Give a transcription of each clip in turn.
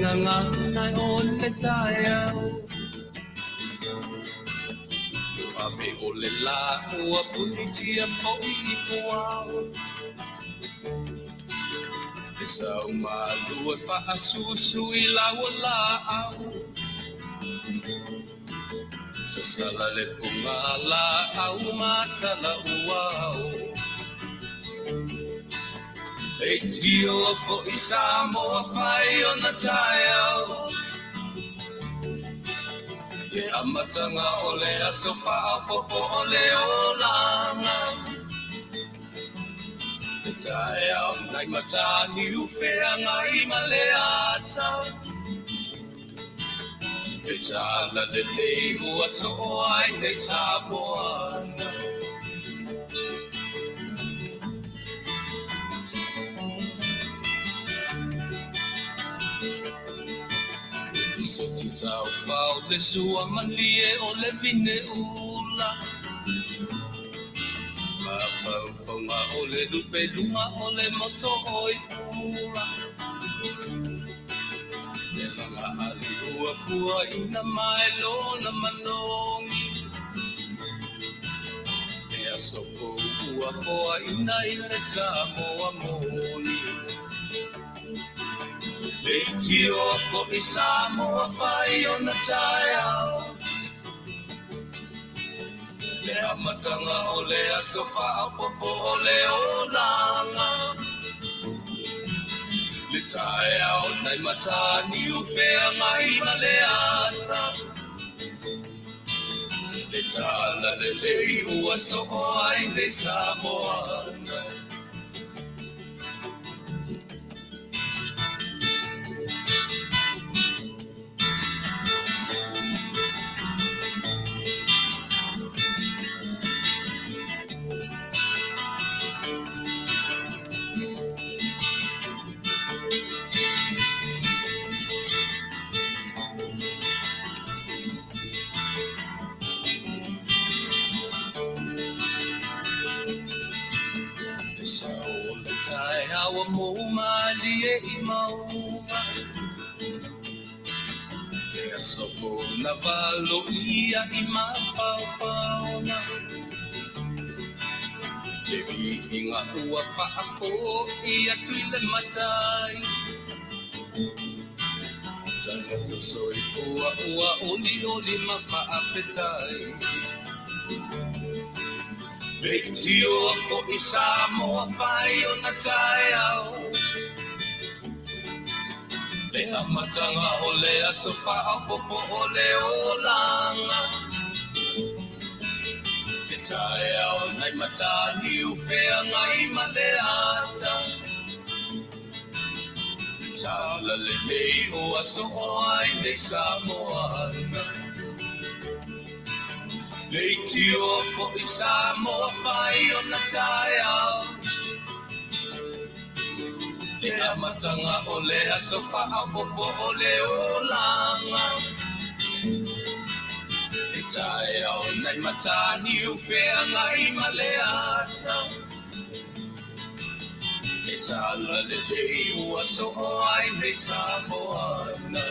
ngai o le tae Ame o le la ua punitia po I poao E sau malua whaasusu I lawa la au Sa sala le punga la au matala uao E tio fo I Samoa whai o na tae E amatanga o le aso whao popo o le olanga E tae au nai matani uwhea ngai ma le ata E tala le lei ua so ai nei Samoana So titau whao le sua malie o le vine ula Mapau whaunga o le lupe lunga o le moso oi ula E langa ali ua pua ina mai lona malongi E asoko ua hoa ina I le Samoa moni Leiti o fo I Samoa whai o na tae au Le amatanga o le aso whao popo o le olanga Le tae au nai matani uwhea ngai ma le ata Le tala le lei ua soho ai nei Samoana Awa mo malie I maunga E asofo na valo ia I mapaupauna E inga ua paako ia tuile matai Tangata soifua ua oli mapaapetai Leitio ako I Samoa whai o na tae au Le amatanga o le aso whao popo o le olanga Le tae au nai matani uwhea ngai ma le ata Tala le mei o aso o ai nei Samoana Leitio fo I Samoa whai o na tae au E amatanga o le aso whao popo o le olanga E tae au nai matani uwhea ngai ma le ata E tala le lei ua so o ai nei Samoana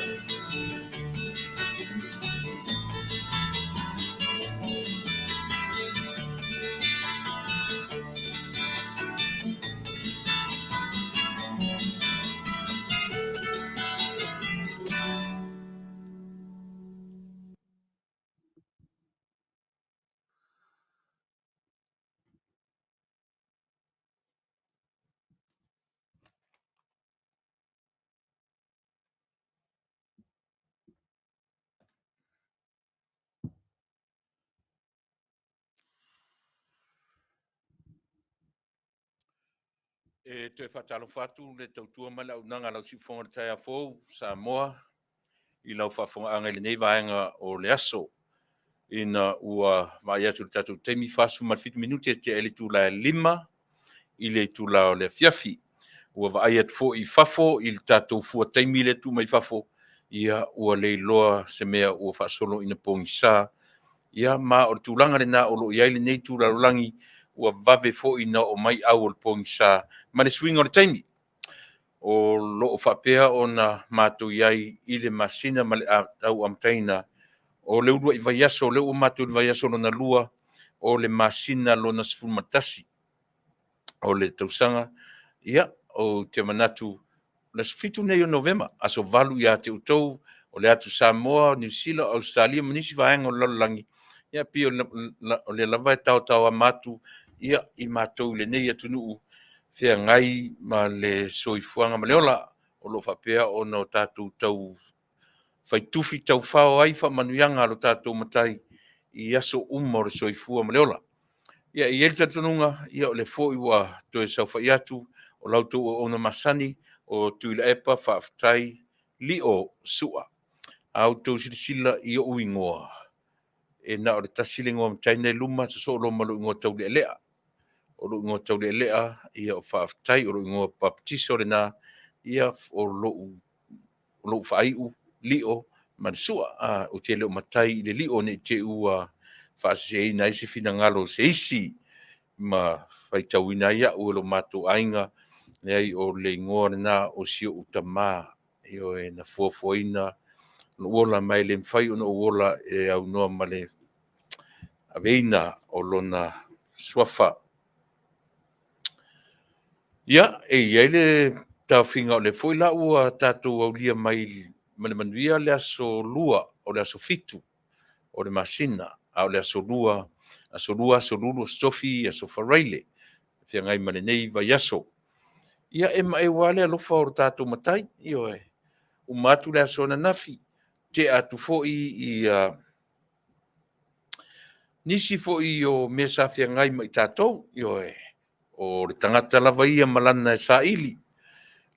E te whatalo whatu le tautua mala unanga lau si whonga tai a fōu, Samoa, I lau whafonga anga le nei vaenga o le aso. Ina ua mai atu le tatu teimi whasu marfitu minuti te ele tūla lima, I le tūla o le Afiafi. Ua vai atu fo I fafo, I le tatu fua teimi le tu mai fafo, ia ua le loa se mea ua whasolo ina pongi sa. Ia ma o tūlanga le na o lo iai le nei tūla rolangi, ua vave fo ina o mai au o le pongi sa, ma le swing o le taimi. o lo whapea o na mātou iai i le masina ma le au amtaina o le urua i vai aso, le ua mātou i vai aso lona lua o le masina lona sifumatasi o le tausanga ia o te manatu le fitu nei o Novema aso valu ia te utou o le atu Samoa, New Zealand, Australia, manisi vaenga o lalolangi ia pia o le lava e tau a matu ia i mātou le nei Taunu'u fea ngai ma le soifuanga ma leola o lo whapea o no tātou tau faitufi tau whao ai wha manuianga lo tātou matai i aso o le soifua ma leola. Ia i elta tununga ia o le fo iwa to e saufa iatu o lautou o ona Masani o Tuilaepa whaafitai li o sua. Au tau silisila i o uingoa. E na o le Tasi le ngoa mtaina luma so lo malu ingoa tau le lea. O lo ingoa tau le lea ia o whaafitai o lo ingoa baptiso le na ia o lo whaiu li o mansua o te leo matai i le li o ne te ua whaasei na isi fina ngalo se isi ma faitauina ia ua lo mātou ainga nei o le ingoa na o sio utama i o e na fuafuaina no uola mai le mwhai o no uola e au noa ma le aveina o lona swafa. Ia, iai le tawhinga o le foila ua tātou au lia mai Manuia le aso lua o le aso fitu o le masina a o le aso lua aso lulu stofi aso faraile fia ngai mane nei vai aso. Ia e mai wale alofa o tātou matai i oe umatu le aso na nafi te atu foi i nisi foi o me sa fia ngai mai tātou i oe o le tangata lava ia malana e sa ili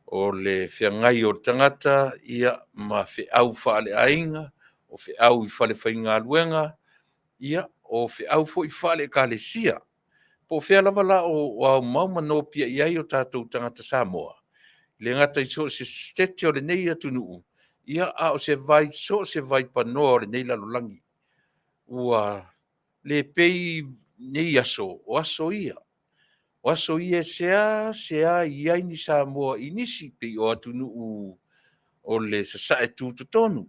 o le whiangai o le tangata ia ma whiau whaale ainga o whiau i whale whainga luenga ia o whiau fo i whale ka le sia po whia lava la o au mauma no pia iai o tātou tangata Samoa le ngata i so se stete o le nei Taunu'u ia a o se vai so se vai panoa o le nei lalolangi ua le pei nei aso o aso ia o aso ia sea iai ni Samoa inisi pei o Taunu'u o le sasae tutotonu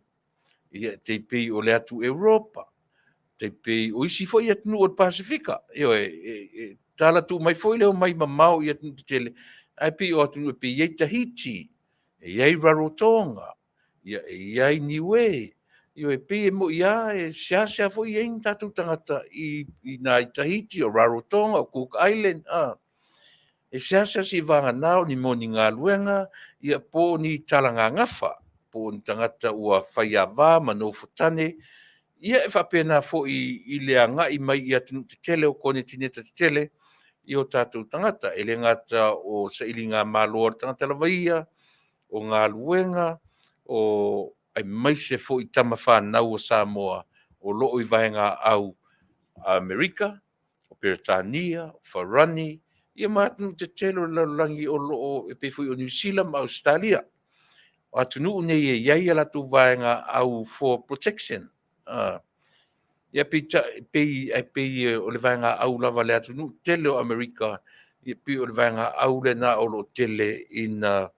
ia te pei o le atu Europa te pei o isi foi ia Taunu'u o le Pasifika e tala tu mai foi leo mai mamau ia Taunu'u tele ai pei o Taunu'u pei iai Tahiti iai Rarotonga iai Niue e pei mo ia e sea foi iai ni tātou tangata i nā i Tahiti o Rarotonga o Cook Island e sea si vangana o ni moni ngā luenga ia po ni talanga ngafa po ni tangata ua whaiawa mano futane ia e whapena fo i le anga i mai ia Taunu'u te tele o kone tineta te tele i o tātou tangata e le ngata o sa ili ngā māloa tangata lava ia o ngā luenga o ai mai se fo i tama whanau o Samoa o loo i vaenga au Amerika o Peritania o Farani ia mātunu te telo langi o loo e pewhui o New Zealand ma Australia o Taunu'u nei e iai ala tu vaenga au for protection ia pei o le vaenga au lava le Taunu'u tele o Amerika ia pei o le vaenga au le na o lo tele ina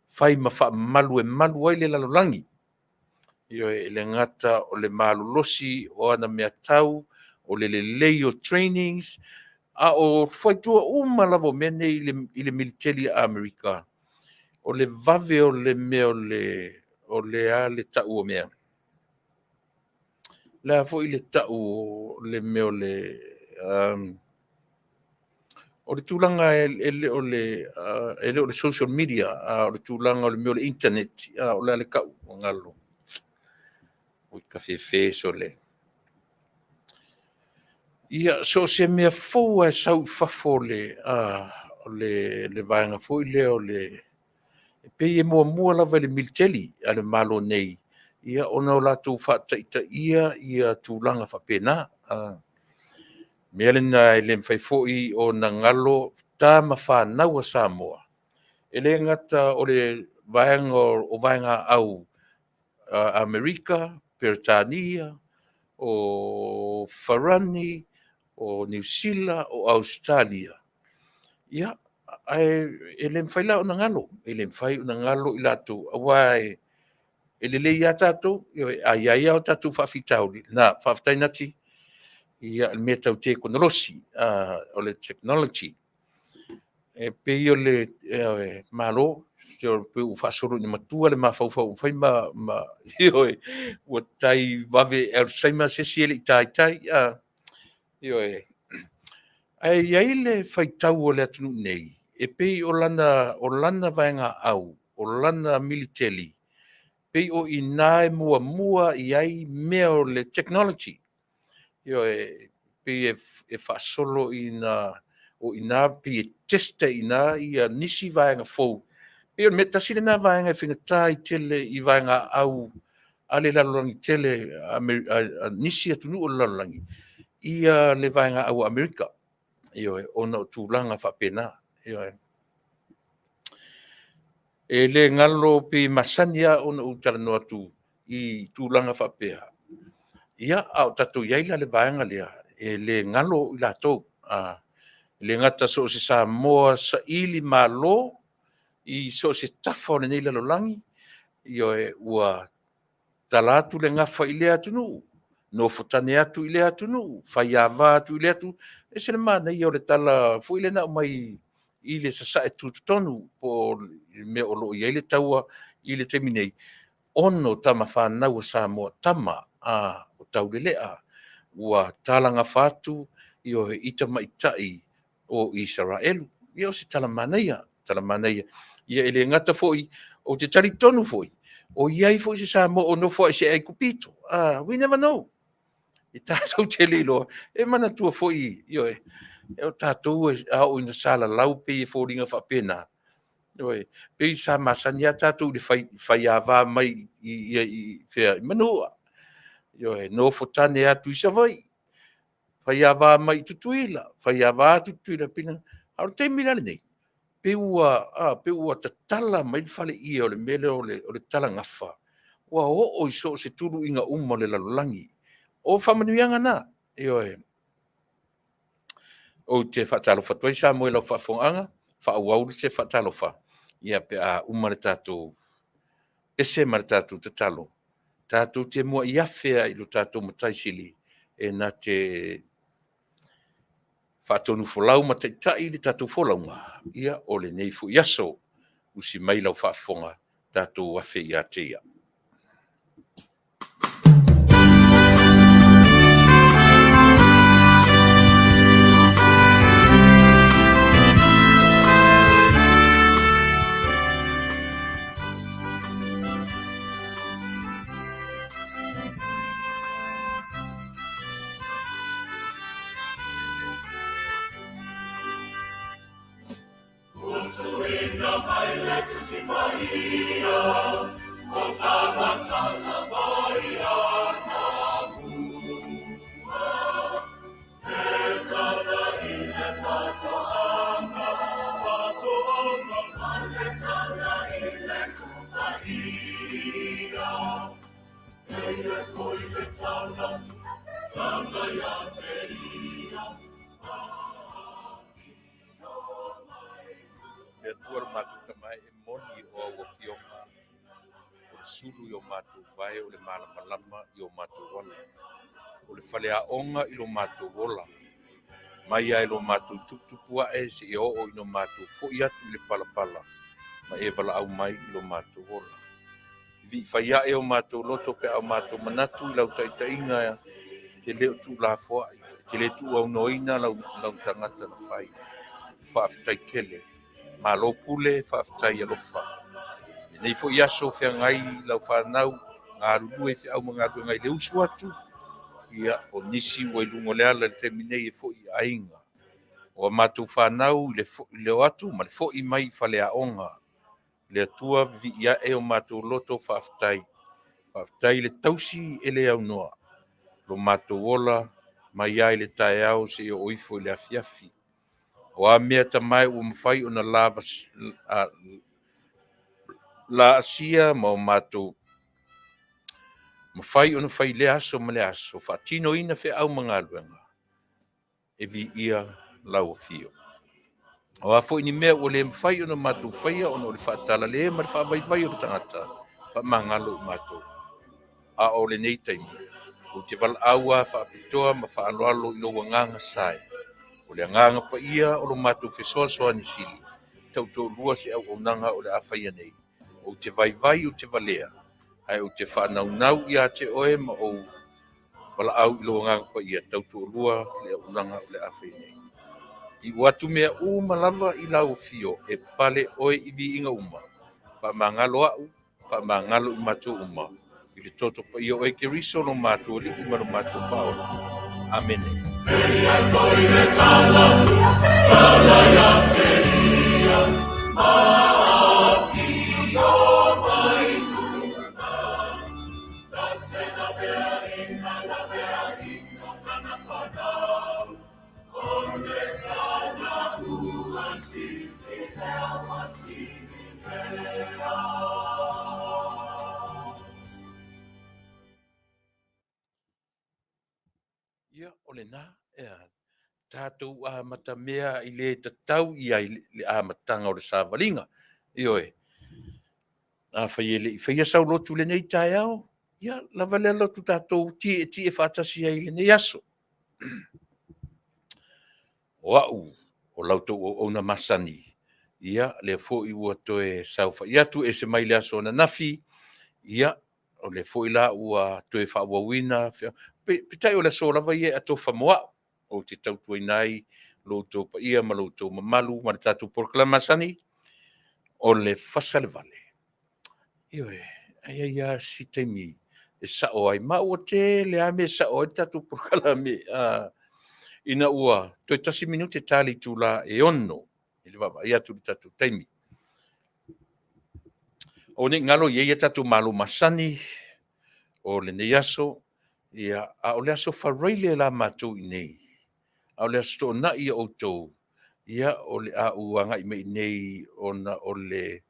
fai ma wha malu e malu ai le lalolangi ia e le ngata o le malolosi o ana mea tau o le lei o trainings a o whaitua lavo mene i le military a Amerika o le vave o le mea o le a le tau o mea la fo i le tau o le mea o le tūlanga o le social media o le tūlanga o le mea o le internet o le ale kau o ngalo o i kawhewhe so le ia so se mea fou e sau fafo le vaenga foi le o le pei e mua lava le militeli a le malo nei ia ona o lātou whaataita ia tūlanga whapena mea lena e le mwhai foi o na ngalo tā ma whanau a Samoa e le ngata o le vaenga au Amerika, Peritania o Farani o New Zealand o Australia ia e le mawhaila o na ngalo, e le mwhai o na ngalo i lato, awa e le le ia tato, a ia o tato whawhitauri, na whawhitainati, ia mea tau te konolosi, o le technology, e pe o le malo, se o pe u whasoro ni matua le mawhauwhau, whai ma ua tai wave el saima se siele i tai, ai ai le whaitau o le atunu nei, e pe o lana vaenga au, o lana military, pe o ina e mua i ai mea o le technology. Pe e whasolo o ina pe e testa ina i a nisi vaenga fou. Pe o meta sile na vaenga e whingatai tele i vaenga au ale lalolangi tele a nisi atunu o lalolangi. Ia le vaenga au Amerika. Ona o tūlanga whapena. E le ngalo pe masania ona o talano atu i tūlanga whapea. Ia au tatu iaila le vaenga lea. E le ngalo i lato. Le ngata so se Samoa sa ili malo i so se tafa o le nei lalolangi. Ua talatu le ngafa i le atunu. No fotane atu i le atunu. Whaiava atu i le atu. E se le mana i o le tala fu i le na mai i le sasa e tutonu po me o lo i le taua i le teminei. Ono tama whanau o Samoa tama o tau le lea. Ua talanga whatu i o he ita maitai o Israelu. Ia o se talamanaya. Ia ele ngata foi o te taritonu foi. O iai foi se Samoa o no foi se ai kupito. We never know. I tātou te lilo. E mana tua foi i o tātou au ina sala lau pe e fōringa whapena. Pe i sa masani a tātou le whai awa mai i whea i manua. No fotane atu i savai. Whai awa mai i tutuila. Whai awa atu tutuila pina. Aru te mirale nei. Pe ua ta tala mai whale i o le mele o le tala ngafa. Ua o i so se turu inga umma le lalolangi. O whamanuianga na. O te whatalofa toi sa moe lau whafonga, whaauauri se whatalofa. Ia pe a umare tātou, ese mare tātou te talo. Tātou te mua i awhea i lo tātou mataisili. E na te whatonu wholau mataitai li tātou wholaunga. Ia o le nei fu iaso, usi mai lau whafonga tātou awhe i atea. Le tuar matuka mai e moni o Afioga. O le sulu i o mātou vai o le malamalama i o mātou wala. O le whaleaonga i lo mātou wola. Mai ai lo mātou tuptupua e se i o ino mātou fo i atu i le palapala. Ma e wala au mai i lo mātou wola. Vi whaia e o mātou loto pe au mātou manatu i lau taitainga te leo tu la foa. Te le tu au noina lau tangata na whai. Whaafitai tele. Ma lo pule whaafitai alofa. Nei fo iaso whea ngai lau whanau. Ngā rurue te au mga rua ngai le usu atu. Ia o nisi o ilungo lea le te minei e fo i ainga. O mātou whanau le o atu ma le fo i mai whalea onga. Le atua vi ia e o mātou loto whaafitai. Whaafitai le tausi e le au noa. Lo mātou ola mai ai le tae au se o oifo i le Afiafi. O a mea ta mai o mawhai o na la ASEA ma o mātou. Mawhai o na whai le aso ma le aso. Whaatino ina whi au mga luenga. E vi ia lau fio. O a fo ni mea o le mfai ona matu faia ona o le whaatala le ma le whaavaivai o le tangata pa mangalo i matu a o le nei taimi o te wala aua whaapitoa ma whaaloalo i lo wanganga sai o le nganga pa ia o lo matu fesoasoa ni sili tau tō lua se au onanga o le awhaia nei o te vaivai o te valea ai o te whanaunau ia te oe ma o wala au i lo wanganga pa ia tau tō lua le onanga o le awhaia nei I watu mea malava I lau fio e pale oe I vi inga uma. Fa mangalo au, fa mangalo I matu uma. I le toto pa I oe ke riso no matu li I maro matu fao. Amen. Ia ole na tātou a matamea I le tatau I ai le a matanga o le savalinga. Ioe. A whaiele I whaia sau lotu le nei tai au. Ia, lava le lotu tātou ti e whātasi ai le nei aso. Wau, o lautou o ona Masani. Ia, le fo I ua toe sau whaia tu e se mai le aso na nafi. Ia, o le fo I la ua toe whawawina. Pitai o le so lava ia a Tofa moa. O te tautua nai, lo Tupa'i ma lo mamalu, ma le tātou Polokalame Masani, o le Fasa le Vale. Ioe, ai si teimi, e sao ai, ma ua te le ame sao ai tātou Polokalame, ina ua, toi tasi minute tali tula e ono, i le baba, ia tu le tātou teimi. O ne ngalo ia tātou malu Masani, o le nei aso, ia, a o le aso whareile la mātou I nei. A le asto na I o tau, ia o le a uanga I mei nei ona o le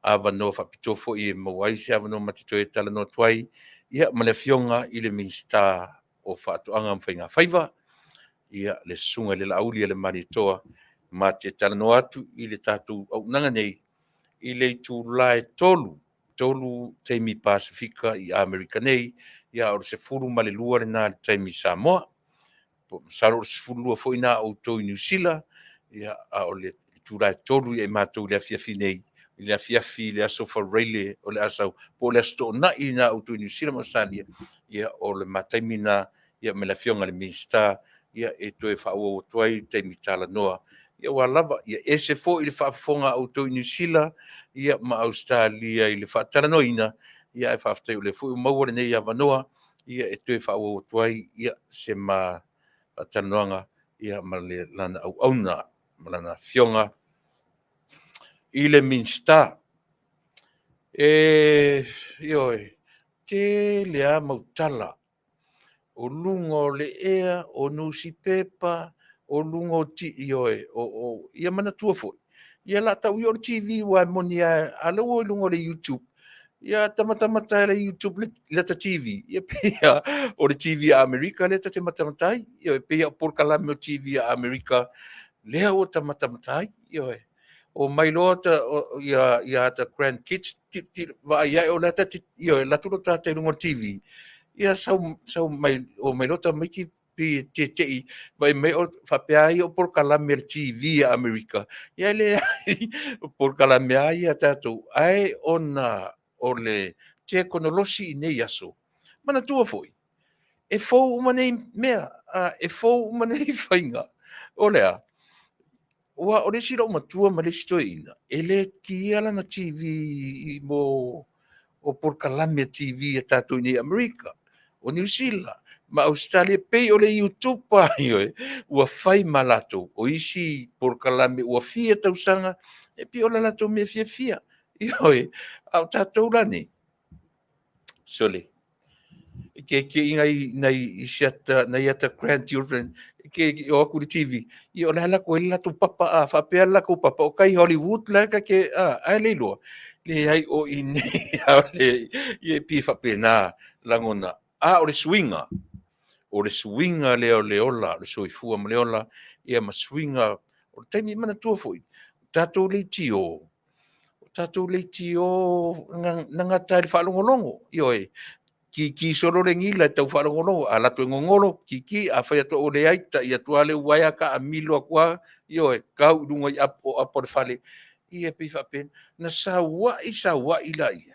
avano whapitofo I mawaisi avano matito e tala no tuai, ia ma le Afioga I le minsta o whaatuanga mwhainga whaiva, ia le sunga le lauli le maritoa, ma te tala no atu I le tatu au nanga nei, I le Tuilaepa tolu teimi Pasifika I Amerika nei, ia o se furu ma le lua le nā le teimi Samoa, saro sfulua foi na o to New Zealand ia a o le turai tolu e matou le Afiafi nei le Afiafi le aso for rele o le asau po le sto na ina o to New Zealand Australia ia o le mataimina ia me la fionga le minsta ia e to e fa o toi te mitala noa ia wa lava ia ese fo il fa fonga o to New Zealand ia ma Australia il fa tala no ina ia e fa le fo mo nei ia vanoa ia e to e fa o toi ia se ma tanoanga ia ma le lana au auna ma lana fionga I le minsta ioi te lea mautala o lungo le ea o nusi pepa o lungo ti ioi o ia mana tua foi ia la tau i o TV wa monia ala o lungo le YouTube ia tamata le YouTube le ta TV ia pia o le TV a Amerika le ta te matamata ia pia Polokalame o TV a Amerika le o tamata ia o mai lota ia ta grand kids va ia o la ta ia la tu ta te lungo TV ia sau mai o mai lota mai ki te vai mai o fa pia o Polokalame TV a Amerika ia le Polokalame ia tatu ai ona o le te konolosi I nei aso. Mana tua foi. E fou manei mea, e fou manei whainga. O lea, ua o le sira o matua ma le sitoina, e le ki ala na TV mo o Polokalame TV e tātou nei Amerika, o New Zealand, ma Australia pei o le YouTube pa ioe, ua whai malato, o isi Polokalame, ua fia tausanga, e pi o la lato me fia. Ioe, au tātou lani. Sole. Ke ingai nei isiata nei ata grandchildren ke o aku di TV. I o la ko la tu papa a fa pe la ko papa o kai Hollywood la ka ke ai le lo. Le ai o ini le i pi fa pe na langona. O le swinga. O le swinga le o le ola le soifua ma le ola ia ma swinga o le taimi mana tua foi tatou le tio nga tai le whalongolongo ioe ki solo le ngila tau whalongolongo a lato ngongolo ki a whai ato o le aita i atua le waia ka a milo a kua ioe kau runga i apo le whale i e piwha pen na sa wa i la ia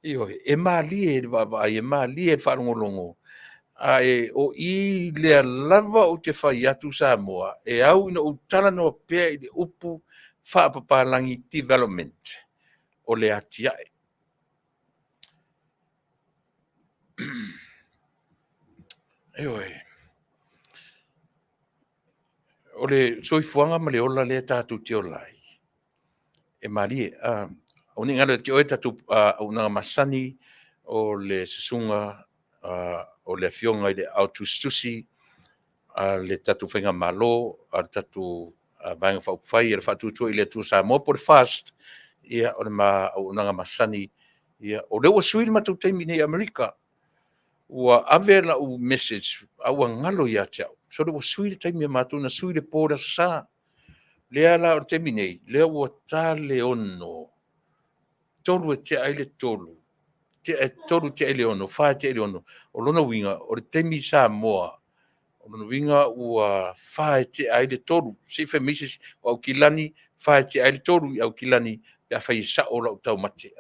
ioe e malie le e malie le whalongolongo a e o i le lava o te whai atu Samoa e au ina utala no pea i le upu whaapapalangi development o le atiae. Eoe. O le soifuanga ma le ola le tātou te olai. E marie, o ni ngalo te oe tātou unanga Masani o le susunga o le Afioga i le Tusitusi le tātou whainga malo, a le tātou vaenga whauwhai e le whatutua i le tu Samoa po le fast, ia o le unanga Masani, ia o le ua sui le matou taimi nei Amerika, ua ave la u message au ngalo ia tau. So le ua sui le taimi matou na sui le pōra sa. Lea la o le taimi nei, lea ua tā le ono. Tolu e te aile tolu. Tolu te aile ono, whae te aile ono. O lona winga, o le taimi Samoa. O lona winga ua whae te aile tolu. Se whae mises o au kilani, whae te aile tolu i au kilani, pia whae sa o lau tau mate.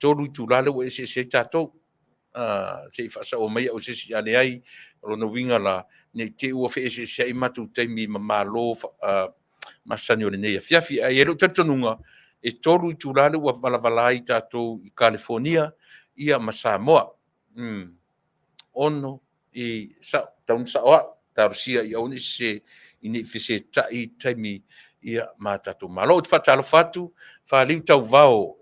Tolu i tūlale ua se tātou. Se Fasa o mai o se si ale ai o no winga la ne te ua fe se ai matu taimi malo Masani o le nei Afiafi ai ero tatonunga e tolu i tūlale ua valavala i tātou i California ia ma Samoa ono i taun saoa tarusia i auni se ini fise tai taimi ia ma tātou malo o te whatalo fatu whaliu tau vao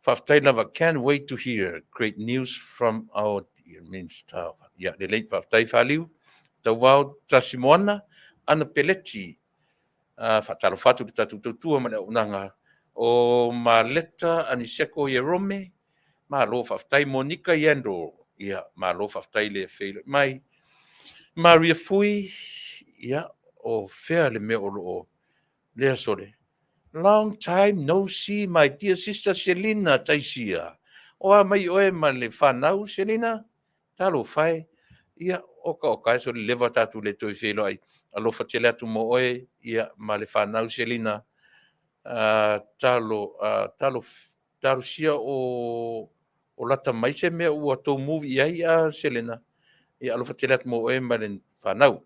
Faftai can't wait to hear great news from our dear minister. Yeah, the late Faftai Faliu, the wow Tasi Moana, ana peleti. Fatalo fatu de tatu tutua mana unanga. O maleta aniseko yerome, ma lo Faftai Monica Yendo, yeah, ma lo Faftai le fele mai. Maria Fui, yeah, o fair le me o le sole. Long time no see, my dear sister Selina Taisia. O mai oe ma le whanau, Selina. Talo whai. Ia oka so le lewa tatu le toi whelo ai. Alofa tele atu mo oe, ia ma le whanau, Selina. Talo sia o lata mai se mea ua tō movie ai a Selina. Ia alofa tele atu mo oe ma le whanau.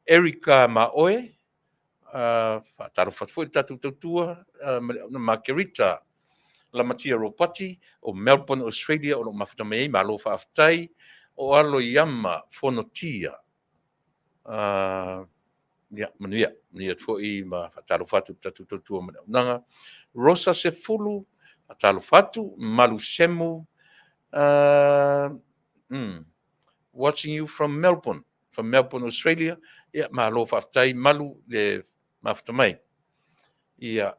Erika ma oe. Taro fatfoi tatu tautua na Marchetta la matia ropati o Melbourne Australia o lo mafta mai ma lo faftai o alo yama fonotia ya Manuia ni foi ma taro fatu tatu tautua nanga Rosa Sefulu taro fatu malu semu watching you from Melbourne Australia ya ma lo faftai malu le mafta mai ia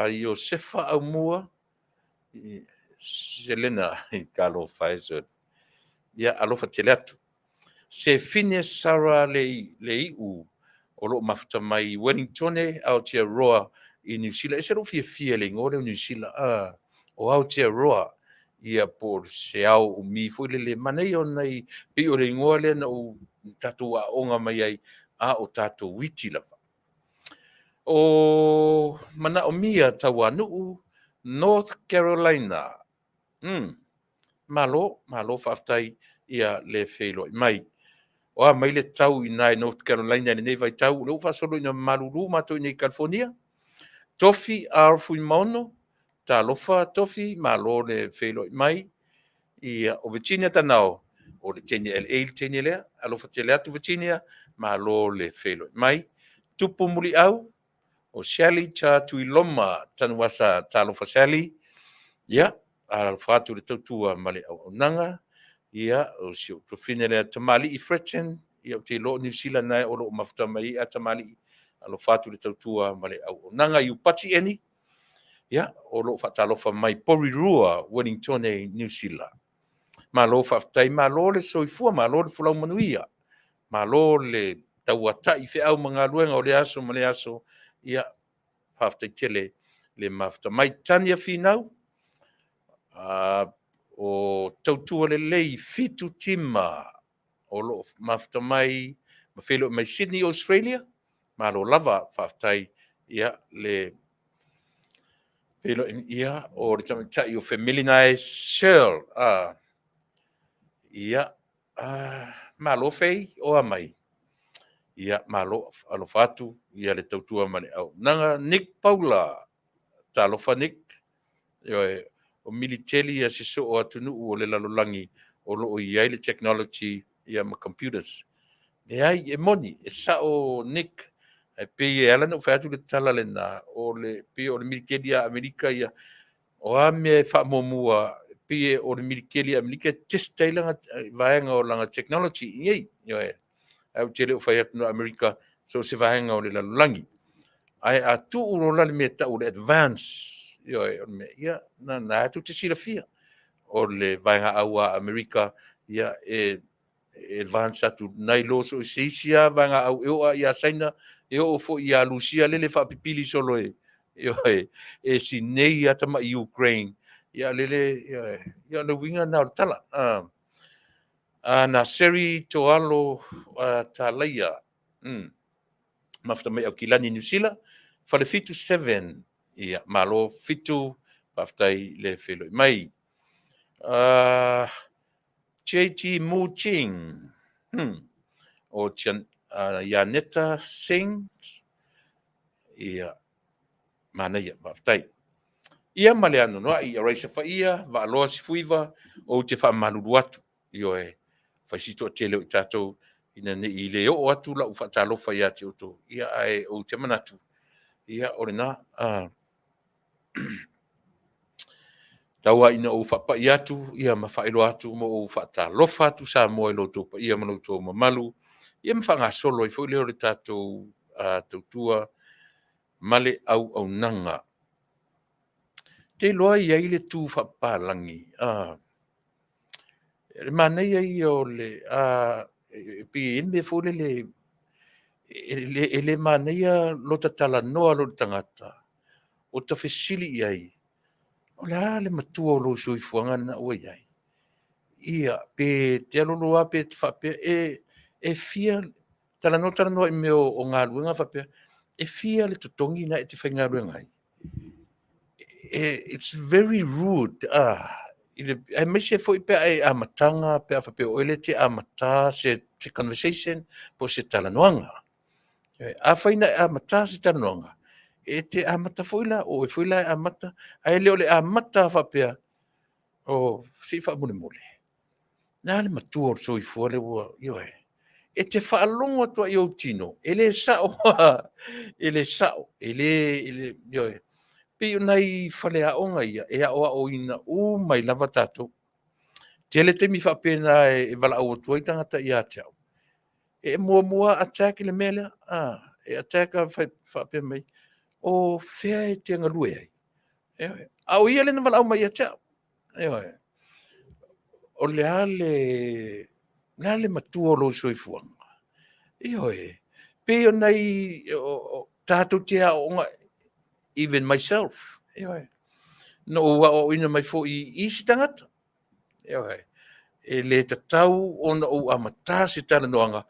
Josefa au mua Selena i kalo Pfizer ia alofa tele atu se fine Sara le iu o lo mafta mai Wellington au tia roa i New Zealand se lo fia le ngore New Zealand o au tia roa ia por se au mi foi le manei o nei pi o le ngole na o tatu a onga mai ai o tatu witi lava o mana o mia Taunu'u North Carolina malo faftai ia le felo mai o mai le tau i nai North Carolina le nei vai tau le ufa solo ina malulu mato i California tofi arfui mono ta lofa tofi malo le felo mai ia o Virginia tanao o le teni LA teni le alofa tele atu Virginia malo le felo mai tupu muli au o Shelly cha tuiloma tanuasa talofa Shelly ia al fatu le tautua male au nanga ia o si o fine le tamali i fretzen ia te lo New Zealand nai o lo mafta mai a tamali alo fatu le tautua male au nanga i upati eni ia o lo fatalofa mai Porirua Wellington New Zealand ma lo fatai ma lo le soifua ma lo le fulau Manuia ma lo le tauata'i fe'au magaluega o le aso ma le aso ia faafetaitele le mafatamai tani afinau o tautua lelei fitu tima o lo'o mafatamai ma felo mai Sydney Australia ma lo lava faafetai ia le felo ia o le tamaita'i o Feminized Shell ia malo fei o amai ia malo alofa atu ia le tautua ma le aunaga Nick Paula talofa Nick o militeli ia se so o atunu'u o le lalolagi o lo'o i ai le technology ia ma computers le ai e moni e sa'o Nick e pei e ala na ufai atu le tala lena o le pei o le militeli a Amerika ia o a mea e fa'amuamua pei o le militeli a Amerika testai laga vaega o laga technology iai au tele ufai atu no Amerika so se vaega o le lalolagi ai atu'u lo lale mea ta'u le advance ia na atu te silafia o le vaega au a Amerika ia advance atu nai lo so seisia vaega au e o'a ia saina e o'o fo'i ia lusia lele fa'apipili solo e sinei ata ma Ukraine ia lele ia le winga na o tala na seri toalo talaia mafta mai au kilani New Zealand fale fitu 7 ia malo fitu paftai le felo mai JT Mu Ching o Yaneta Singh ia mana ia paftai ia male anu no ia raisa fa ia va lo si fuiva o te fa malulu atu io fa si to tele tato ina ne ile o atu la ufa talo fa ia te to ia ai o te manatu ia orena taua ina o fa pa iatu ia ma fa ilo atu mo o fa ta lo fa tu sa mo ilo to pa ia mo to ma malu ia ma fa nga solo i fo le o tato tua male au nanga te loa ia ile tu fa pa langi le manei ai o le pi in me fo le ele manei lo tala noa lo tangata o ta fesili ai o le matua o lo sui fuanga na o ai ia pe te aloloa pe te whapea e fia tala no i me o ngā ruenga whapea e fia le tutongi na e te whainga ruenga ai it's very rude e me se foi pe ai amatanga pe a whapea o ele te amata se conversation po se tala noanga a whaina amata se tala noanga e te amata foila o e foila e amata ai leo le amata whapea o si wha mune mole na le matua o soi fua le ua ioe e te whaalonga tua i o tino ele sao ele sao ele ioe pe nei whale a onga ia e a oa o ina u mai lava tatou tele te mi whapena e wala au tua i tangata i a teau e mua attack le mele e attack a whapena mai o whea e te ngalue ai au ia le na wala au mai a teau o le ale matua o lo soifuanga pe o nei tātou te a onga even myself no o ina mai fo i isi tangata e le tatau ona o amata se tala noanga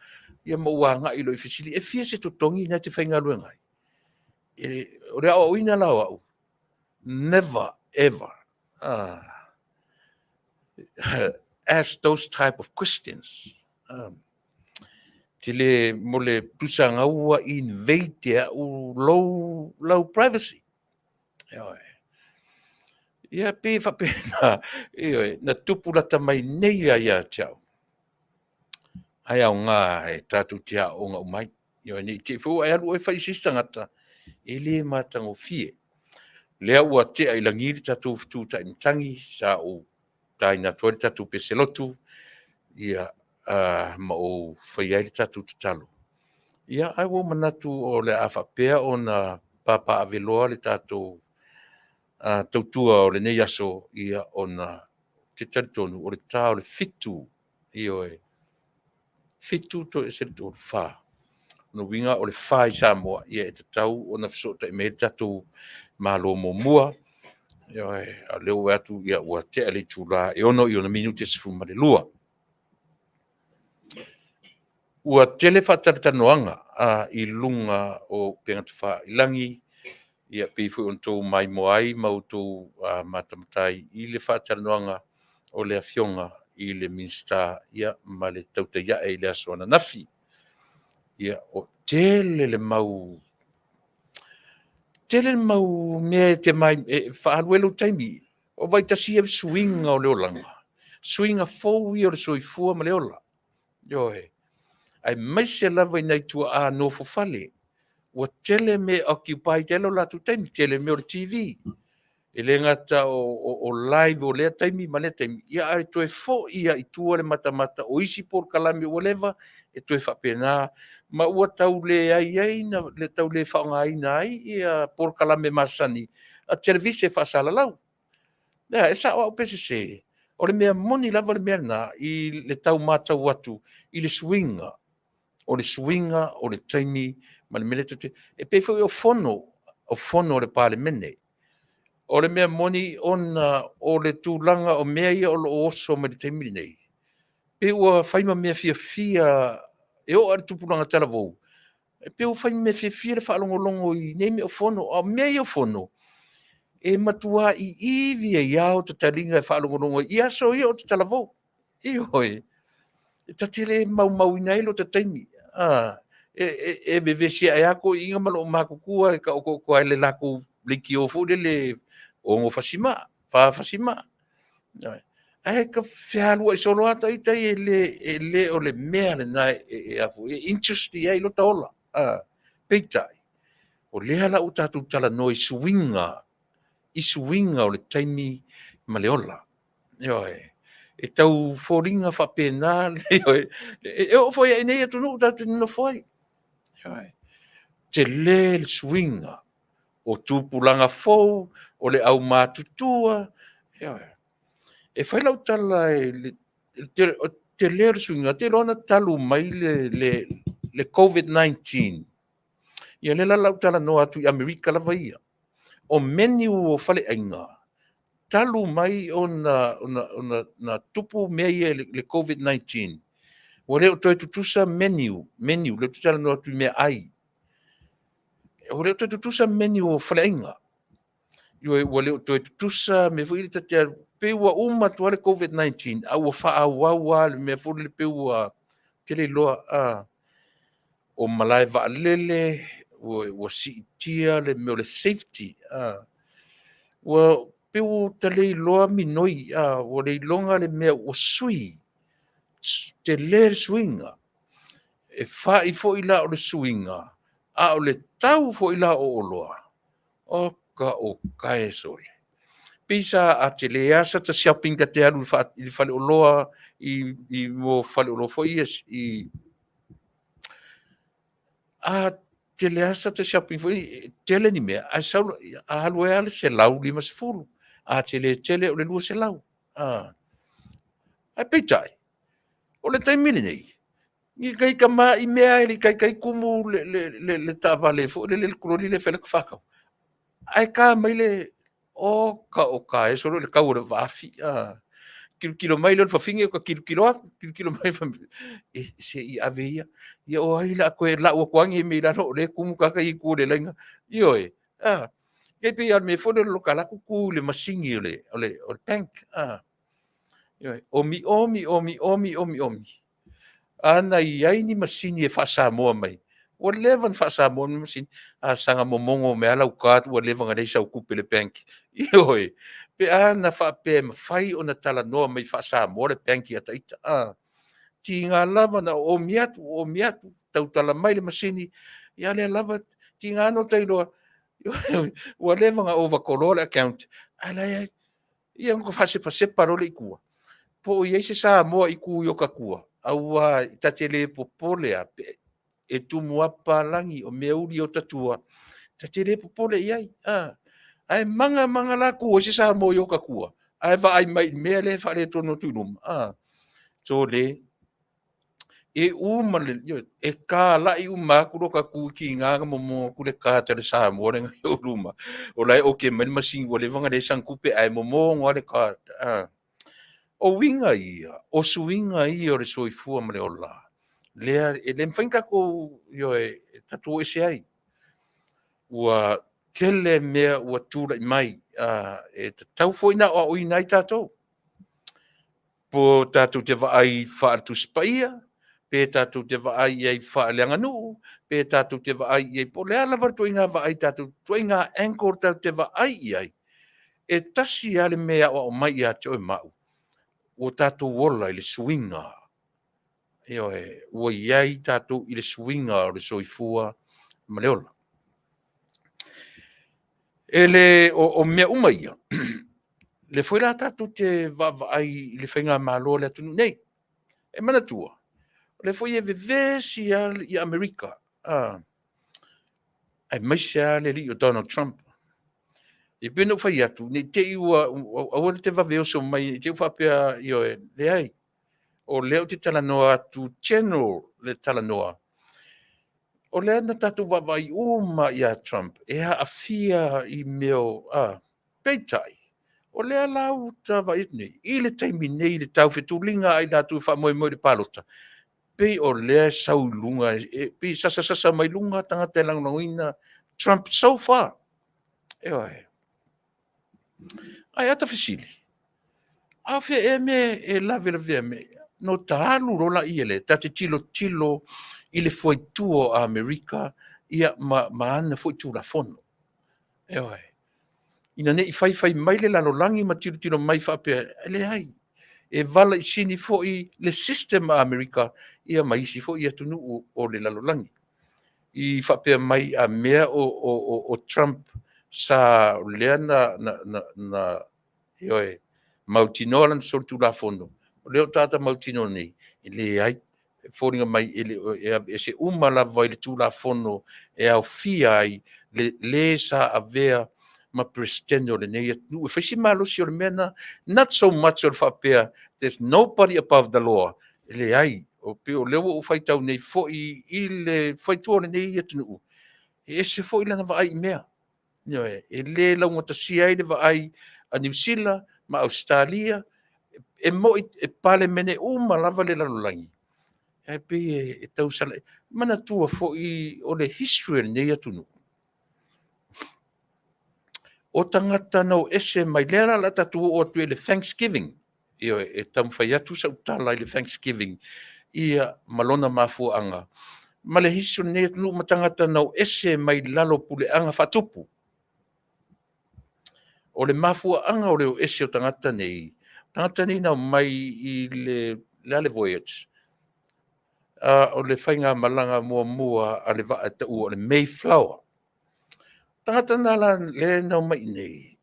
ia mo wanga i lo i fisili e fia se totongi na te whainga luenga o rea o ina lao au never ever ask those type of questions tile mole pusanga ua invade u low privacy ia pe fa pena na tupu la tamai nei ia chao ai au ngā e tatu tia o ngā umai ni te fu ai alu e fai sistangata ele matango fie lea ua te ai langiri tatu futu ta tangi sa o tai na tori tatu peselotu ia ma o fai ai tatu talo ia ai wo manatu o le afapea o na papa aveloa le tatu tautua o le nei aso ia o na te taritonu o le tā o le fitu fitu to e se to fa no winga o le fai Samoa ia e tau ona fesota e me tatu malo momua ia a leo atu ia ua te ale tula e ono i ona minute se fuma le lua ua tele whataritanoanga i lunga o pengata wha ilangi ia pifo on tō mai moai mau tō matamatai i le whataritanoanga o le Afioga i le minsta ia ma le tautaia e le aso ana nafi ia o tele le mau mea te mai e whaaluelo taimi o vai tasi e swinga o le olanga swinga fōu i o le soifua ma le ola yo he ai mai se lava nei tua a no fo fale o tele me occupy tele la tu taimi tele me o TV e le ngata o live o le taimi ma le taimi ia ai to e fo ia i tua le matamata o isi Polokalame o leva e to e whapena ma ua tau le ai na le tau le whaonga ai ia Polokalame Masani a televise Fasa lau e sa o PCC o le mea moni lava le mea na i le tau matau watu i le swinga o le taimi ma le mele te e pe foi o fono le pale mene o le mea moni ona o le tūlanga o mea ia o lo oso ma le taimi nei pe ua whaima mea fia e o ar tupulanga tala vou e pe ua whaima mea fia le whaalongolongo i nei mea o fono o mea ia o fono e matua i iwi e iau te talinga e whaalongolongo i aso ia o te tala vou i hoi e tatele mau ina ilo te taimi e vevesia e ako inga malo makukua e ka o le lako liki o fu le o ngo fasima ai ka fialu e solo ata i tai e le o le mea le na e afu e interest ai lo taola peitai o le ala o tatu tala no i swinga o le taimi maleola yo e tau foringa fa pena e o foi nei tu no tatu no foi te le swinga o tupulanga fou o le au matutua e fai lau tala te le swinga te lona talu mai le COVID-19 ia le lau tala no atu i Amerika la vaia o menu o fale ainga talu mai na tupu mea le COVID-19 o le o toi tutusa menu le tutala no atu mea ai o le toi tutusa menu o fale ainga o le o toi tutusa me fo ili tatea pe ua uma tua le COVID-19 a ua whaauaua le mea fo le pe ua kele loa o malai vaalele ua siitia le mea o le safety ua pe ua tale loa minoi ua le ilonga le mea ua sui te le swinga e whai fo ila o le swinga a o le tau fo ila o oloa o kae sole pisa a te le asa ta shopping ka te alu i fale o loa i mo fale o loa fo i a te le asa ta shopping fo i tele ni mea a saulu a halu e ale se lau lima se fulu a te le tele o le lua se lau a peitai o le taimini nei i kai ka ma i mea ili kai kumu le ta vale fo le kuloli le fele kfakau ai ka mai le o ka e solo le kau le vafi kilo mai le fa finge ko kilo mai fa e se i aveia ia o ai la ko la o kwangi me la no le kumu ka kai ku le lenga io e pe al me fo le lokala ku le masingi o le tank io omi ana i ai ni masini e Fasa Samoa mai o levan Fasa Samoa ni masini a sanga momongo me ala ukat o levan ngare sa ku pele penki oi pe ana fa pe fai ona tala no mai Fasa Samoa le penki ata ita tinga lava na o miatu tau tala mai le masini ia le lava tinga no tailo o levan over color account ala ia ko fase parole ikua po ia se Samoa iku yo kakua aua tatele popole a e tumu apa langi o meuli o tatua tatele popole iai ai manga la ku se Samoa yo kakua ai va ai mai mele fa le tono tunum so le e uma le e ka la i uma ku ka ku ki nga mo ku le ka te sa mo le o luma o lai o ke men masin wo le vanga de san kupe ai mo ngole ka o winga ia o suinga ia o le soifua ma le ola lea e le mfainga ko yo e tatu ese ai ua tele mea ua tūra i mai e tau foina o inai tātou po tātou te vaai whaartu spaia pe tātou te vaai ai whaaleanga nuu pe tātou te vaai ai po lea lavar tu inga vaai tātou tu inga anchor tātou te vaai ai e tasi ale mea o mai a te o mau o tātou wola i le swinga io ua iai tātou i le swinga o le soifua ma le ola ele o mea uma ia le foi la tātou te vaai i le whainga malo le atunu nei e manatua le foi e vevesi i Amerika ai maisia le li o Donald Trump e pena o fai atu ne te iua o te vaveo so mai te ufa pia io e le ai o leo te talanoa atu general le talanoa o lea na tātou vavai uma ia Trump e a afia i meo peitai o lea lau ta vai nei i le taimi nei le tau fetulinga ai nātou wha moe moe le palota pei o lea saulunga pei sasa mai lunga tangata e langlanguina Trump so far e oe ai ata fesili a fe e me e lave la vea me no tahalu rola i ele tate tilo i le foituo a Amerika ia ma ana foitu la fono e oe ina ne i fai mai le lalolangi ma tilo mai whapea ele ai e vala i sini fo i le system a Amerika ia mai si fo i Taunu'u o le lalolangi i whapea mai a mea o Trump sa lea na ioe mautinoa lan sortu la fono o leo tata mautino nei e le ai fōringa mai e se uma la vai le tu la fono e au fia ai le sa avea ma prestendo le nei nu e fesi malo si o le mena not so much o whapea there's nobody above the law e le ai o pe o leo o whaitau nei fo i le whaitua le nei Taunu'u e se fo i lana vai mea e le launga tasia ai le vai a New Zealand ma Australia e mo e pale mene uma lava le lalolangi e pe e tau sala mana tua fo i o le history nei Taunu'u o tangata no ese mai lera la tatu o tu le Thanksgiving e tam fai atu sa utala le Thanksgiving ia malona mafuanga ma le history nei Taunu'u ma tangata no ese mai lalo pule anga fatupu o le mafuanga o le ese o tangata nei na mai i le voyage o le whainga malanga mua a le vaa tau o le Mayflower tangata na la le na mai nei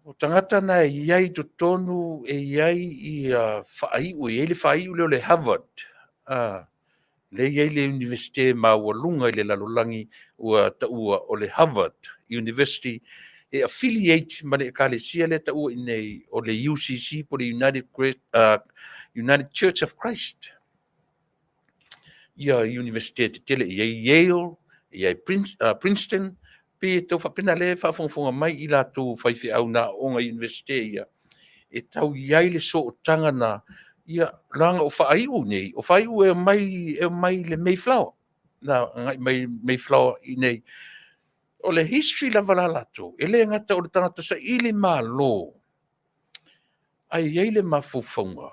o tangata na iai to tonu e iai i whaiu e le whaiu le Harvard le iai le universite ma walunga i le lalolangi ua taua o le Harvard University e affiliate ma le ekalesia le taua i nei o le UCC po le United Church of Christ ia universite te tele iai Yale iai Princeton pe tau whapena le whafonga mai i la tō whaiwhi au na o ngā universite ia e tau iai le so o tanga na ia ranga o whaiu nei o whaiu e mai le Mayflower na ngai mai Mayflower i nei o le history la vala lato e le ngata o le tangata sa ili malo ai iai le mafufonga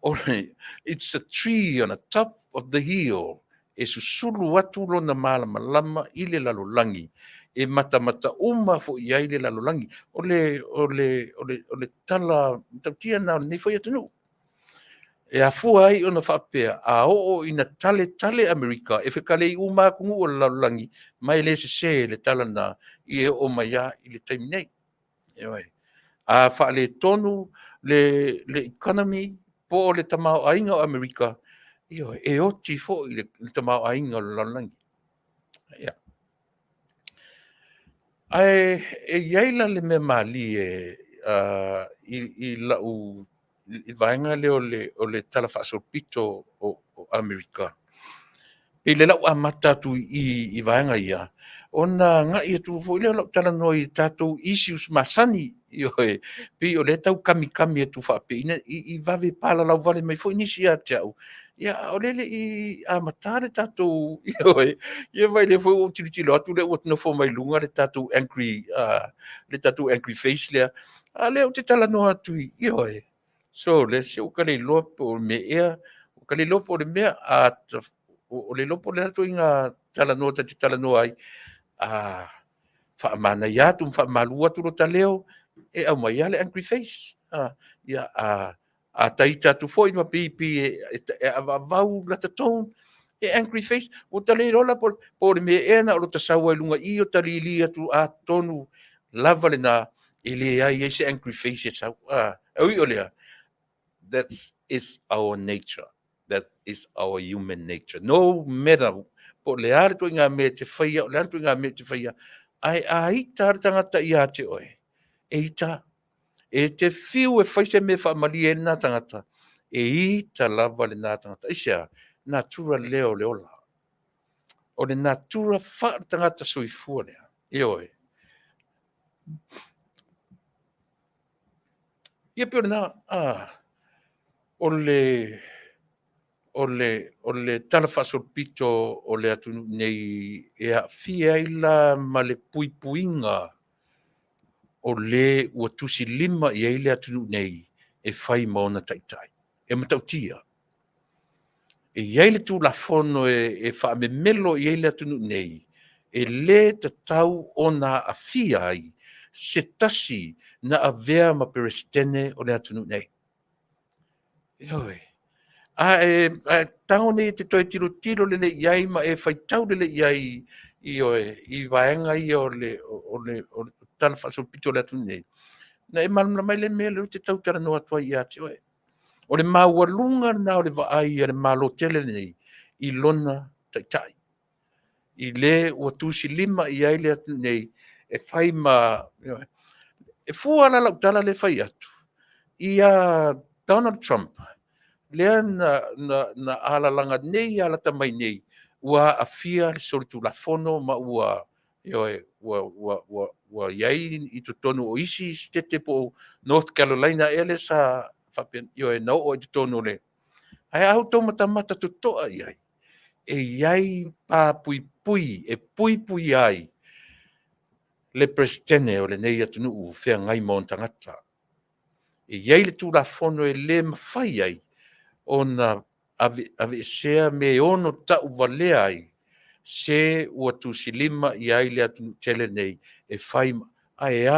o le it's a tree on the top of the hill e susulu atu lona malama i le lalolangi e mata uma fo iai le lalolangi o le tala tautia na nei foi Taunu'u e afua ai ona whapea a o ina tale Amerika e whekale i uma kungu o le lalolangi mai le se le tala na i e o mai a i le taimi nei a whaale tonu le economy po o le tamao ainga o Amerika e oti fo i le tamao ainga o le lalolangi ai e iaila le me mali i lau i vaenga le o le tala whaasolpito o Amerika. Pe le lau amata tu i vaenga ia. Ona nga ia tu fo ile lau tala no i tatou issues masani pe o le tau kami e tu whaape i vave pala lau vale mai fo inisi a teau. Ia o lele i amata le tatou ia vai le fo o tilo atu le o tino fo mai lunga le tatou angry face lea. A le o te tala no atu i so le se o kale lopo me ea o kale lopo le mea a o le lopo le atu inga tala no te tala no ai a whaamana ia tu whaamalua tu ro taleo e au mai ale angry face ia a taita tu foi ma pipi e avau la taton e angry face o tale rola por me e na o ta sawa lunga i o talili atu a tonu lava le na ele ai ese angry face e sau au i olea that is our nature. That is our human nature. No matter po le are to inga me te whaia, le are to inga me te whaia, ai ta tangata i a te oe. E te whiu e whaise me whaamali e nā tangata. E i ta lava le nā tangata. Isia, natura leo leola. O le natura wha tangata sui fua lea. I oe. Ia pio na, o le tala whasolpito o le atu nei e a fia ila ma le puipuinga o le ua tusi lima i eile atu nei e whai maona taitai. E matautia. E eile tu la fono e wha me melo i eile atu nei e le te tau o na a fia ai se tasi na a vea ma perestene o le atu nei. Ioi. Taone te toi tiro le iai ma e whaitau le iai i vaenga i o le tala whasolpito le atu nei. Na e malumla mai le mea le te tau tara no atua i ati oe. O le maua lunga na o le vaai le malo tele nei i lona taitai. I le ua tusi lima i ai le atu nei e whai ma e fua la lau tala le whai atu. Ia Donald Trump lea na alalanga nei ala tamai nei ua afia le solitu la fono ma ua iai i tu tonu o isi stete po North Carolina ele sa fapen no o i tu tonu le ai au tau mata tu toa iai e iai pa pui ai le prestene o le nei atu nuu fea ngai mo tangata e iai le tu la fono e le mawhai ai ona ASEA me ono tau Vale ai se ua tusilima i ai le atu tele nei e whai e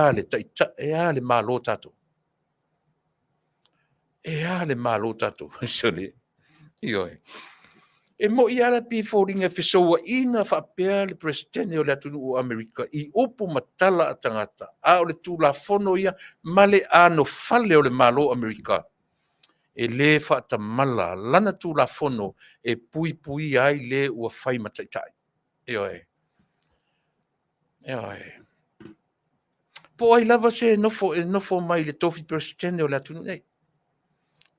ale malo tato. E ale malo tato. Sole. Ioi. E mo i ala pi fōringa whisoa ina whapea le presidente o le atu o Amerika i upu matala a tangata. A o le tūla fono ia male ano fale o le malo Amerika. E le whaatamala lana tūla fono e pui ai le ua whai mataitai. Ioi. Po ai lava se nofo mai le tofi presidente o le atu nei.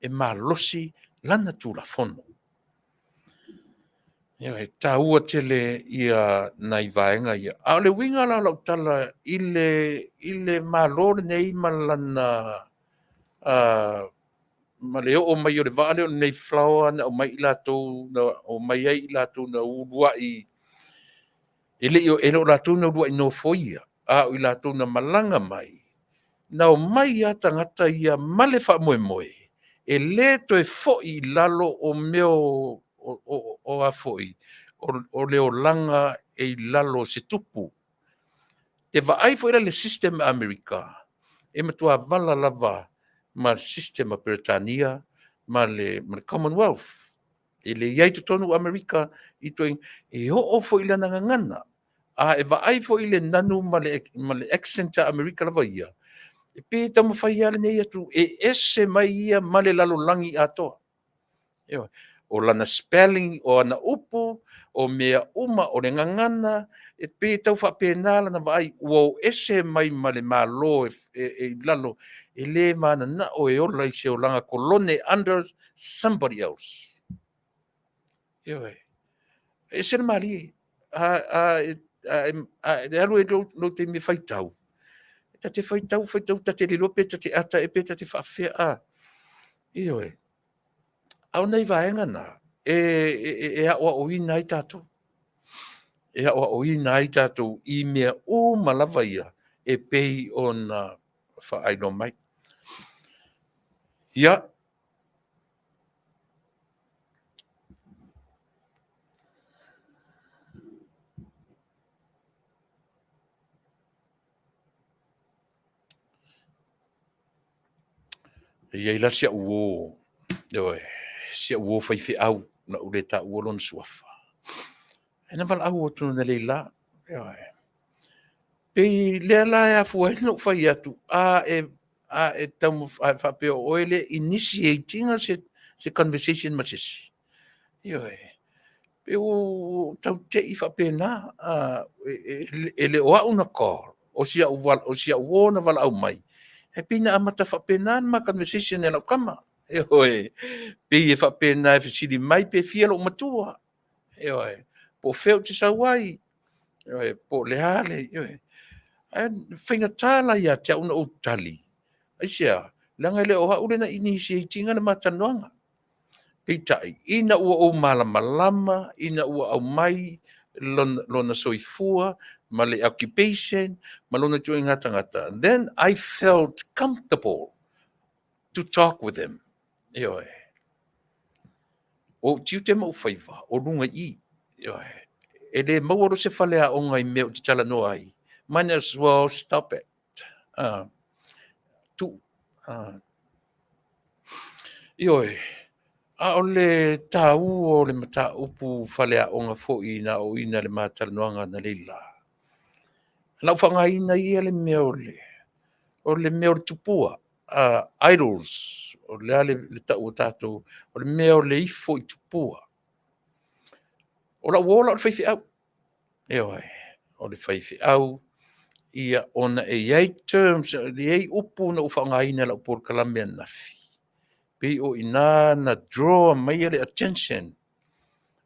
E malosi lana tūla fono. Ta ua tele ia nai vaenga ia. A le winga la lau tala ile malore nei malana ma le o mai o le vale o nei flower na o mai ilatou na o mai ai ilatou na uruai ele o ilatou na uruai no foia a o ilatou na malanga mai na o mai ata ngata ia male fa moe e le to e foi lalo o meo o a foi o le o langa e lalo se tupu te vaai foi le system Amerika e matua vala lava ma system a Britania ma le Commonwealth e le iai tonu Amerika i toi e o foi le ngana a e vaai foi le nanu ma le accent a Amerika lava ia e pe tamu fai ale nei atu e ese mai ia ma le lalo langi atoa. o lana spelling o ana upu, o mea uma o le ngangana, e pe tau whapena lana vai, ua ese mai ma le malo e lalo, e le mana na o e ola i se o langa kolone under somebody else. Ioi. E se le mali, e alu e lo te me whaitau. Ta te whaitau, ta te lilope, ta te ata e pe ta te whawhea a. Ioi. Au nei vaenga na, e awa o ina i tātou. E awa o ina i tātou I mea o malawa ia e pei o na whaaino mai. Ia. Ia ila sia uo. Ioi. Sia uo whaiwhi au na ure ta uo lon suafa. E na wala au o tunu na leila. Ioi. Pei lea la e afu e no whai atu. A e tamu whapeo oele initiating se conversation masisi. Ioi. Peu tau te I whapena e le oa una call. O sia uo na wala au mai. E pina amata whapena ma conversation e lau kama. Ioi. Pei e whapena e whisiri mai pe fia lo matua. Ioi. Po feo te sawai. Ioi. Po le hale. Ioi. Whinga tāla ia te una o tali. Aisia, langa le oha ule na initiatinga na matanoanga. Pitai, ina ua o malama, ina ua au mai, lona soifua, ma le occupation, ma lona tui ngata. Then I felt comfortable to talk with them. Ioe. O tiu te mau whaiva, o runga I. Ioe. E le mauaro se whalea o ngai meo te tala no ai. Might as well stop it. Ioe. A o le tāu o le mata upu whalea o ngā fōi na o ina le mātaranoanga na leila. Lau whanga ina ia le mea o le mea o le tupua. Idols, o le ale le tau o tātou, o le mea o le ifo I tupua. O la uola o le whaiwhi au. Ioe. O le whaiwhi au. Ia ona e iei terms, le iei upu na whanga ina la Polokalame nafi. Pei o ina na draw mai le attention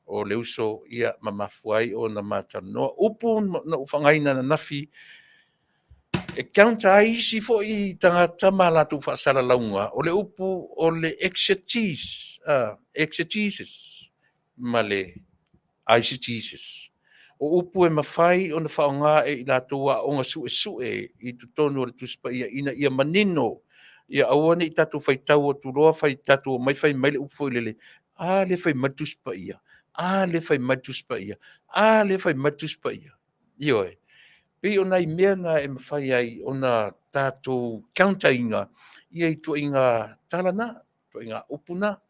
o le uso ia mamafuai o na matanoa. Upu na ufangaina na nafi e counter isi fo I tangata malatu whaasara launga o le upu o le exegesis ma le eisegesis. O upu e mawhai o na whaonga e I latua o ngā sue I tutonu o le Tupa'i ina ia manino. Ia awane I tatu whaitau o turoa whai tatu o mai whai mai le upo I lele. Le whai Tupa'i. Le whai Tupa'i. Le whai Tupa'i. Ioe. Pei o nei mea ngā e mawhai ai o nā tātou counter-inga. Ia I tua inga talana, tua inga upuna.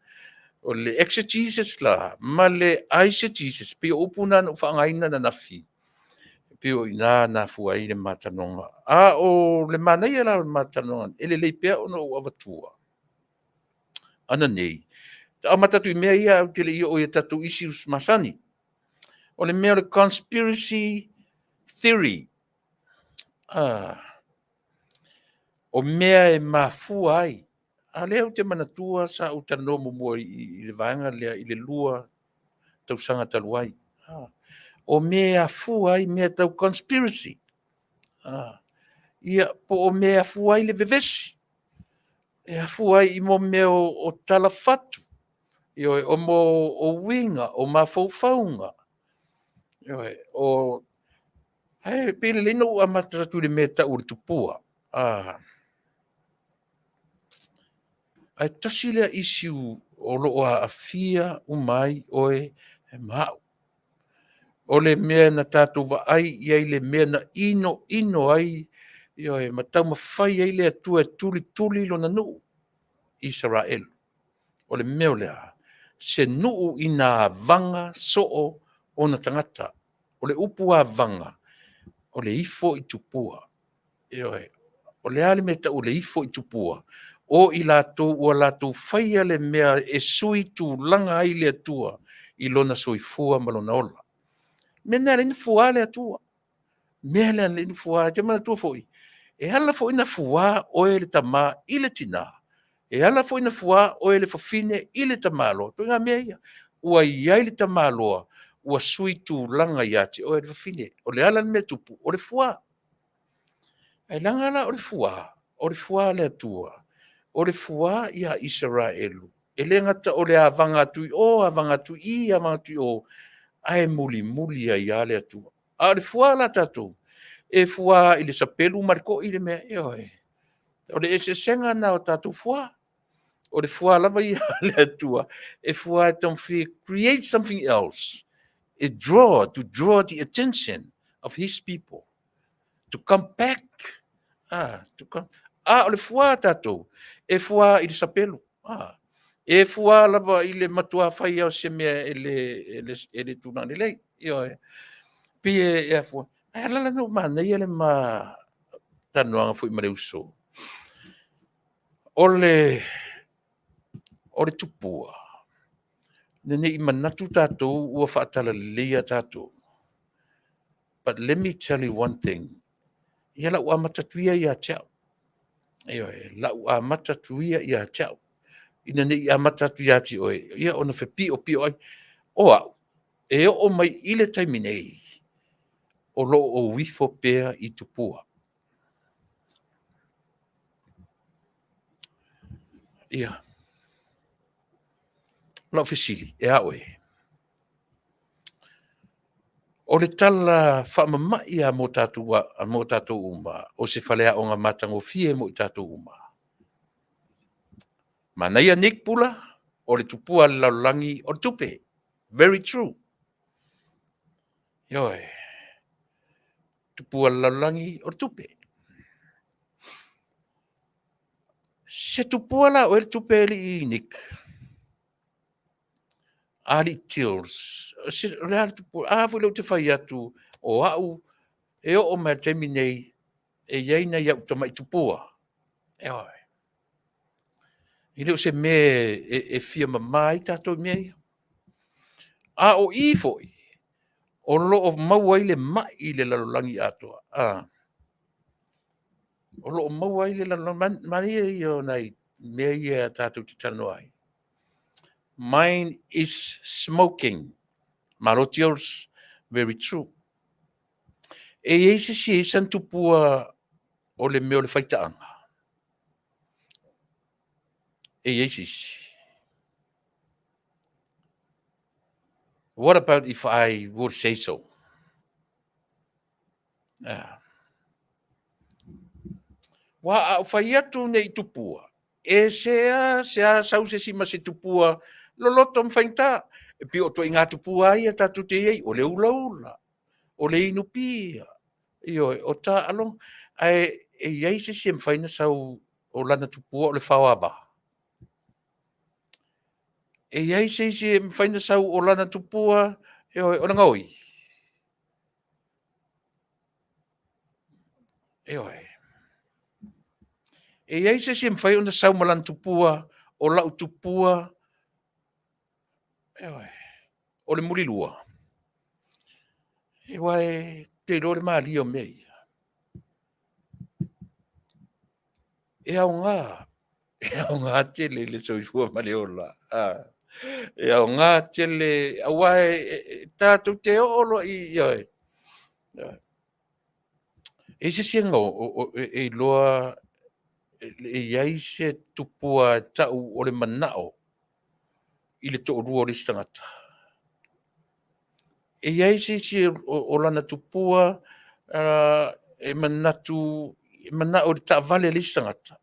O le exegesis la, ma le eisegesis. Pei o upuna na whaangaina na nafi. Pio ina na fuai le matanonga. O le manai la matanonga. Ele le pea o no avatua. Ana nei. A matatu I mea ia te le o ia tatu issues Masani. O le mea le conspiracy theory. O mea e mafua ai. A leo te manatua sa o tano mo I le vanga lea I le lua tausanga taluai. O mea fua ai mea tau conspiracy. Ia po o mea fuai le vevesi. E fuai I mo mea o tala fatu. Ioe, o mo o winga, o mafaufaunga. Ioe, o... Hei, pile le no amatatu le mea tau le tupua. Ai tasi lea isiu o loo a afia umai oe e mau. O le mea na tātou wa ai, iai le mea na ino ai, ioe, ma tau mawhai ai le atua tuli lo na nuu. Israel. O le mea lea, se nuu I nā vanga soo o na tangata. O le upu a vanga. O le ifo I tupua. Ioe, o le ale meta o le ifo I tupua. o i lātou ua lātou whaia le mea e sui tū langa ai le atua i lona soifua ma lona ola. Mena le fua le atua. Mea le fua, te mana tua foi. E ala foi na fua o e le tama i le tina. E ala foi na fua o e le fafine i le tamalo. To ngā mea ia. Ua iai le tamaloa, ua sui tū langa iati o e le fafine. O le ala me tupu, o le fua. E langa la o le fua le atua. O le fua ia Israelu. E le ngata o le avanga tui o, avanga tui avanga tui o. Ai muli muli ia le atua. A le fua la tatou. E fua i le sapelu mariko i le mea e. O le ese senga na o tatou fua. O le fua lava ia le atua. E fua don't fear, create something else. To draw the attention of his people. To come back. O le fua tatou. E fua i le sapelu. E fua lava i le matua whai au se mea e le tunani lei. Pie e fua. E lala no mana i le ma tanuanga fui ma le uso. O le tupua. Nene i manatu tatou ua whaatala lea tatou. But let me tell you one thing. Ia la ua matatuia ia chao. La ua matatuia ia chao. Ina ne ia matatuia ti oe. Ia ona whepi o pio ai. Oa, e o mai ile taimi nei. O lo o wifo pea i tupua. Ia. Lo fisili, e a oe. O le tala whaamamai a mo tātou uma, o se whalea o ngā matango fie mo i tātou uma. Manaia nikpula, o le tupua laulangi, o le tupe. Very true. Ioe. Tupua laulangi, o le tupe. Se tupua la, o le tupe li i nik. Ali tils. Se le ala tupua, fu leo te whai atu, o au, e o mea temi nei, e yeina iau tamai tupua. Ioe. I leo se me e fia mamai tātou mea. O i foi. O lo o maua ile mai ile lalolangi atua. O lo o maua ile lalolangi, mani e o nei, mea ia tātou te tano ai. Mine is smoking. Marotios, very true. E eise si e santupua o le meo le whaitaanga. E eise si. What about if I would say so? Wa au whai atu nei tupua. E sea sau se si ma se tupua loloto mwhainta. E pi o to inga tupua ai a tatu te ei, o le ulaula, o le inupia. O ta along, e iei se si mwhaina sau o lana tupua o le whawaba. E iei se si mwhaina sau o lana tupua o na ngoi. E iei se si mwhai o na sau malana tupua o lau tupua o le mulilua. Te rore maali o mei. E au ngā tele le soifua maleola. E au ngā tele, awai tātou te olo i oi. E se sianga e loa e iai se tupua tau o le manao i le to rua o le sangata. E iai se o lana tupua e manatu o le ta vale le sangata.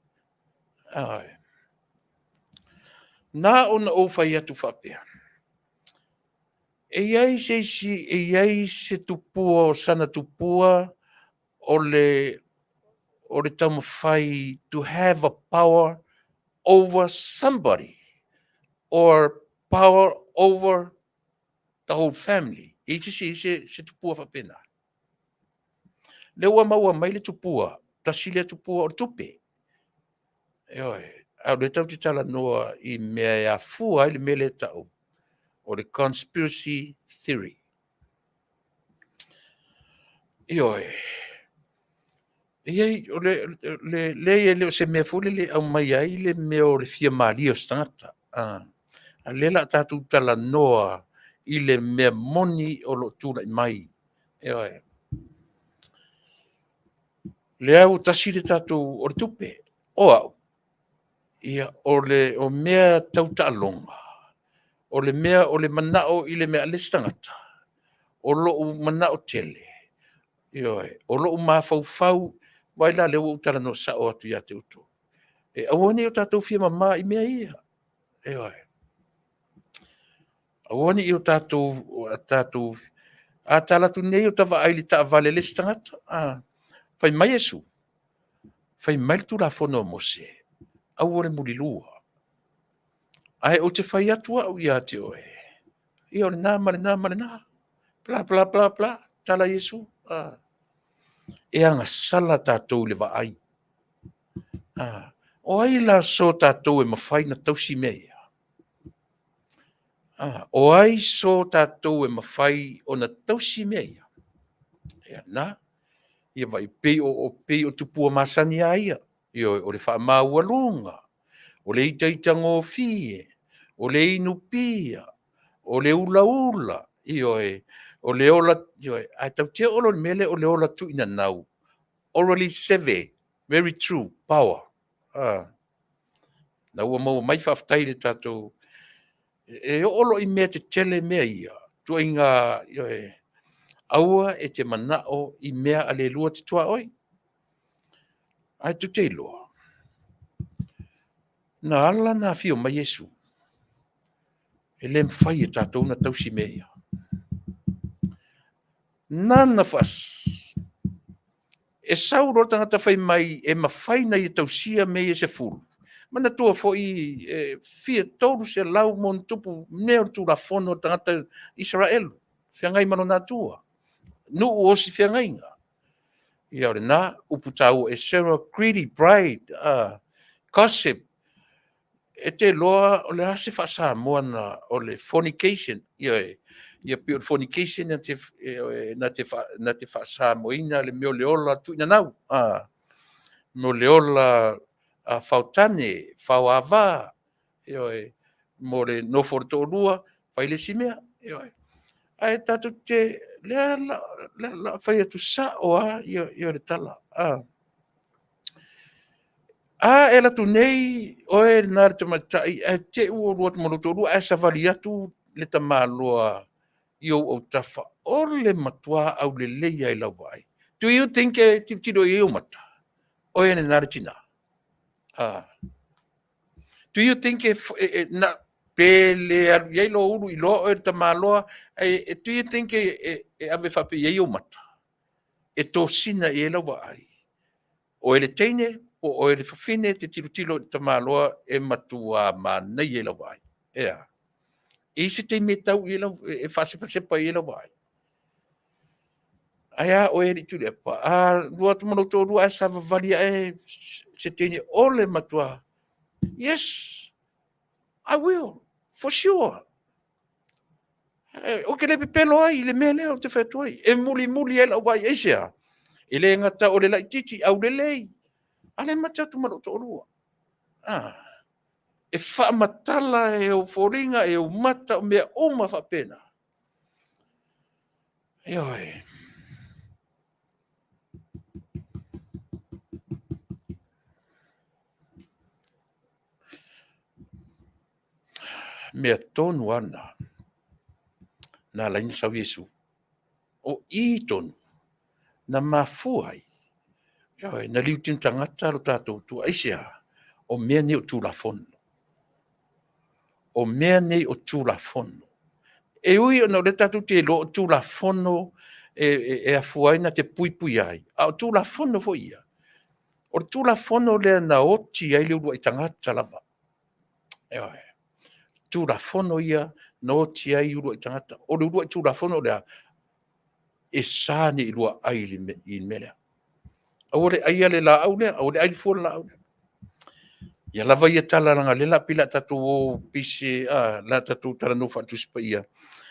Na ona o fai atu whapea. E iai se tupua o sana tupua o le tama whai to have a power over somebody or power over the whole family. E se tupua whapena. Le ua maua mai le tupua, tasi le tupua o tupe. Au le tau te tala noa I mea a fua I le mele tau. O le conspiracy theory. Ioi. Iei, o le se mea fule le au mai ai le mea o le fia mali o stangata. A le la tatu tala noa I le mea moni o lo tūna I mai. Ioi. Le au tasi le tatu o le tupe. O au. Ia, o mea tau ta longa. O le mea o le manao I le mea le stangata. O lo manao tele. Ioi. O lo mafau wai la le o tala no sa o atu ia te utu. E awani o tatou fia mama I mea ia. Ioi. Awani o tatou a tala tu nei o tava ai li ta vale le stangata. Fai mai esu. Fai mai tu la fono mose. Au ore mulilua. Ai o te fai atua o ia te oe. Ia o le nā male nā. Pla pla pla pla. Tala Yesu. E anga sala tatou le va ai. O ai la so tatou e mawhai na tausi mea. O ai so tatou e mawhai o na tausi mea. Ia na. Ia vai pei o tupua Masani aia. Ia o le wha maua lunga. O le ita ngō fie. O le inu pia. O le ula ula. Ia o le ola. Ai tau tia olo mele o le ola tu ina nau. Orally seve. Very true. Power. Na ua mau mai whaftai le tatou. E olo I mea te tele mea ia. Tua inga. Aua e te manao I mea ale lua te tua oi. Ai tu te loa. Na ala na fio mai Yesu. E le mwhai e tātou na tausi mea. Nana fas. E sauro tangata whai mai e mawhai na I tausia mea se fulu. Mana tua foi fia tolu se lau mon tupu mea tu la fono tangata Israel. Whiangai mano nā tua. Nu osi whiangai ngā. Ia ore nā uputau e Sarah Greedy Bride. Gossip. E te loa o le ase Fasa moana o le fornication. Ia pio fornication na te Fasa moina le meo leola tu ina nau. No leola fautane, fauava. Mo le no forto lua, fai le simea. Ai tatu te la fai atu sa o ia le tala. E la tu nei, oe nare te matai, te ua ruat monotoru, sa vali atu le tamaloa Io o tafa, o le matua au le leia I lau vai. Do you think tiro I mata? Oe ne nare tina. Do you think na pele al yelo ulu I lo o tamaloa, do you think ave fape yeo mata? E to sina I lau vai. O ele teine, o ele fafine te tiro tamaloa e matua ma nei lau vai. E se te metau I lau, e whasepa I lau vai. Aia o ele Tuilaepa. Rua tu mono tō rua sa valia se teine ole matua. Yes, I will, for sure. O ke le pepelo ai, le mea leo te whetu ai. E muli e lau vai ASEA. E le ngata o le lai titi au le lei. Ale mata tu mono tō rua. E wha matala e o foringa e o mata o mea oma whapena. Ioi. Mea tonu ana. Na laini sau Yesu. O I tonu. Na mafuai. Ioi. Na liutin tangata lo tātou tu ASEA. O mea ni o tūlafono. O mea nei o tūlafono. E ui o le tatu te lo o tūlafono e afuaina te pui ai. A o tūlafono fo ia. O tūlafono le na oti ai le urua I tangata lava. Tūlafono ia na oti ai urua I tangata. O le urua I tūlafono lea e sāne I lua ai I melea. A o le ai ale la au lea, a o le ai fuona la au lea. Ia lava ia talalanga le la pila tatu o pise la tatu talano fa Tupa'i ia.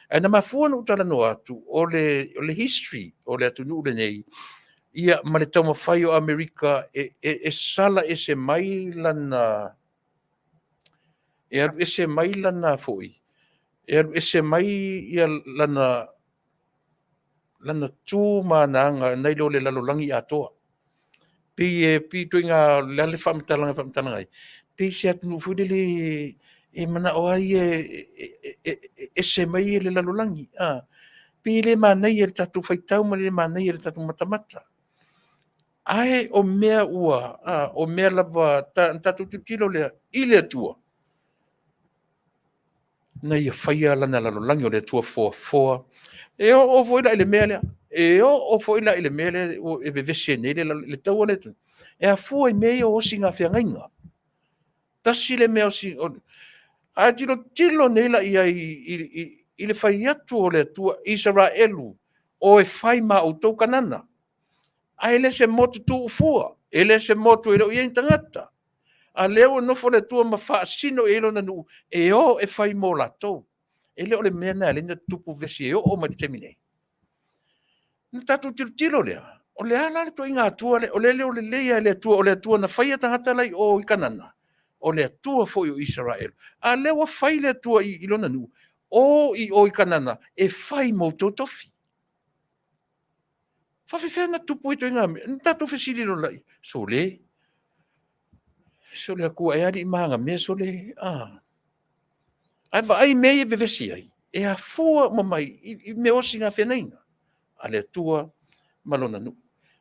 Ana mafua no talano atu o le history o le atu le nei. Ia ma le tau mawhai o Amerika e sala e se mai lana e alu e se mai lana foi. E alu e se mai ia lana tū mananga nei lo le lalolangi atoa. Pi tu inga le whamitalanga ai. Pi se atu nufu le e mana o ai e se mai le lalolangi. Pi le manai e tatu whaitau ma le manai e tatu matamata. Ai o mea ua, o mea lava tatu tutilo lea, i le atua. Na ia whaia lana lalolangi o le atua foa. E o foi la ile mea lea. E o foi la ile mea lea e vevese nei le tau o le tu. E a fua i mea o singa whiangainga. Tasi le mea o singa. A tilo nei la ia i le whai atu o le atua Israelu o e whai ma o tau kanana. A ele se motu tu fua. Ele se motu e reo i tangata. A leo no fo le tua ma whaasino e lo nanu. E o e whai mo la tau. Ele o le mea na lena tupu vesi e o ma di temine. Na tatu tilo lea. O le ala le to inga atua le. O le leo le leia le atua. O le atua na whai tangata lai o i kanana. O le atua fo i Israel. A leo a whai le atua i lo nanu. O i kanana. E whai mo tofi. Whawhiwhea na tupu i to inga me. Na tatu whesiri lo lai. So le. So le kua e ari i maanga mea so le. Ai va ai mea e vevesi ai. E a fua mamai i me osi ngā whenaina. A le atua malona nu.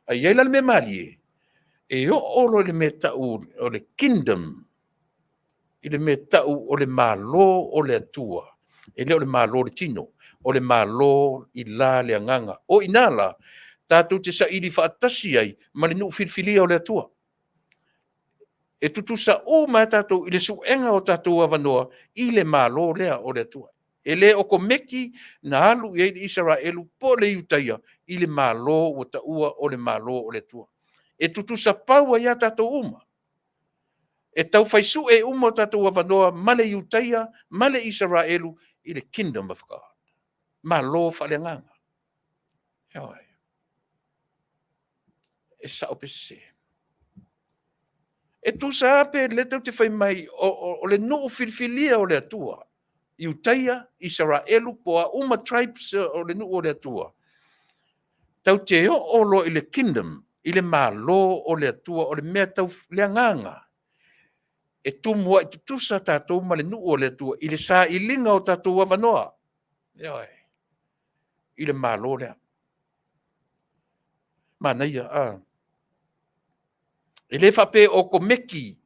Ai eila le me mali e. E o olo le me tau o le kingdom. I le me tau o le malo o le atua. E leo le malo le tino. O le malo i la le anganga. O inala. Tātou te sa ili whaatasi ai. Ma le nu filfilia o le atua. E tutu sa o mai tātou i le suenga o tātou avanoa i le malo lea o le atua. E le o ko meki na alu i eide Israelu po le iutaia i le malo o taua o le malo o le atua. E tutu sa paua ia tātou uma. E tau whaisu e uma o tātou avanoa ma le iutaia, ma le Israelu i le kingdom of God. Malo whaleanganga. Heoi. E sa o pese. E tu sa ape le tau te whai mai o le nuu filfilia o le atua. Iutaia, Israelu, po a uma tribes o le nuu o le atua. Tau te o lo i le kingdom, i le malo o le atua, o le mea tau leanganga. E tu mua i tu sa tātou ma le nuu o le atua, i le sa i linga o tātou avanoa. I le malo lea. Manaia, E le whape o ko meki.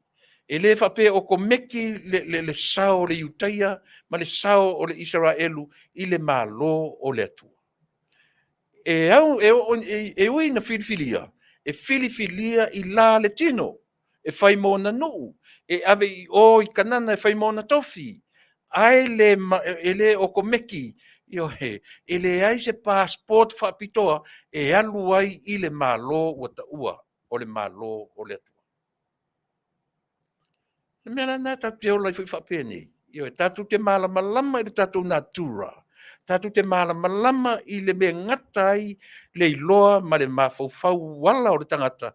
E le whape o ko meki le sao le iutaia, ma le sao o le Israelu i le malo o le atua. E ui na filifilia. E filifilia i la le tino. E whai mo na nuu. E ave i o i kanana e whai mo na tofi. Ai le o ko meki. E le ai se passport whapitoa e alu ai i le malo o ta ua. O le malo o le atua. Mea na tatu te ola i whaiwhape nei. E tatu te malama i le tatu natura. Tatu te malama i le mea ngatai le iloa ma le mawhauwhau wala o le tangata.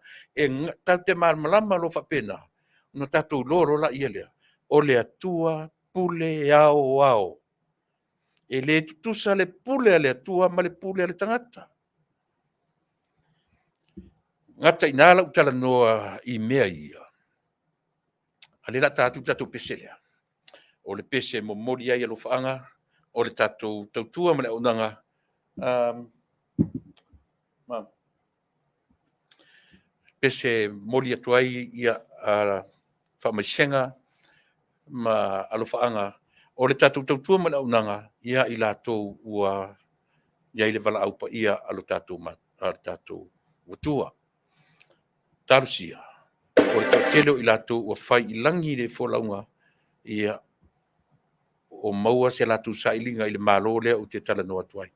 Tatu te malama lo whapena. No tatu loro la ia lea. O le atua pule ao. E le tutusa le pule a le atua ma le pule a le tangata. Ngata inala utala noa i mea ia. Ale la tatu pese lea. O le pese mo mori ai alo whaanga. O le tatu tautua ma le unanga. Pese mori atu ai ia whamaisenga ma alo whaanga. O le tatu tautua ma le unanga. Ia i lato ua ia i le wala aupa ia alo tatu utua. Tarusia. O le tautelo i lato ua whai i langi le wholaunga. Ia o maua se latu sailinga i le malo lea o te tala no atuai.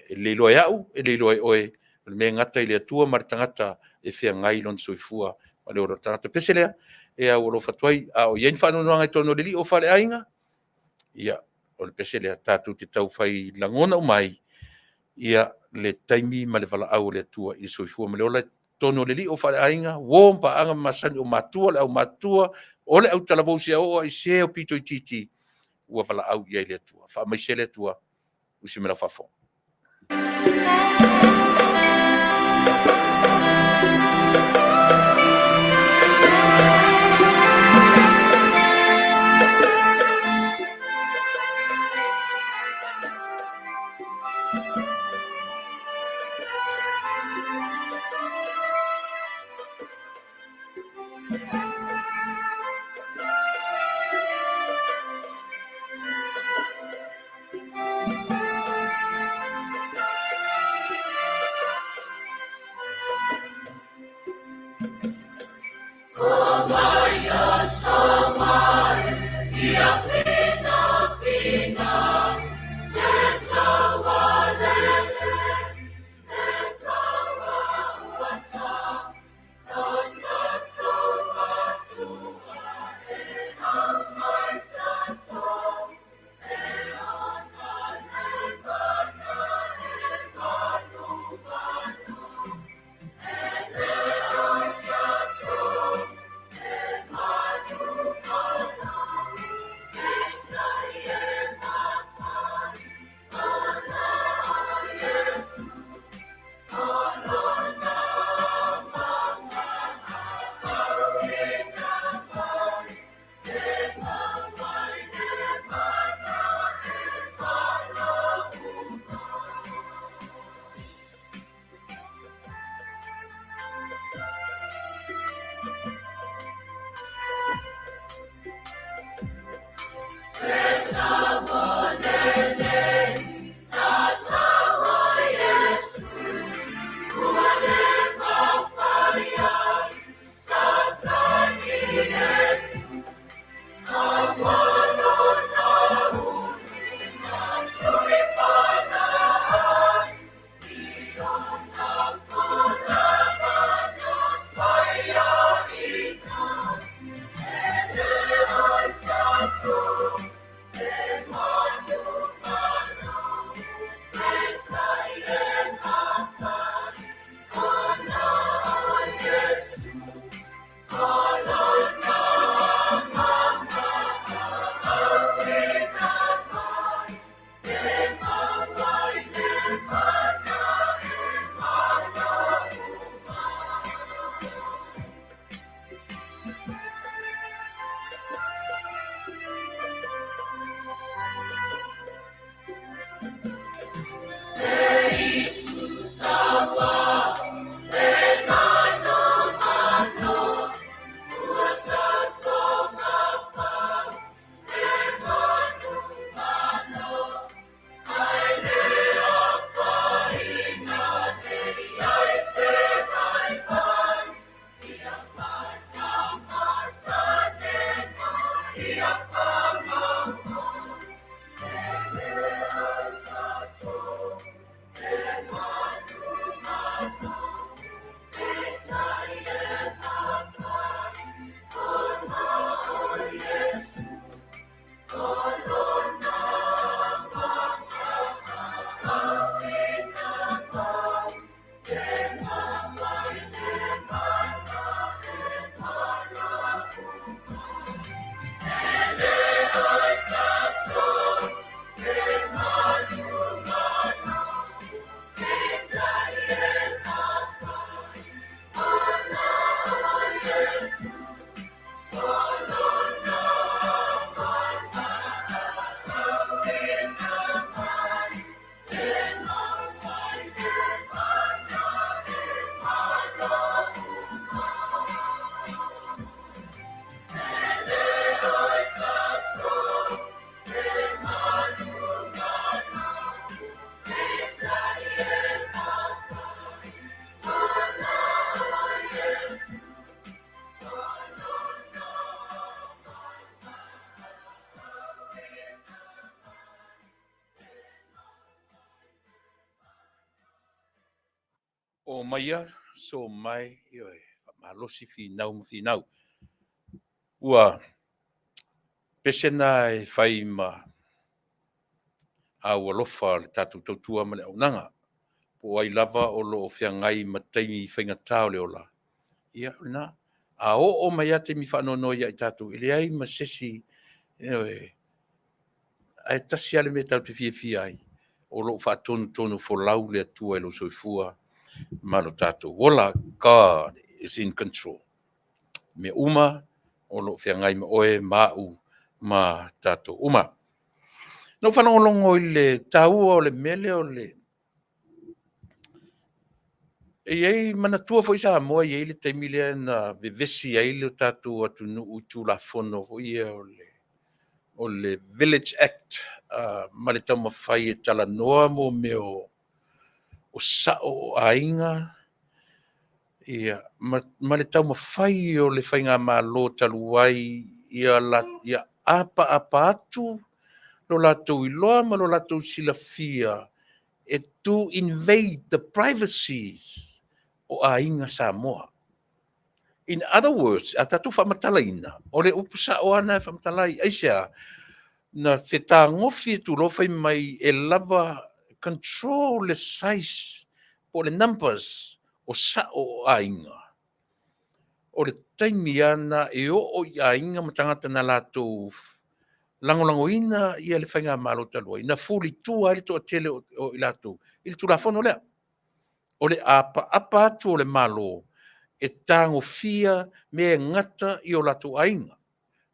E leilo e au, e leilo e oe, me ngata i le atua maritangata e whea ngai lon soifua, ma le ora tangata pese lea, e au lo fatuai a o yen fanu no ngai tono lili o fale ainga ia o le pese le tatu te tau fai langona o mai ia le taimi ma le fala au le tua i soifua ma le ola tono lili o fale ainga wo pa anga masani o matua le au matua o le au talabousi o i se o pito i titi ua fala au ia le tua fa mai se le tua usi me la fafo o maia so mai io e malosi finau. ua pesena e whai ma au alofa le tatu tautua ma le aunaga po ai lava o loo feagai ma taimi faigatā o le ola ia na a o'o mai ate mi whanono ia i tātou i leai ma sesi ai tasi ale me tau te fia ai o loo whaatonu folau le atua e lo soifua ma lo tātou wola God is in control me uma o loo feagai ma oe mau ma tātou uma no whanongolongo i le taua o le mele o le ei mana tua foi Samoa i le taimi lea na vevesi ai le tātou atunu'u tulafono foi o le Village Act ma le taumawhai e talanoa mo me o sa'o o ainga ia ma le taumawhai o le whainga mālo taluai ia apa atu lo latou iloa ma lo latou silafia e to invade the privacies o ainga Samoa. In other words, a tatu whamatalaina, o le upusa o ana whamatalai, ASEA, na whetangofi tu rofai mai e lava control le size po le numbers o sa o ainga. O le taimi ana e o i ainga matangata na latou langolango ina ia le whainga malo talua. Ina fuli tua ele toa tele o i latou. Ili tu la fono lea. O le apa atu o le malo e tango fia me ngata i o latou ainga.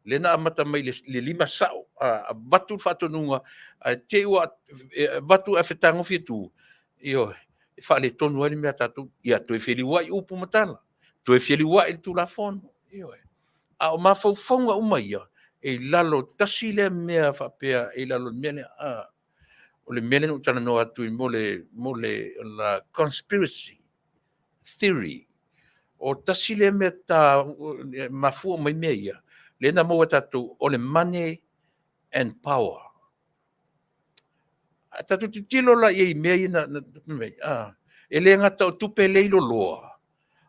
Lena amata mai le lima sao a vatu whatonunga te ua vatu a whetango fia tu. Io, e whaale tonu ali mea tatu. Ia, tu e whiliwa i upu matala. Tu e whiliwa i tu la fono. Io, a o mawhauwhaunga umaia. E lalo tasi le mea whapea, e lalo mea o le mele no tana no atu i mole la conspiracy theory. O tasi le mea ta mafua mai mea ia. Lena mo tatu o le money and power. Tatu tilo la i mea ina e le ngata o tupe leilo loa.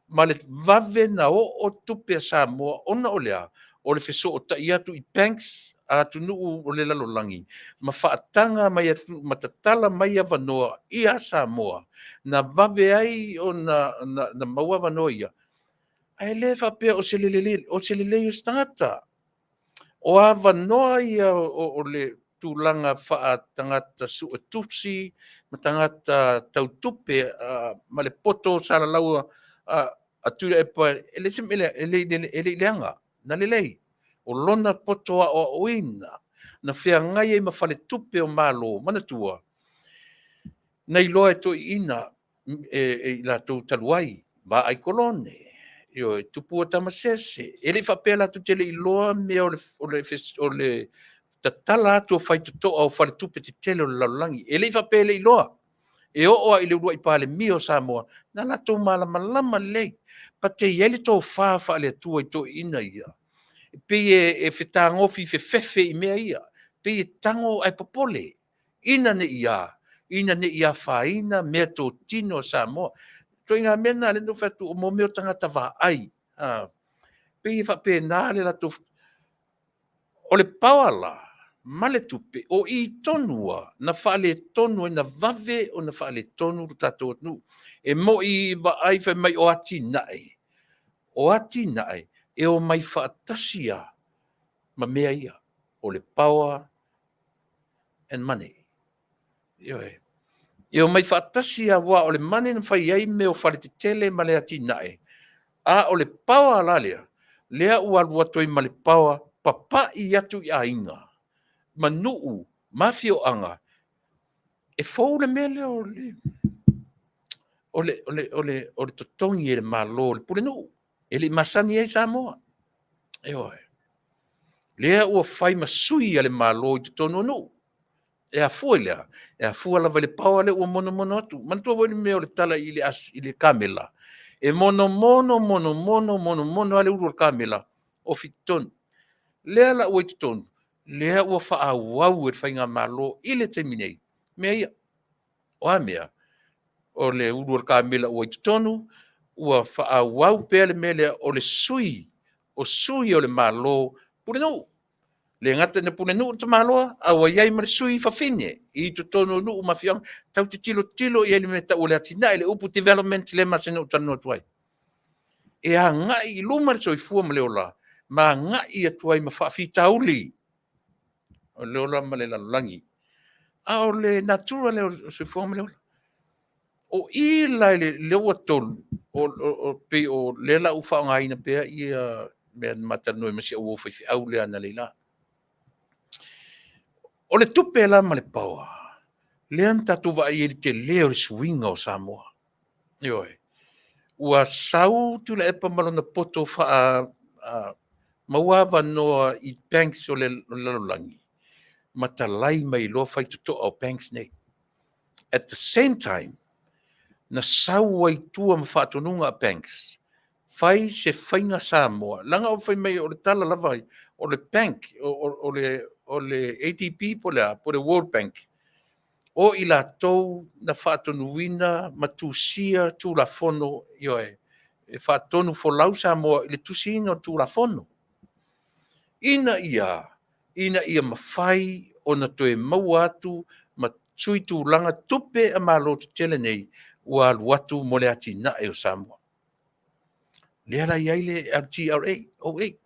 Ma le vave na o tupe Samoa ona o lea o le feso o tai atu i banks a Taunu'u o le lalolangi. Ma whaatanga mai atu matatala mai a wanoa i a Samoa. Na vave ai o na maua wanoa ia. Ai le whapea o se lelei o stangata. O a wanoa ia o le tūlanga wha tangata Tusi, ma tangata tautupe ma le poto Salumalo a Tuilaepa ele leanga na lelei o lona poto o oina na whiangai e mawhale tupe o malo manatua na iloa e to ina e la tau taluai ba ai kolone io tupua tamasese ele whapela tu tele iloa me o le tatala atu o whaitoto au whale tupe te tele o laulangi ele whapele iloa e o i le urua i pale mio Samoa na la tau malama lei pa te iele tō whawha le atua i tō ina ia pe e whetangofi fefe i mea ia pe e tango ai popole ina ne ia whaina mea tō tino Samoa to inga mena le no fatu o mo meo tangata wa ai pe i whape nā le lato o le pawala male tupe o i tonua na whaale tonu na vave o na whaale tonu tato nu e mo i wa ai whai mai o ati nae e o mai whaatasia ma mea ia o le power and money e o mai whaatasia wa o le money na whai ai me o whale te tele ma le ati nae a o le power lalea lea ua luato i ma le power papa i atu i ainga Manu'u, mafioanga, e fou le mele o le totongi e le malo, le pule nu'u, e le Masani e Samoa. E oe. Lea ua fai masui a le malo i totonu nu'u. E a fua lea, e a fua lava le paua le ua mono atu. Mantua voi me o le tala i le kamela. E mono ale uru o kamela o fitonu. Lea la ua i totonu. Lea ua whaawau e whainga malo i le teminei. Mea ia. O a mea. O le uruar ka mela ua i tonu. Ua whaawau pea le mele o le sui o sui o le malo pulenu. Le ngata na pulenu te malo a iai mar sui fafine I to Taunu'u mafianga tau te tilo I le meta o le atina I le upu development le masena o tanu atuai. E a ngai luma le soifua ma le ola, ma ngai atuai ma whaafitauli o le ola ma le lalangi. A o le natura le o soifua ma le ola. O I lai le lewa tolu, o pe o le la ufa o ngaina pea I mea matanoi masi au o whaifi au le ana leila. O le tupe la ma le paua, le anta tuwa I te leo le swinga o Samoa. Ioi. Ua sau Tuilaepa malona poto wha mauawa noa I banks o le lalolangi. Matalai mai loa whai tuto o banks nei. At the same time, na sau ai tua ma whaatonunga a banks. Whai se whainga Samoa. Langa o whai mai o le tala lawai, o le bank, o le ADP po le World Bank. O I la tau na whaatonuina matusia tu la fono ioe. E whaatonu fo lau Samoa I le tusino tu la fono. Ina ia mawhai o na toe mau atu ma tui tu langa tupe a malo te tele nei ua aluatu mo le ati na e o Samoa. Lea la iai le LGRA 08.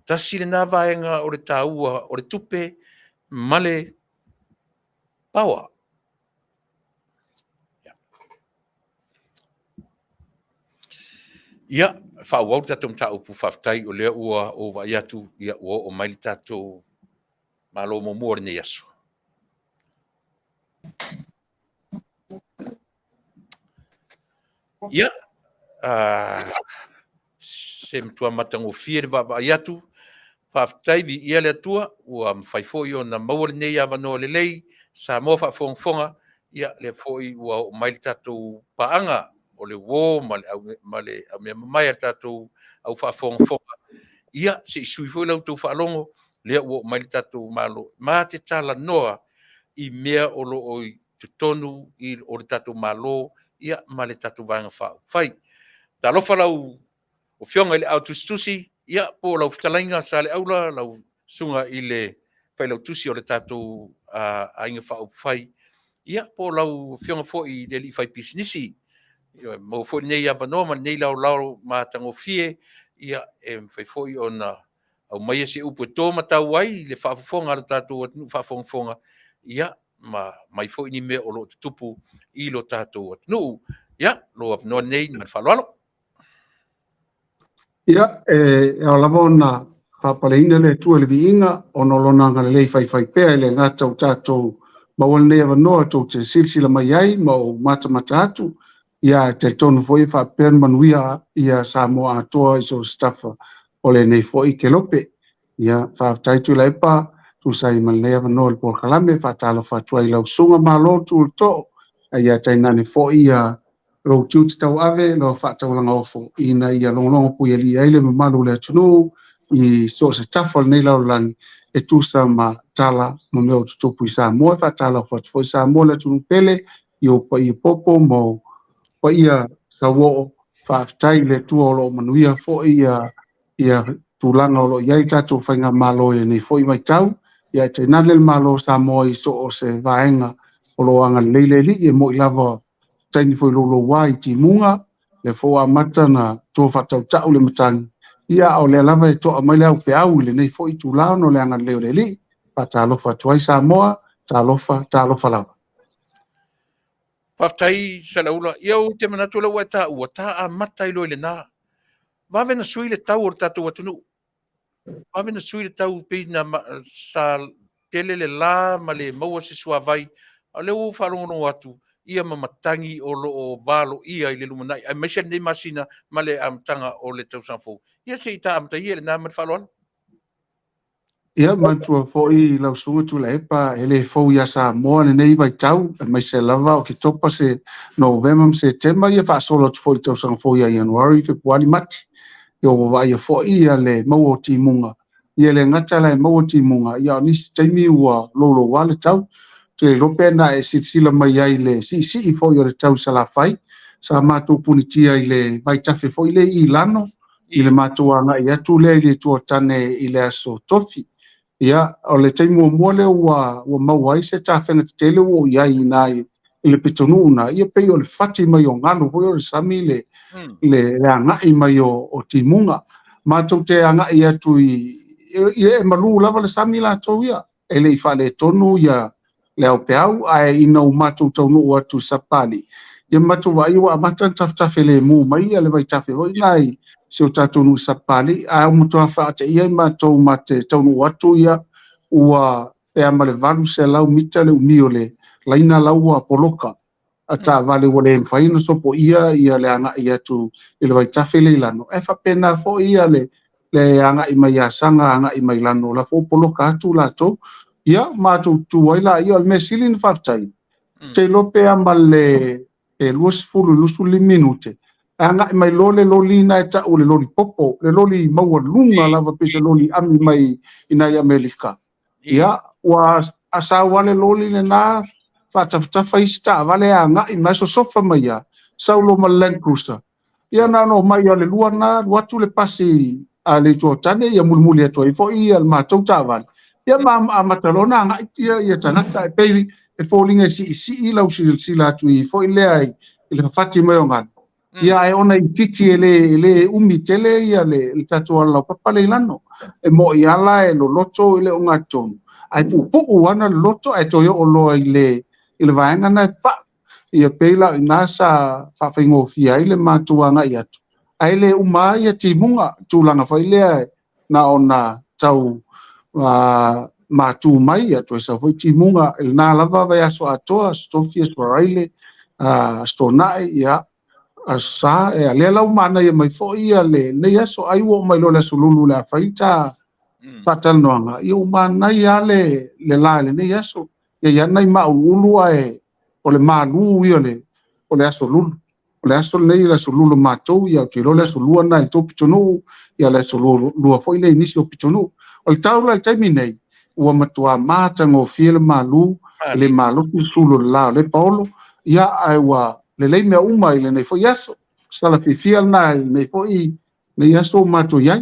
Tasi le nā vaenga o le tāua o le tupe male paua. Ia, whauau tatou mta upu whaftai o lea ua o vai atu ia ua o maili tatou malo mo mua ne yaso. Ia, se mtua matango fie le vai atu, whaftai vi ia le atua, ua mwhaifoi o na maua le nei avanoa le lei, sa moa whafonga, ia le foi ua o maili tatou paanga, o le wō, ma le mea mai a tātou au whaafonga. Ia, se sui foi lau tau whaalongo, lea ua mai tātou malo. Mā te tala noa I mea o lo o te tonu I o le tātou malo, ia ma le tātou vanga whao. Whai, tā lofa lau o whionga I le au Tusitusi, ia po lau Fetalaiga sa le aula, lau sunga I le whai lau tusi o le tātou a inga whao whai. Ia po lau whionga fo I le li whai pisinisi, mo fo nei avanoa ma nei lau ma tango fie ia fai foi ona au mai se upu to mata wai le fafonga le tatu fafonga ia ma mai foi ni me o lo tupu I lo tatu no ia lo of no nei ma falalo ia o lavona fapaleina le tu le viinga ono lona ngale fai pe le ngata o tatu ma wal ne avanoa to te silsila mai ai ma o mata atu ia te tonu foi fa per Manuia ia Samoa Atua iso staffa o le nei foi ke lope ia fa tai Tuilaepa tu sai malnea no le Polokalame fa talo fa tuai lau sunga malo tu to ia tai nani foi ia lo tu tau ave lo fa tau langa ofo ina ia longo pu ia ia le malu le tunu I so staffa nei lau lang e tu sa ma tala mo me o tupu Samoa fa talo fa foi Samoa le tunu pele io poi popo mo pa ia sa wo fa tai le tu o lo Manuia fo ia tulanga o lo ia tatu whainga malo e nei fo I mai tau ia te nale malo Samoa I so o se vaenga o lo anga leileli e mo I lava taini fo I lo wai ti munga le fo a mata na to fatau tau le matangi ia o le lava e to a mai le au pe au le nei fo I tulao no le anga leileli pa talofa tuai Samoa talofa lava Whaftai salaula, iau te manatu lau ta ua ta a mata I loile nā. Wawe na sui le tau o tātou atunu. Wawe na sui le tau pe na sa tele le la ma le maua se sua vai. A le u wharongono atu, ia mamatangi o lo o valo ia I le lumanai. A mesia nei masina ma le amtanga o le tau sanfou. Ia se I ta amta ia le nā mat whaloan. ia matua foi lau sunga Tuilaepa ele fo ia Samoa le nei vai tau mai se lava o ki topa se November se September ia fa solo foi tau sang fo ia January February mati yo va ia fo ia le mau ti munga ia le ngata le mau ti munga ia ni taimi ua lolo wale tau te lopena e sila mai ai le si fo ia le tau sala fai sa mātou punitia i le vai tafe fo i le i lano, i le mātou anga i atu le i le tuatane i le aso tofi. Ia, o le teimu mua le ua mauai se tafenga te tele o iai nai i le pitonu una, ia pei o le fati mai o ngalo, hoi o le sami le angai mai o timunga. Mātou te angai atu e malu lava le sami la tau ia, e le i whale tonu ia le au peau, ai ina u mātou Taunu'u atu sapali. Ia mātou wa iwa amatan taftafe le mu mai, ia le vai tafe hoi nai, se o Taunu'u sapali, a o mutua whaate ia i mātou mate Taunu'u atu ia, ua e amale valu se lau mita le umio le, laina lau a poloka, a ta vale wale mwhaina sopo ia le anga ia tu i le vai tafe le ilano. E whapena fo ia le anga i mai asanga, anga i mai lano, la fo poloka atu la to, ia mātou tuaila ia le mesili ni whaftai. Te lope amale e luasfulu lusuli minute. Anga i mai lole loli na e tau le loli popo, le loli maua lunga lava pese loli ami mai inai Amerika. Ia, wa asa wale loli le na whatawhatafa ista wale anga i mai so sofa mai ia, saulo ma Land Cruiser. Ia nano mai ale luana, watu le pasi a le tuatane, ia mulimuli atua i fo ia le mātou tāwale. Ia matalona anga ia tangata e pei e fōlinga si lau sila atu i fo i lea i le whawhati mai o ngana. Ia e ona i titi e le umi tele ia le tatua lau papale ilano. E mo i ala e lo loto i le unga tonu. Ai pupu wana loto e toyo o loa i le vaenga na e wha. Ia peila i nasa whawhaingo fia i le mātuanga i atu. Ai le uma ia timunga tūlanga whai lea na ona tau mātū mai atu e sa foi timunga il nā lava vai aso atoa, stofia swaraile, stonae ia, sa e alea lau mana ia mai fo ia le nei aso aiwo mai lo le sululu le awhaita patal noanga. Ia umana ia le la le nei aso, ia nai maululua e o le malu ia o le aso lulu. O le aso nei le sululu mātou ia o tiro le aso lua na il tō pitonu, ia le aso lua fo ile inisi o pitonu. O le taula le taimi nei, ua matua mata ngo fie le malu, le malu sulu la le paolo, ia ai ua le lei mea uma i le nei fo iaso, sala fifia na nei fo i nei aso matu iai.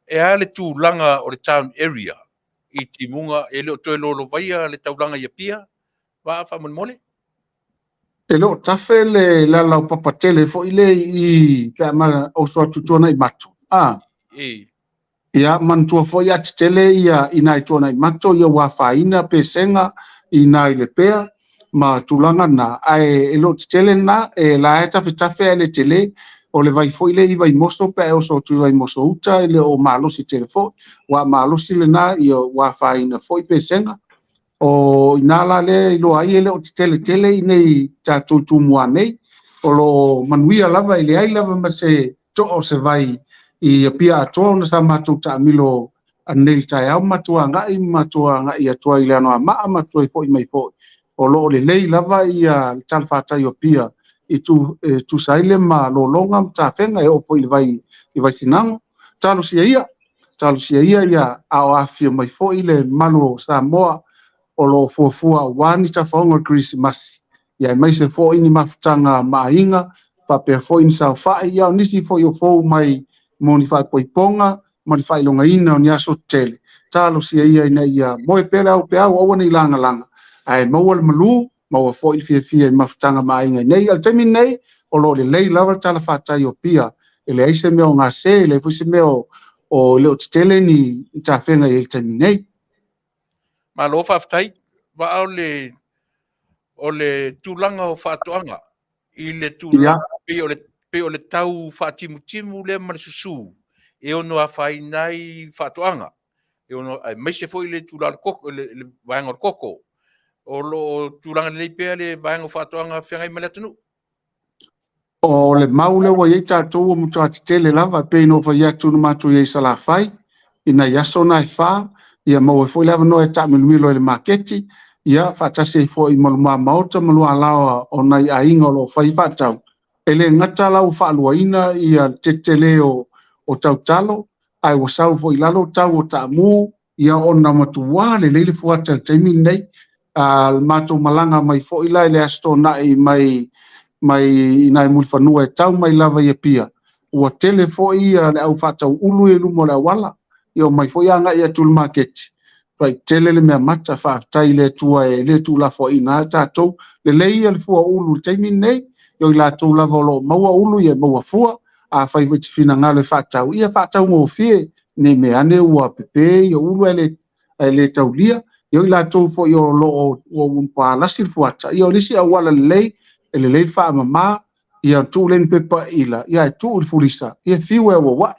E a le tūlanga o le town area, i timunga e leo toe lolo vaia le taulanga ia pia, wa a mole? E leo tafe le lau papatele fo i le i pe ama o soa tutuana i matu. Ia mantua foi ati tele ia ina i tona i mato ia wafaina pe senga ina i le pea ma tulanga na ai lo tele na e la eta fitafe le tele o le vai foi le i vai mosto pe o so tu vai mosto uta le o malo si telefo wa malo si le na ia wafaina foi pe senga o ina la le lo ai le o tele nei tatu tu muanei o lo manuia lava ile ai lava ma se to o se vai i pia atua na sa mātou ta amilo anei tai au matua ngai atua i leano a maa matua i fo i mai fo. O lo le lei lava i a talwhātai o pia i tu saile ma lo longa ta whenga e opo i vai sinango. Talo sia ia ia ao afia mai fo i le malu Samoa o lo fuafua wani ta whaonga Christmas. Ia mai se fo i ni mafutanga maainga, whapea fo i ni sauwhai ia o nisi fo i o fo mai moni fai poiponga, moni fai longa ina o ni aso tele. Talo sia ia ina ia moe pele au pe au awana i langa. Ai maua le malu, maua fo i fia i mafutanga mainga. Nei al temi nei, o lo le lei lava tala whatai o pia. Ele aise meo ngā se, ele fuise meo o leo tele ni ta whenga i temi nei. Ma lo whaftai, wa au o le tūlanga o whātuanga. I le tūlanga pe o le tau whaatimu le marisusu, e ono a whai nai whātuanga, e ono a meise fo i le tūlanga koko, le vaenga koko, o lo tūlanga le pea le vaenga whātuanga whiangai maletanu. O le maule wa i tātou o mutu ati tele lava, pe ino whai atu no matu i sala whai, ina yaso nai whā, ia mau e fo i lava no e tāmilumilo e le maketi, ia whātase fo i maluma maota, malua alawa o nai a inga o lo whai whātau. Ele ngata lau whaaluaina i a tetele o tau talo, ai wasau fo i lalo tau o tāmu, ia ona matua le leile fuata teimi nei, mato malanga mai fo i lai le asto nai mai mai nai mul fanua e tau mai lava ia pia ua tele fo ia le au fatau ulu e lumo le wala io mai fo ia nga ia tul market fai tele le mea mata fa tai le tua e le tu la fo ina tatou le leia le fua ulu taimi nei io la tu la volo maua ulu ia maua fua a fai vit fina nga le fatau ia fatau mo fie ne me ane ua pepe io ulu ele taulia io la tu fo io lo o pa la sil fuata io lisi a wala lei ele lei fa mama ia tu len pepa ila ia tu fulisa ia fiwe wa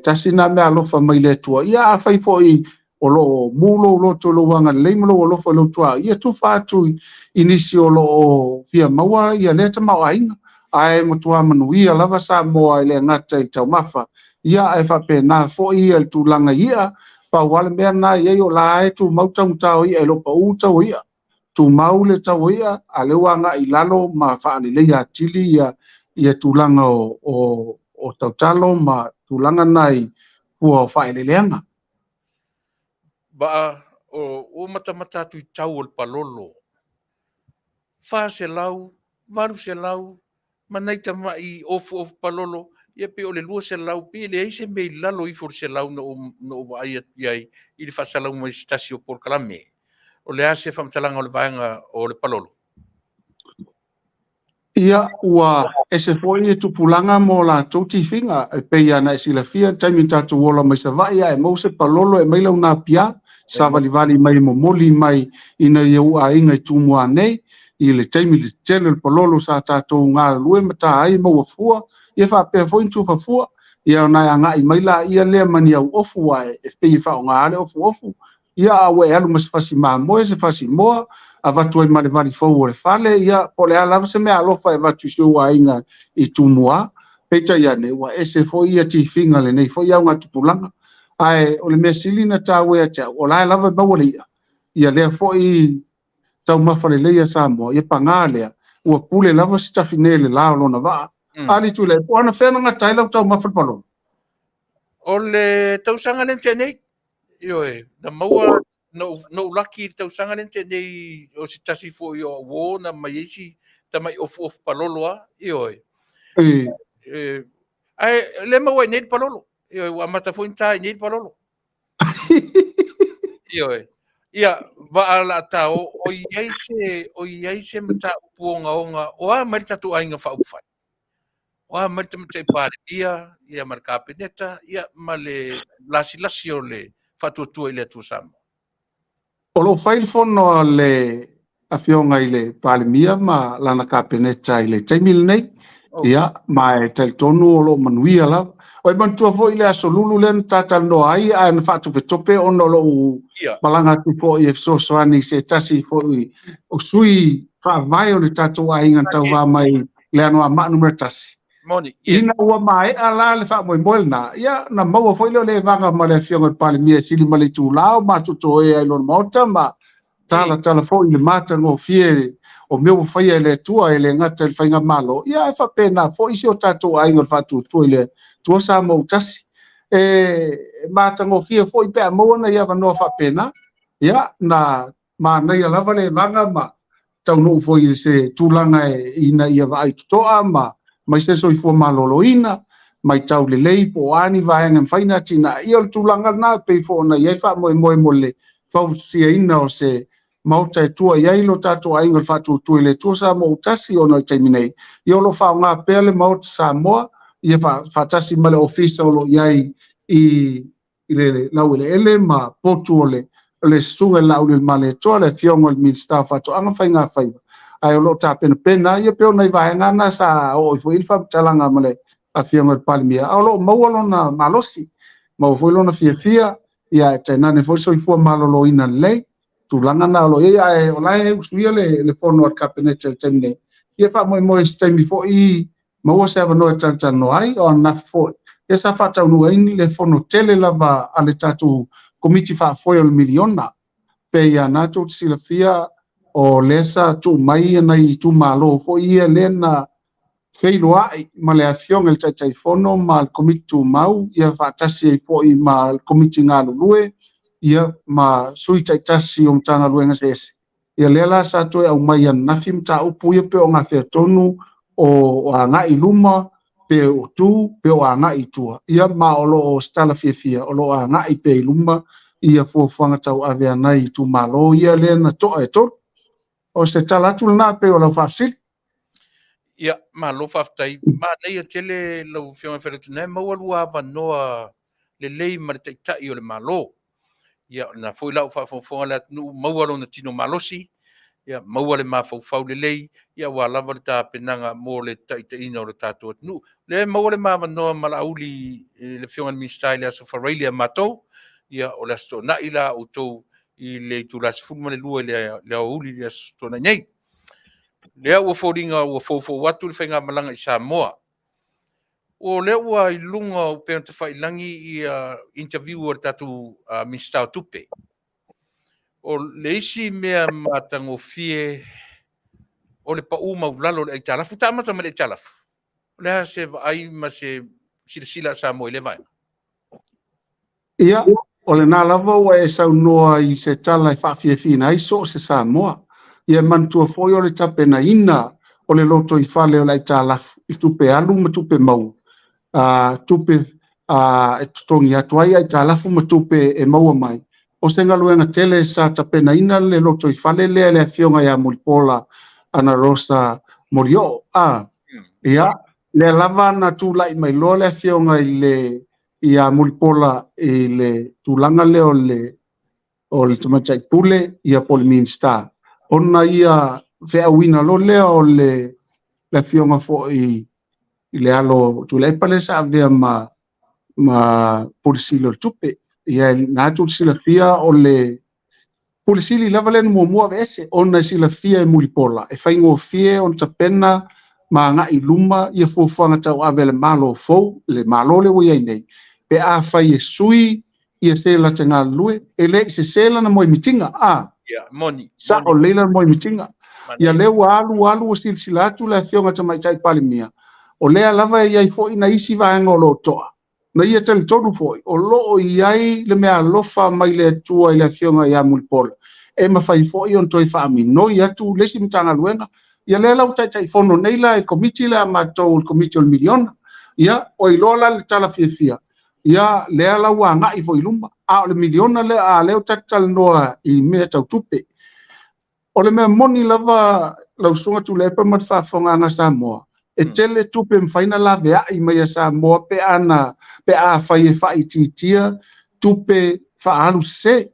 tasi na me alofa mai le tua ia a fai fo i o lo mulo lo to lo wanga le mulo lo fo lo tua ia tu fa tu inisi o lo fia maua ia le ta mau ainga ai mo tua Manuia lava Samoa le ngata i tau mafa ia ai fa pe na fo i el tu langa ia pa wale mea na ia yo la e tu mau tau tau ia lo pa u tau ia tu mau le tau ia a le wanga i lalo ma fa ni le ia tili ia tu langa o tau talo ma tu langa nai kua fa le leanga ba o mata tu tau o palolo fa se lau maru se lau manai ta mai of palolo ia pe o le lua se lau pe le ise me lalo i for se lau no ai ai i le fa lau mai Tasi o Polokalame o le ase fa mtalanga o le vaenga o le palolo ia ua ese foi e tu pulanga mo la toti finga e pe ia na sila fia taimi tatu wola mai sa vai e mo se palolo e mai lau na pia sa vali mai mo moli mai ina ia ua inga i tumua nei i le taimi le tele le palolo sa tatu ngā lue mata ai mo fua ia fa pe foi tu fa fua ia na anga i mai la ia le mani au ofu ai e pe fa ngā le ofu ia awe alu mas fasi ma mo se fasi mo avatu ai male vali fo o le fale ia o le ala se me alofa e vatu so ainga i tumua peta ia ne wa ese fo ia ti finga le nei fo ia nga tupulanga ai o le mesilina tawe ate o la lava ba wole ia le fo i tau mafale le ia Samoa ia pangale ua pule lava stafinele la lo na va ali tu le ona fena nga taila tau mafale palo o le tausanga le tenei io na maua no lucky tausanga le tenei o si Tasi fo io wo na mai isi ta mai of paloloa io ai le maua nei palolo io wa mata fo inta nei palolo io ia va ala tao o iai se mata puonga onga o a marita tu ainga fa ufa o a marita mata pare ia marka peneta ia male lasi o le fatu ile tu sam o lo file fono le Afioga i le palemia ma lana kapeneta i le taimil nei ia ma e taitonu o lo Manuia lava o e mantua fo'i le asolulu lena tatanoa ai ae na fa'atopetope ona o lo'u malaga atu fo'i e fesoasoani se tasi fo'i o sui fa'avae o le tatou aiga tauvā mai le anoa ma'anu ma le tasi ina ua mae'a la le fa'amoemoe lenā ia na maua fo'i leo le vaga ma le Afioga i le palemia sili ma le itulao matoto e ai lona maota ma tala fo'i le matagofie o mea ua faia e le atua e le gata i le faiga malo ia e fa'apena fo'i isi o tatou aiga o le fa'atuatua i le tua sa mou tasi e matagofie fo'i pe amaua na ia vanoa fa'apena ia na manaia lava le vaga ma taunu'u fo'i se tulaga e ina ia va'aitoto'a ma mai se soifua malōlōina mai tau lelei po ani vaega mafaina tina'ia o le tulaga lanā pei fo ona iai fa'amoemoe mo le fausiaina o se maota e tua iai lo tatou aiga o le fa'atuatua i le tua sa mou tasi ona i taimi nei ia o lo fa'aogā pea le maota Samoa ia fa'atasi ma le ofisa o lo iai i le lau ele ma potu o le susuga i la'u le maletoa le Afioga o le minista fa'ato'aga faigā faiva ai o lo tapenapena ia pe ona i vaega ana sa o'o foi i le fa'amatalaga ma le Afioga i le palemia a o lo'o maua lona malosi ma ua foi lona fiafia ia e tainane foi soifua malōlōina lelei tulaga na o lo ia e o lae usuia le fono o le kapeneta le taimi nei ia fa'amoemoe se taimi fo'i maua se avanoa e talatanoa ai o anafi fo'i ia sa fa'ataunuaini le fono tele lava a le tatou komiti fa'afoe o le miliona pe ia na tou tasilafia o lesa tu'umai ana i tumālō fo'i ia lē na feiloa'i ma le Afioga i le taʻitaifono ma le komiti tumau ia fa'atasi ai fo'i ma le komiti galulue ia ma sui taʻitasi o matagaluega seese ia lela sa toe au mai an nafim ta upu ia pe o ngā whea tonu o anga i luma pe o tu pe o anga i tua ia maolo o stala fia o lo anga i pe i luma ia fuafanga tau ave anai i tu malo ia le na toa e tolu o se talatu na pe o lau whafsili. Ia, malo whaftai, ma nei a tele lau whionga wheretu nei, maua lua wanoa le lei ma le taitai o le malo. Ia, na fwoi lau whafonga le atu maua lo na tino malosi, ia, maua le mawhau le lei, ia, wa lava le tā penanga mō le taitaina o le tātua atu. Le maua le mawanoa mala auli le whionga ni mistai le aso whareilia matou, ia, o le asto na ila o tau i le tūlasi funuma le lua le auli le asto na nyei. Lea ua fōringa ua fōfō watu le whainga malanga i Samoa. O lea ua i lunga o pēna te whailangi i interview o tatu Mr. Tupa'i. O le isi mea matango fie o le pa uma ulalo le aitalafu. Ta amata ma le aitalafu. Lea se ai ma se sila Samoa i le vainga. Ia, o le nā lava ua e sau noa i se tala i whaafiafina ai so se Samoa. Ia mantua foi o le tapena ina o le loto i whale o lai tālafu i tupe alu ma tupe mau. Tupe e tutongi atuai ai tālafu ma tupe e maua mai. O se ngaluenga tele sa tapena ina le loto i whale lea le Afioga ia Mulipola ana rosa morio. Ia, le lava na tūlai mai loa le Afioga i le ia Mulipola i le tūlanga le o le tamatai pule ia Polimin Star. Ona ia wheawina lo lea o le Afioga fo i le alo Tuilaepa le sa avea ma polisili o le tupe. Ia nā sila fia o le polisili lava le mua vese ona sila fia e Mulipola. E whaingo fie on tapena ma ngā i luma ia fuafanga tau ave le malo fau, le malo le wai nei. Pe a whai e sui ia se la te ngā lue. E le se la na moi mitinga. Moni. Sa o leila moi mitinga. Ia leu alu o silatu le Afioga tamaitai palimia. O lea lava e iai foi na isi vaenga o lo toa. Na ia tali tonu foi. O loo iai le mea lofa mai le atua i le Afioga ia Mulipola. E mawhai foi on toi whaami. No i atu lesi mitanga luenga. Ia lea lau tai fono neila e komiti le amatou komiti o le miliona. Ia o i lola le tala fia. Ia lea lau a ngai foi luma. A o le miliona le a leo tatal noa i mea tau tupe. O le mea moni lava lau sunga Tuilaepa mat whaafonga anga Samoa. E tele tupe mwhaina la vea i mai a Samoa pe a whai e whai titia tupe whaalu se.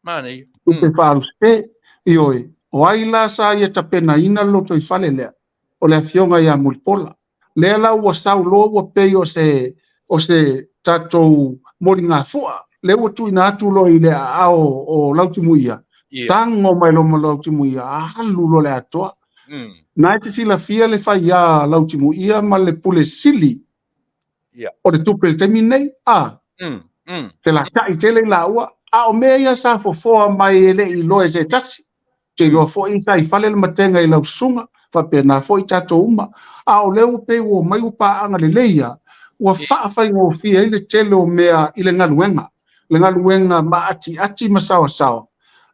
Mani. Tupe whaalu se. Ioi. O aila sa ia tapena ina loto i whale lea. O le Afioga ia Mulipola. Lea lau wa sau loa wa pei o se tatou mori ngā fua. Le ua tui nā atu lo i lea ao o Lautimuia. Tango mai lo ma Lautimuia. Ahalu lo le atoa. Nai te sila fia le whai a Lautimuia ma le pule sili. O le tupe le temi nei. Te la tai tele la ua. A o mea ia sa fofoa mai ele i loe se tasi. Te loa fo i sa i whale le matenga i lau sunga. Whape na fo i tato uma. A o leo pe ua mai upa anga le leia. Ua whaafai ngō fia i le tele o mea i le ngaluenga. Le ngaluenga ma ati ma sawa.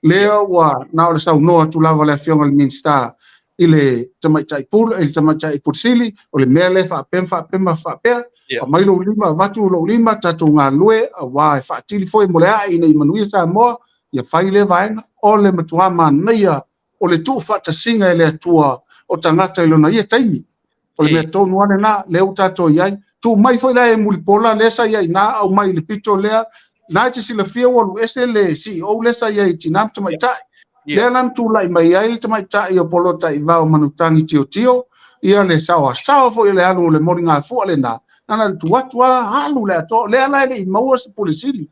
Lea ua na o le sau noa tu lava le Afioga le Minstar. I le tamaitai pula, i le tamaitai pursili, o le mea le whaapea. Pa mai lo lima, watu lo lima, tatu ngā lue, a wā e whaatili fo e molea i nei Manuia Samoa, ia whai le vaenga, o le matua Manuia, o le tuu whaatasinga e le atua o tangata i lona ia taimi. O le mea tonu ane nā, leo tato iai, tu mai fo i la e Mulipola, lesa iai nā, au mai le pito lea, nā te sila fia walu ese le CEO lesa iai tinam tamaitai. Lea lan tu lai mai ai le tamaitai o polota i vao manutangi tio, ia le sawa fo i le alu le mori ngā fua le nā. Nana le tuatua halu le ato, lea lai le i maua se polisili.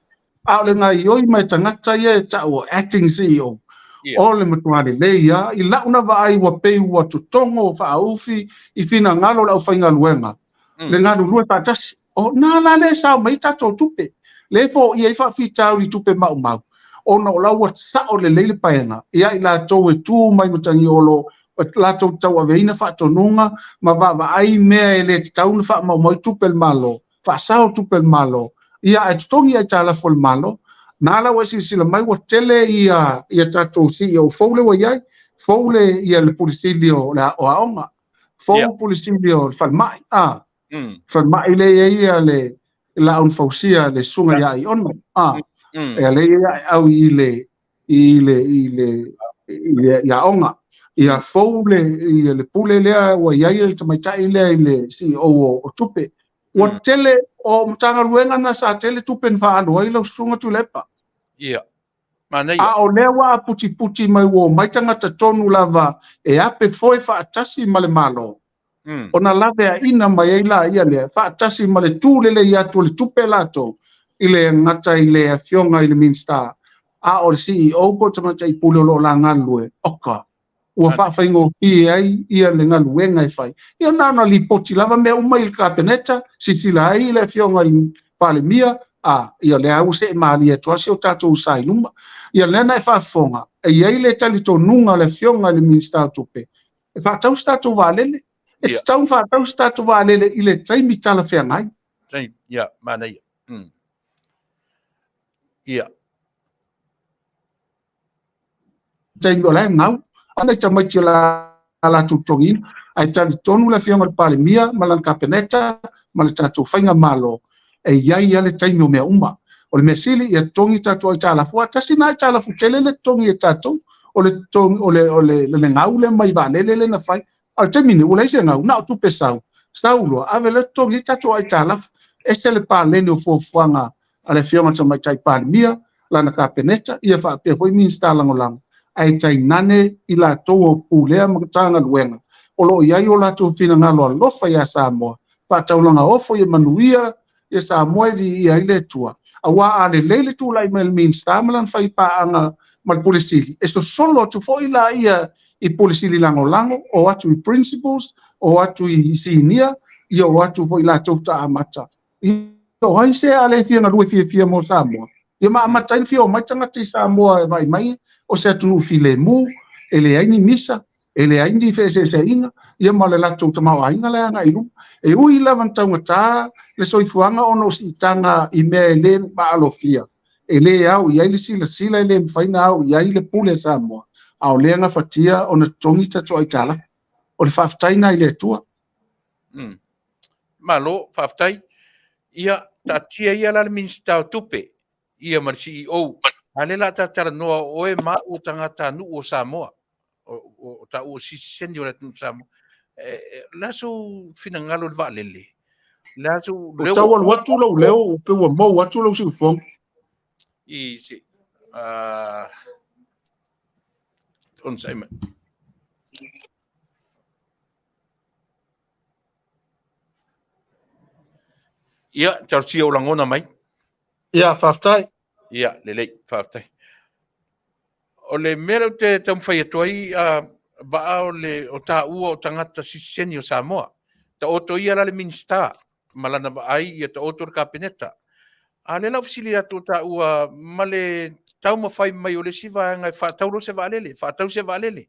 A le ngā ioi mai tangata ia e tau acting CEO. O le matuare le ia, i launa va ai wa pei wa tutongo o whaaufi i fina ngalo lau whainga luenga. Le ngalo lue patasi. O nana le sao mai tato tupe. Le fo ia i whaafitau li tupe mau. O na o lau wa sao le leile paenga. Ia i la tau e tū mai mutangi olo, la tau aveina whaatonunga, ma va ai mea e le tau na wha mau tupe el malo. Whaasao tupe el malo. Ia e tutongi ai tala fo el malo. Nā lau e sila mai wa tele ia tatou CEO faule wa iai. Foule ia le pulisilio la o aonga. Fou pulisilio falmai falmai le ia le la on fausia le sunga ya i ona e le ia au ile ya onga ia foule ia le pule lea wa ia le tamaitai lea ile si o tupe wa tele o mtanga luenga na sa tele tupe nfa alo ai lo sunga Tuilaepa Manuia o lewa puti mai wo mai tangata tonu lava e ape foi fa tasi male malo ona lave a ina mai ai la ia le fa tasi male tu le ia tu le tupe lato ile ngata ile Afioga ile minsta o le CEO po tamata i pule lo la ngalue oka ua fa faingo fi ai ia le ngaluenga i fai ia nana li poti lava me uma il kapeneta sisila ai le Afioga i pale mia ia le au se mali e toasi o tatou sailuma ia lena e faafofoga e iai le talitonuga le Afioga i le minsta tupe e faatau se tatou valele e tatau faatau se tatou valele i le taimi talafeagai ia Manuia ia taimi o lae ngau ana tamaiti o la tutogina ai talitonu le Afioga i le palemia ma lana kapeneta ma le tatou faiga malo e iai ia le taimi o mea uma o le mea sili ia togi tatou ai talafu atasi na ai talafu tele le togi e tatou o le ngau le mai valele lena fai a le taimi ni ula ise ngau na o tupe sau loa ave le togi tatou ai talafu ese le palene o fuafuaga a le Afioga tamaitai palemia lana kapeneta ia faapea foi minista lagolago ai tainane i latou o pulea ma tagaluega o loo iai o latou finagalo alofa iā Samoa faataulaga ofo ia Manuia ia Samoa ia ai le atua auā alelei le tulaʻi mai le minista ma lana faipaaga ma le pulisili e sosolo atu foʻi la ia i pulisili lagolago o atu i principles o atu i sinia ia o atu foʻi latou taamata o ai se a le fiagalue fiafia mo Samoa ia maamata i fia o mai tagata i Samoa e vaimai o se atunuu filemu e leai ni misa e leai ni feeseeseaʻiga ia ma le latou tamaoaiga le agaʻiluma e ui lava na taugatā le soifuaga ona o siitaga i mea e lē maalofia e lē au i ai le silasila e lē mafaiga au i ai le pule Samoa a o lea gafatia ona totogi tatou ai talafa o le faafetaina ai le atua malo faafetai ia taatia ia la le minista o tupe ia ma le CEO a le la tatalanoa oe ma o tagata nuu o Samoa o tau o siseni o le tunu Samoa laso finagalo le vaalele laso o tau alu atu lau leo o pe ua mau atu lau siufoga i se on saima ia tarsia o langona mai ia faafetai ia lelei faafetai o le mea te taumafai atu ai vaa o taʻua o tagata siseni o Samoa taoto ia la le minista ma lana vaai ia taoto le kapeneta a le lau fesili atu o taʻua ma le taumafai mai o le sivaega e faatau se vaalele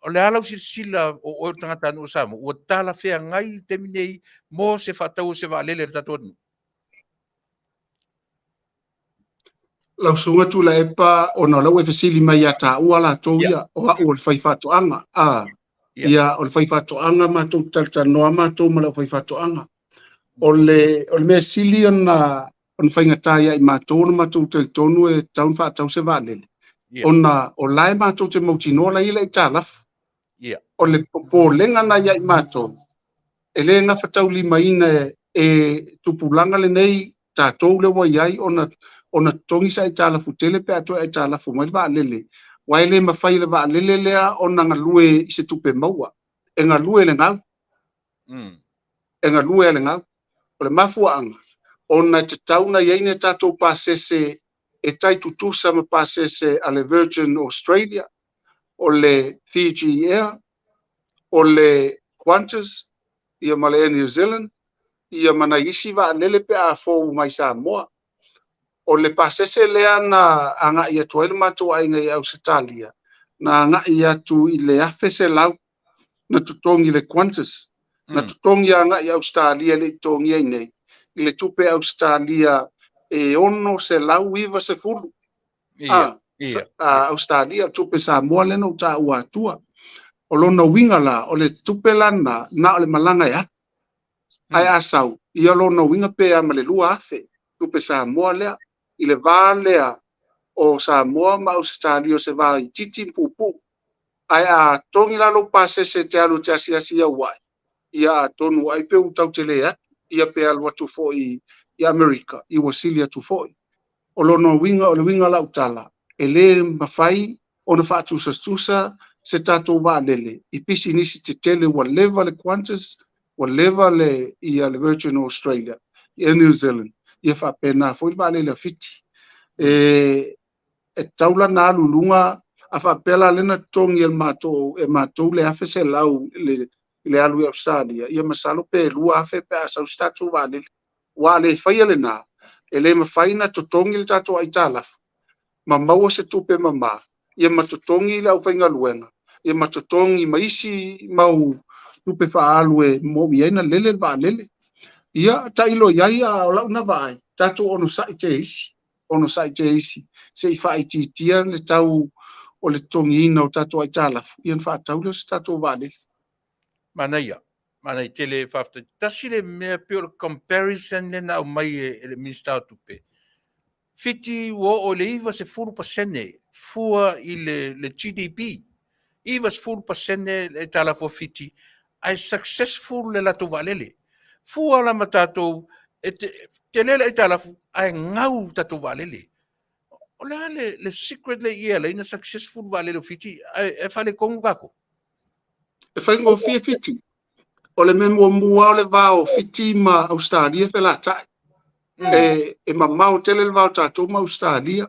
o le alau silasila o o tagata anu o Samoa ua talafeagai temi nei mo se faatau o se vaalele le tatou anu lausuga Tuilaepa ona lau e fesili mai iā taʻua latou ia o aʻu o le faifatoʻaga ia o le faifatoʻaga matou talitanoa matou ma le o faifatoʻaga o le mea sili ona faigatā ia i matou ona matou talitonu e tauna faatau se vaalele ona o lae matou te mautinoa lai leʻi talafu o le popolega na ia i matou e lē gafa taulimaina e tupulaga lenei tatou le ua iai ona togi sa i talafu tele pe atoe ai talafu mai le vaalele uae lē mafai le vaalele lea ona galue i se tupe maua e galue le gau e galue a le gau o le mafuaaga ona tatau na iai ne tatou pasese e taitutusa ma pasese a le Virgin Australia o le Fiji Air o le Qantas ia ma le Air New Zealand ia ma na isi vaalele pe a fou mai Samoa o le pasese lea na agaʻi atu ai le matou aiga i Ausitalia na agaʻi atu i le afe selau na totogi le Qantas na totogi agaʻi Australia leʻi togi ai nei i le tupe Australia e 6 selau 7 ia Australia tupe Samoa le no ta ua Atua o lona winga la o le tupe lana na o le malanga ya ai asau ia lona winga pe a male lua afe tupe Samoa lea i le Vale o Samoa ma Australia se va i titi pupu ai a tongi la lo pase se te alu te asia wai ia tonu ai pe utau te lea ia pe alu atu fo i America i wasilia tu fo o lona winga o le winga la utala e le mawhai o na whaatu sastusa se tatou waalele i pisi nisi te tele whatever le Qantas whatever le ia le Virgin Australia ia New Zealand ia whapena fo i waalele fiti e taula na lulunga a whapela lena tongi e matou le afe se lau le alu i Australia ia masalo pe lua afe pe asau statu wale whaia le na e le mawhaina totongi le tatou aitalafu ma maua se tupe mama ia matotongi le au whainga luenga ia matotongi maisi mau tupe whaalu e momi aina lele lele ia tailo iai a o lau na vai tatou ono sai te isi se i whaititia le tau o le tongi ina o tatou aitalafu ia whaatau le se tatou vale Manuia tele whafta tasi le mea pure comparison le na o mai e le minister tupe fiti wo o le iwa se 4% fua i le GDP iwa se 4% le tala fo fiti ai successful le lato valele fua la matatou te lele e tala ai ngau tatou valele o le secret le ia le ina successful valele fiti e fale kongu kako e whaingo fia fiti o le memo mua o le vao fiti ma Australia fela tai e mamau tele le vao tatou ma Australia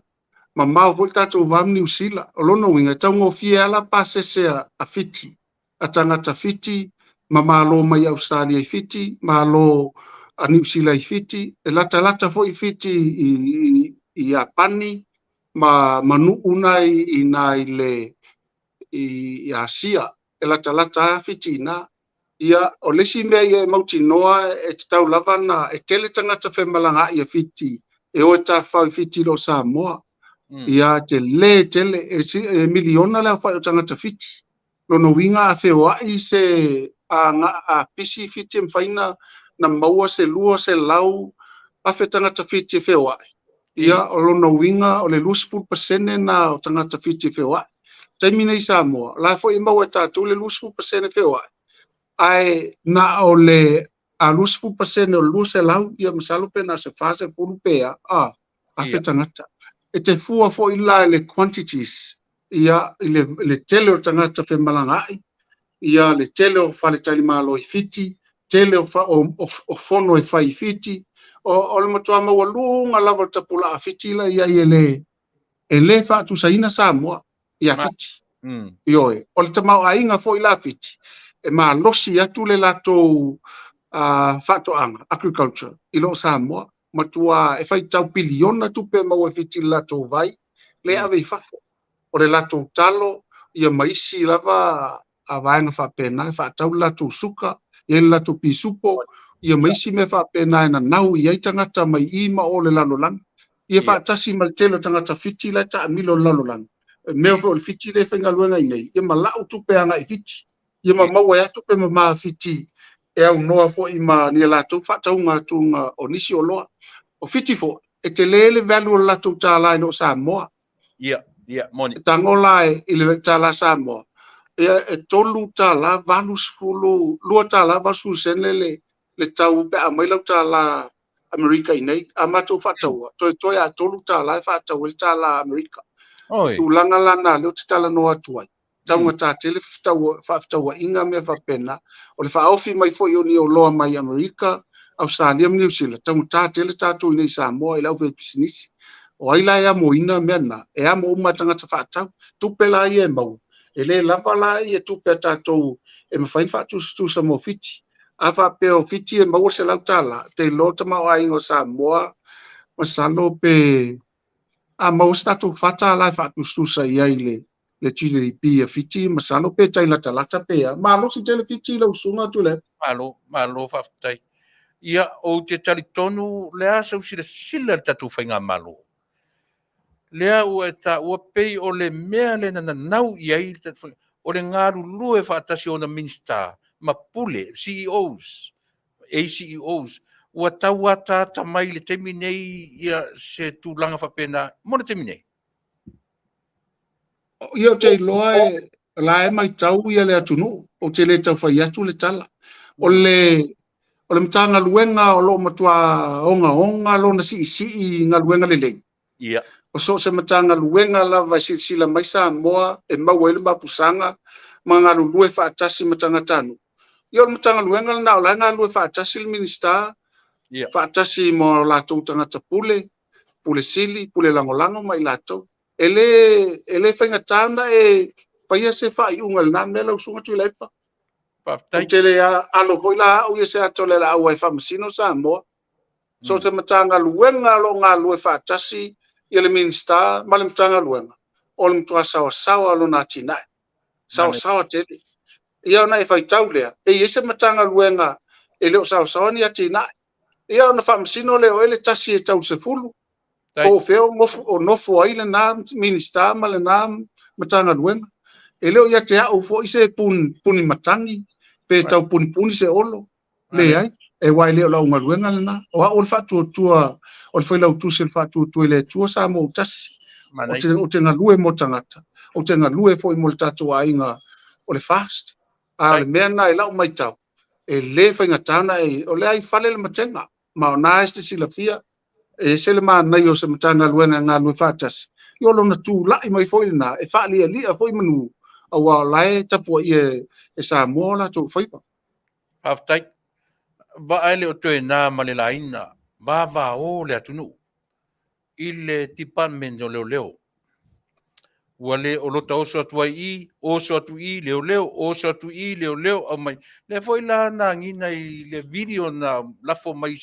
mamau hol tatou vam New Zealand o lono winga taungo fia ala pasese a fiti a tangata fiti ma malo mai Australia i fiti malo a New Zealand i fiti e lata fo i fiti i Apani ma manu una i na i ASEA e lata fiti na ia o lesi mea ia mauti noa e tau lava na e tele tangata whemalanga ia fiti e o ta whau fiti lo Samoa ia te le tele e miliona lea whai o tangata fiti lono winga a whewai se a pisi fiti mwhaina na maua se lua se lau a whe tangata fiti whewai ia o lono winga o le lusful pasene na o tangata fiti whewai taimina i Samoa la fo i maua tatu le lusful pasene whewai ai na o le a lusful pasene o luse lau ia masalo pe na se fase fulu pea a whe tangata e te fua fo i la le quantities ia le tele o tangata whemalangai ia le tele o whale tali malo i fiti tele o fono e whai fiti o le matua maua lunga lava tapula a fiti la ia e le whaatu saina Samoa ia fiti ioe o le tamau ainga fo i la fiti e ma losi atu le lato whaatoanga agriculture i lo Samoa matua e whai tau piliona tupe mau e fiti lato vai le ave i whafo o le lato talo ia maisi lava a vaenga whapena e whaatau lato suka ia le lato pisupo ia maisi me whapena e na nau i tangata mai ima o le lalolang ia whaatasi ma le telo tangata fiti la ta amilo lalolang mea fo le fiti le whainga luenga i nei ia ma lau tupe anga i fiti ia ma maua ea tupe ma maa fiti e au noa fo i ma ni lato whaatau ngā tunga o nisi o loa o fiti fo e te lele value o lato tālai no Samoa moni tangola i le tala Samoa e tolu tala valus fulu lua tala vasu senele le tau pe a mai lau tala Amerika i nei a matou whataua toi a tolu tala e whataua le tala Amerika tu langa lana leo te tala no atuai taunga tā tele whataua inga mea whapena o le whaofi mai fo i oni o loa mai Amerika Australia New Zealand taunga tā tele tātou i nei Samoa i lau ve pisinisi o ai la ia mo ina mena e amo uma tangata whaatau tupe la ia e mau e le lava la ia tupe tātou e mawhain whaatu sa mo fiti a whapeo fiti e mau se lau tala te lota mau aingo Samoa masalo pe a mau statu whata la whaatu sa iai le GDP a fiti masalo pe tai lata pe a malo si tele fiti lau sunga tu le malo whaftai ia o te tali tonu le asa usi le sila tatu whainga malo lea ua ta ua pei o le mea le na nau iai o le ngaru lue whaatasi o na minsta ma pule CEOs ACEOs ua tau ata tamai le temi nei ia se tūlanga whapena mona temi nei Ia te loa e la e mai tau ia le atunu o te le tau whai atu le tala. O le mtanga luenga o lo matua onga lo na si ngā luenga le lei. ia O so se matanga luenga la vai sila mai Samoa e mau ele mapusanga ma ngā lue whaatasi matanga tanu. Ia o matanga luenga na o la ngā lue whaatasi le minista, ia whaatasi mo la tau tangata pule sili, pule langolango mai lato. Ele whainga tāna e paia se whai unga na mela usunga Tuilaepa. O Paftai te le alo hoi la au ia se ato le la au e whamasino Samoa. So te matanga luenga lo ngā lue whaatasi ia le minista ma le matanga luenga. O le mtua sawa lo nā tinai. Sawa tele. Ia ona e whai tau lea. E ese matanga luenga e leo sawa ni a tinai. Ia ona whamasino leo ele tasi e tau se fulu. O feo o nofo ai le nā minista ma le nā matanga luenga. E leo ia te au fo ise puni matangi. Pe tau puni se olo. Le ai. E wai leo la unga luenga le nā. O a o le whatu tua, o le whailau tu se le whatu tua le tua sa mo tasi. O te ngalue mo tangata. O te ngalue fo i mo le tatu a inga o le fast. A le mea na e lau mai tau. E le whainga tāna e o le ai whale le matenga. Ma o nā este sila fia. E se le maa nai o se matanga luenga ngā lue whātasi. I olo na tū lai mai foi na e whaalia lia foi manu a wā lai tapua i e Samoa la tō whaipa. Paftai ba ele o toe nā male la ina Vaaaoao le atunu i le department o leo ua le o lota oso atu ai oso atu i leo oso atu i leo au mai le foi la na ngina i le video na lafo mai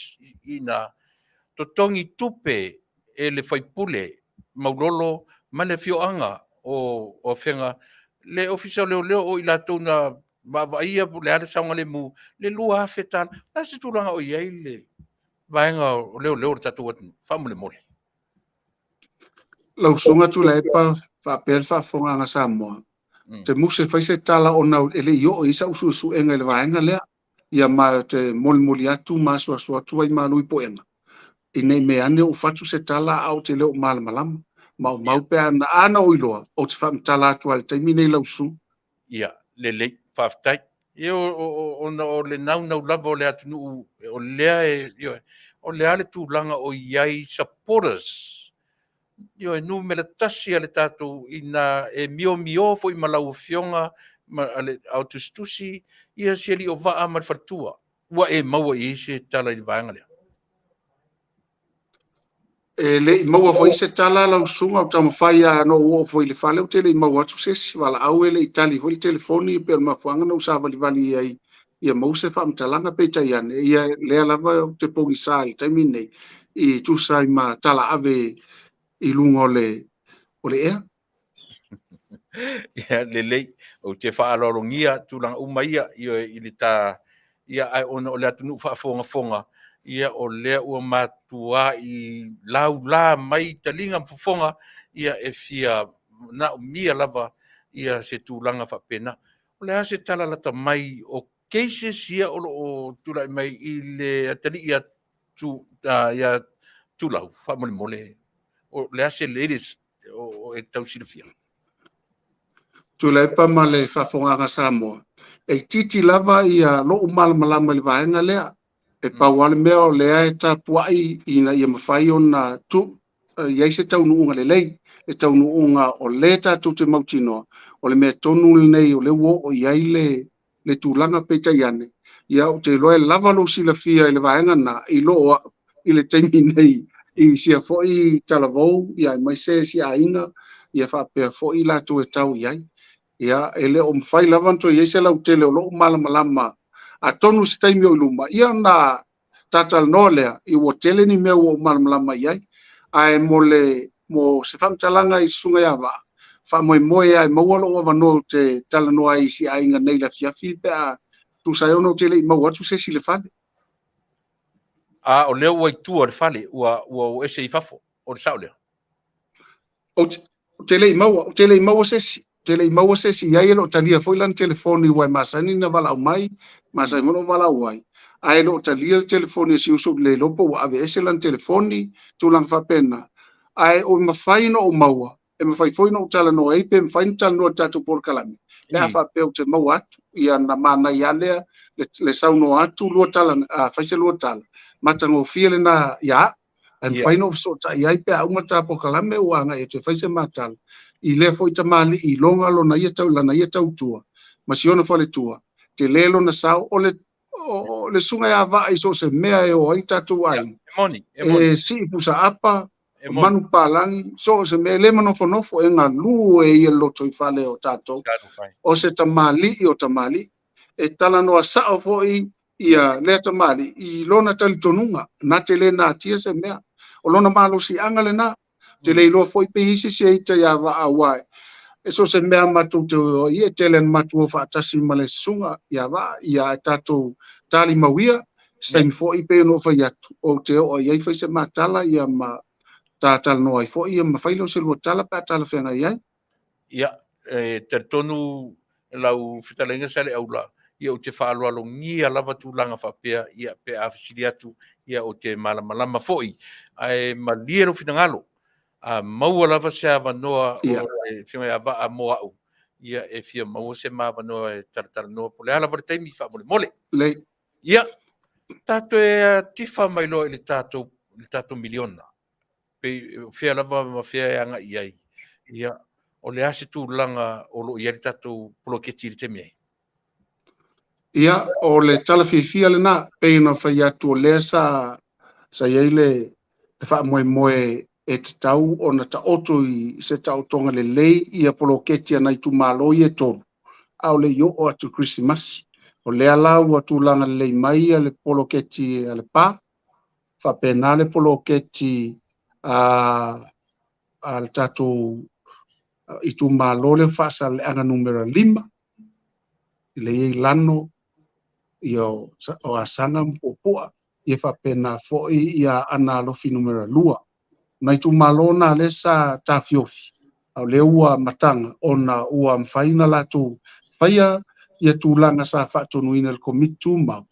i na totongi tupe e le faipule maulolo ma le fioanga o whenga le ofisa leo o i latou na ia le ale saunga le mu le lua fetal la se tulanga o iai le vaenga o leo tatu watu famule mole Lau sunga Tuilaepa whapea whafonga ngā Samoa. Te muse whaise tala o nau ele i o isa usu enga le vaenga lea. Ia ma te moli atu ma sua atu ai ma nui poenga. I nei me ane o fatu se tala au te leo malama. Mau pe ana o iloa o te whamtala atu al taimi nei lau su. Ia, le whaftai. Ia o le nau lava o le atunu o lea o lea le tūlanga o iai supporters. Ia e nu me le tasi ale tātou ina e mio fo i malau fionga au Tusitusi ia siali o vaa ma fatua. Ua e maua i se tala i vaenga lea. Le i maua fo i se tala lau sunga o tamo whai a no ua fo i le whale o te le i maua atu sesi wala au ele i tali fo i telefoni pe ma fuanga no sa vali ai ia mau se whamtalanga pe tai ane ia lea lava o te pongi sa i taimi nei i tusai ma tala ave i lunga o le ea. Ia lelei o te whaalolongia tūlanga umaia i le tā ia ai ona o le atunu whaafonga ia o lea ua matua i lau la mai talinga mfufonga ia e fia na mia lava ia se tūlanga whapena. O lea se tala lata mai o cases ia o tūlai mai i le atali ia tūlau whamole mole. O lea se ladies o e tausira fia. Tuilaepa ma le whafonga Samoa. E titi lava i a lo malama le vaenga lea. E pauale mea o lea e Tupa'i ina ia mawhai o na iai se Taunu'u le lei. E Taunu'u o le tātou te mautinoa. O le mea tonu nei o le uo o iai le tūlanga peita iane. Ia o te loe lava lo sila fia i le vaenga na i loa i le teimi nei. I sia fo i talavou, ia mai se si a inga, ia whapea fo i lātou e tau iai. Ia ele o mwhai lavanto i eise lau tele o loo malama a tonu se taimi o iluma. Ia na tatal no lea i o tele ni mea o malama iai. Ai mo se whamtalanga i sunga iawa. Whamoe ai maua lo o vano te tala noa i si ainga nei la Afiafi pe a tu sai ono tele i maua tu se si le whale. O leo ua i tua le whale ua ese i fafo o le sao leo. o te lei maua sesi ia lo talia foi lan telefoni wai masani na vala mai masai mono vala wai ai lo talia telefoni si usu le lopo wa ave ese lan telefoni tulang fa pena ai o mafai no o maua e mafai foi no tala no ai pe mafai tala no tatu Polokalame le afa pe o te maua atu ia na mana ia le sauno atu lo tala fai se lo tala matango fia le na ia ai mafai no so ta ia pe a uma ta Polokalame wa nga e te fai se matala i le foi ta mali i longa lo na ia tau lana ia tau tua masiona fale tua te lelo na sao o le sunga ya va i so se mea e o ai tatu ai e si pusa apa manu palangi so se me le manofo e nga lu e ia loto i fale o tato o se tamali i o tamali e tala no asa o foi ia le tamali i lona tali tonunga na te le na tia se mea o lona malo si angale na te le lo foi pe isi se ita ya Vaaaoao e so se mea matu te ia telen matu o Tasi male sunga ya va ia tato tali mawia sai fo i pe no fa ya o te o ia fa se matala ia ma tatal no ai fo ia ma failo se lo tala pa tala fenga ia te tonu lau Fetalaiga sale aula ia o te whaaloalo ngia lava tūlanga whapea ia pe afisiri atu ia o te malama foi ai ma liero finangalo a maua lava se avanoa o e whiunga ia va a moa au ia e fia maua se maavanoa e taratara noa po le ala vare taimi wha mole ia tato e tifa mai loa i le tato miliona pe fia lava ma fia e anga iai ia o le ase tūlanga o lo iari tato poloketi i le temi ai ia o le talafifia le na pe no fa ya tu le sa iai le fa moe e te tau o na ta oto i se tau tonga le lei ia poloketi ana i tu malo i e tolu au le yo o atu Christmas o le ala ua tūlanga le lei mai le poloketi a le pa fa pena le poloketi a le tatu i tu malo le Fasa le anga numera 5 i le iei lano i o asanga mpopua i fa pena foi ia ana alofi numera 2 na i tu malo na le sa Afiofi au le ua matanga ona ua mfaina latu faia ia tūlanga sa whaatonuina le komitu mau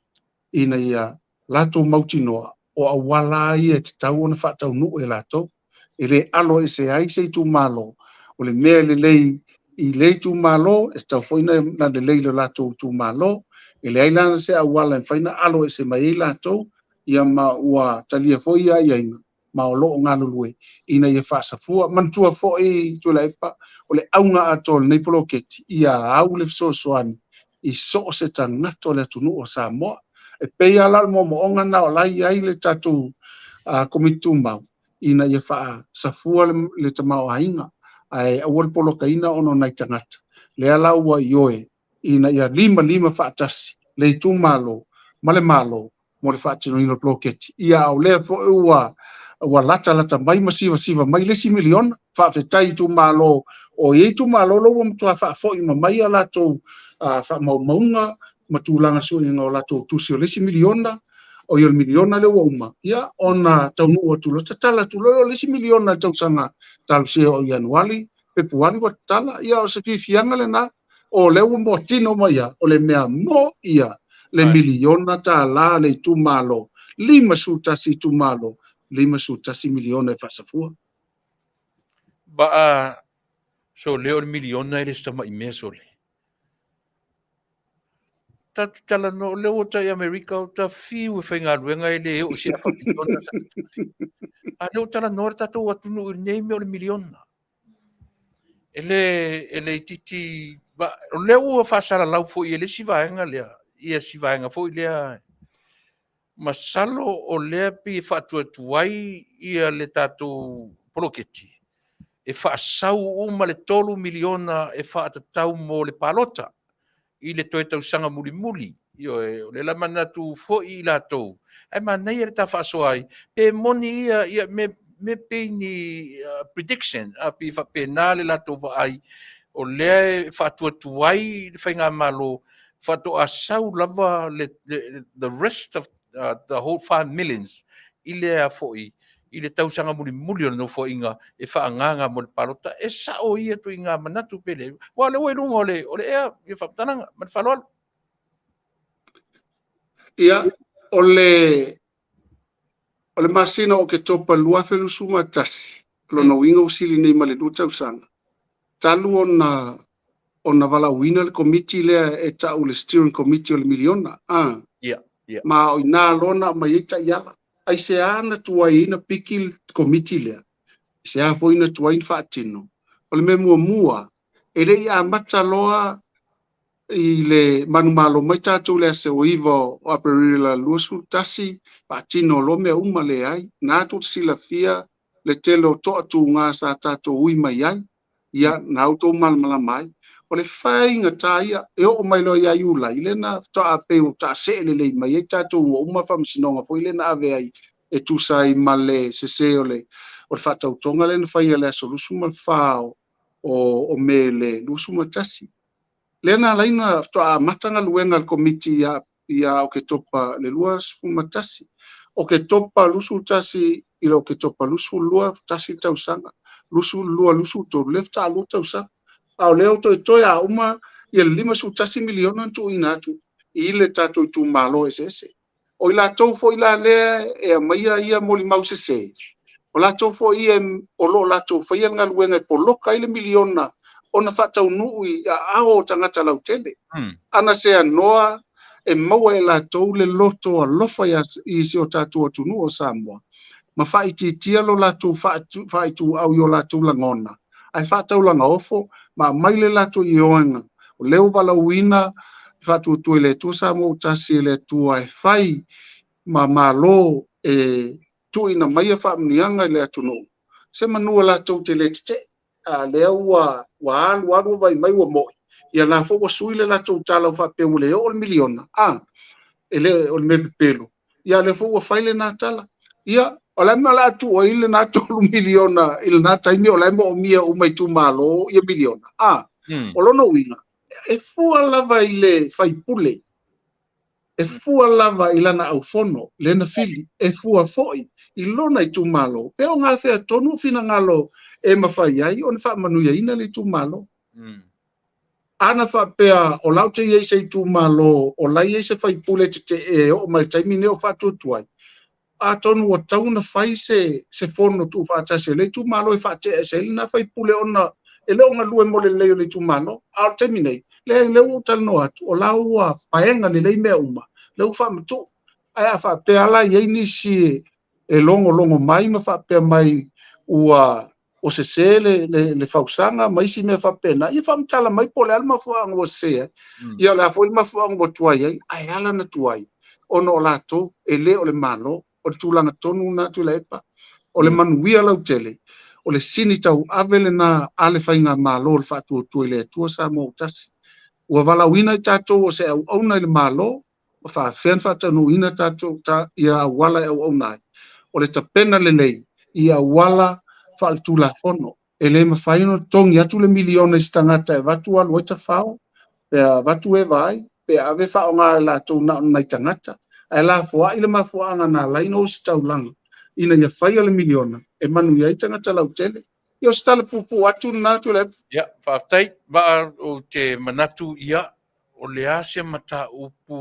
ina ia latu mautinoa o awala ia te tau ona Taunu'u e lato e le alo e se ai se tu malo o le mea le lei i le tu malo e tau foina na le lei le lato tu malo e le ailana se awala e faina alo e se mai lato ia ma ua talia foia ia ina ma o loo ngalulue ina ia whaasafua mantua foi Tuilaepa o le aunga atol nei poloketi ia au le soani i so se tangato le Taunu'u o Samoa e pei ala mo onga na o lai ai le tatu komitu mau ina ia safua le tamao hainga ai awal polokaina ono nai tangata le ala ua ioe ina ia lima Tasi le tu malo male malo mo le faatino ino poloketi ia au le fo ua lata mai masiva mai le si miliona faafetai tu malo o ye tu malo lo mo tua fo i mai ala to fa maunga matulanga so inga o lato tusi o le si miliona o yo miliona le uma ia ona Taunu'u atu tala tu le si miliona tau sanga tal se o Januari Februari wa tala ia o se fianga le na o le mo tino mai o le mea mo ia le miliona tala le tu malo 5 Tasi tu malo 5 Tasi miliona e fasafua ba so leo miliona ele sta mai me so le tatu tala no leo ta i Amerika o ta fiu e whainga ruenga ele o se afa miliona sa a leo tala no tatu watu no nei me o le miliona ele titi ba leo fa sala lau fo ele si vaenga lea ia si vaenga fo lea masalo o lea pi fatu tuai ia le tatu poloketi e whaasau uma le 3 miliona e whaatatau mo le palota i le toe tausanga muli io e le lamana tu fo i latou e manai e ta whaasoa ai pe moni ia me pe ni prediction a pi whapena le latou wa ai o le whaatua tuai le whainga malo whato asau lava the rest of the whole 5 millions i le a foi I le tausanga muli o no fo inga e whaanganga mo le palota e sa o ia tu inga manatu pele. Wa le wairunga o le ea i whaptananga man whaloalo. Ia, o le masina o ke topa lua felu suma tasi. Lona winga usili nei ma le duta usanga. Talu ona vala wina le komiti lea e tau le steering committee o le miliona. Yeah. Ma o ina lona ma yeita iala. Ai se ana tuai ina piki komiti lea. Se a fo ina tuai whaatino. O le me mua. E rei a mataloa i le manumalo mai tātou le ase o iwa o aperila luasu tasi patino lo mea uma le ai nā tō sila fia le telo toa tū ngā sa tātou ui mai ai ia nā tō malamala mai o le whainga tā ia e o mai lo ia iula i lena toa peo tā se le lei mai e tātou o uma whamsinonga fo i lena ave ai e tūsai ma le se o le whatau tonga lena whaia le aso lusu ma whao o me le lusu ma tasi Lena laina toa matanga luenga komiti ia o ke topa le luas fumatasi. O ke topa lusu tasi ila o ke topa lusu lua tasi tausanga. Lusu to lefta alu tausanga. Au leo toi a uma ia lima su tasi miliona tu inatu. Ile tato tu malo ese. O ila tau fo ila lea e maia ia moli mause se. O la tau fo ia o lo la tau fo ia ngaluenga poloka ile miliona. Ona Taunu'u i ao tangata lau tele. Ana se noa e maua e la tau le loto a lofa i se o tātua tunu o Samoa. Ma whaititia lo la tau whaitu au i o la tau langona. Ai whaatau langa ofo, ma maile la tau i oanga. O leo wala uina, whatu tue le tu Samoa tasi le tua e whai, ma lo e tu ina maia whaamnianga i le atunu. Se manua la tau te le te lea wa alu vai mai wa mo ia la fo wa suile la to tala fa pe ule o miliona ele o me pelo ia le fo wa faile na tala ia o la mala tu o ile na to miliona il na taimi o la mo mia o mai tu malo ia miliona o lo no winga e fu ala vai le fai pule e fu ala vai la na au fono le na fili e fu a foi ilona i tu malo pe o nga fe tonu fina ngalo e mawhai ai, o na Manuia ina le tu malo. Ana whapea o laute iei se tu malo, o lai iei se whai pule te e o mai taimi ne o whatutuai. A tonu o tauna whai se fono tu whatase le tu malo e whate e se lina whai pule ona, e leo nga lue mo le leo le tu malo, a taimi nei, leo o tano atu, o lau a paenga le lei mea uma, leo whamatu, ai a whapea la iei nisi e longo mai ma whapea mai ua o se le fausanga mai si me fa pena ia fam tala mai pole alma fuanga o se ia la foi ma fuanga o tuai ai ala na tuai ono la to ele o le malo o tulanga tonu na Tuilaepa o le Manuia lau tele o le sini tau avele na ale fainga malo le fatu tuile tu Samoa tasi o vala wina tato o se au na le malo o fa fen fata no ina tato ta ia wala au na o le tapena le lei ia wala faltula ono ele ma faino tongi atu le miliona istangata e vatu alu eta fao pe vatu e vai pe ave fao nga la tu na tangata e la foa ile ma foa na la ino stau lang ina ia faia le miliona e Manuia tangata la utele yo stala pupu atu na tu le ya faafetai va o te manatu ia o le ASEA mata upu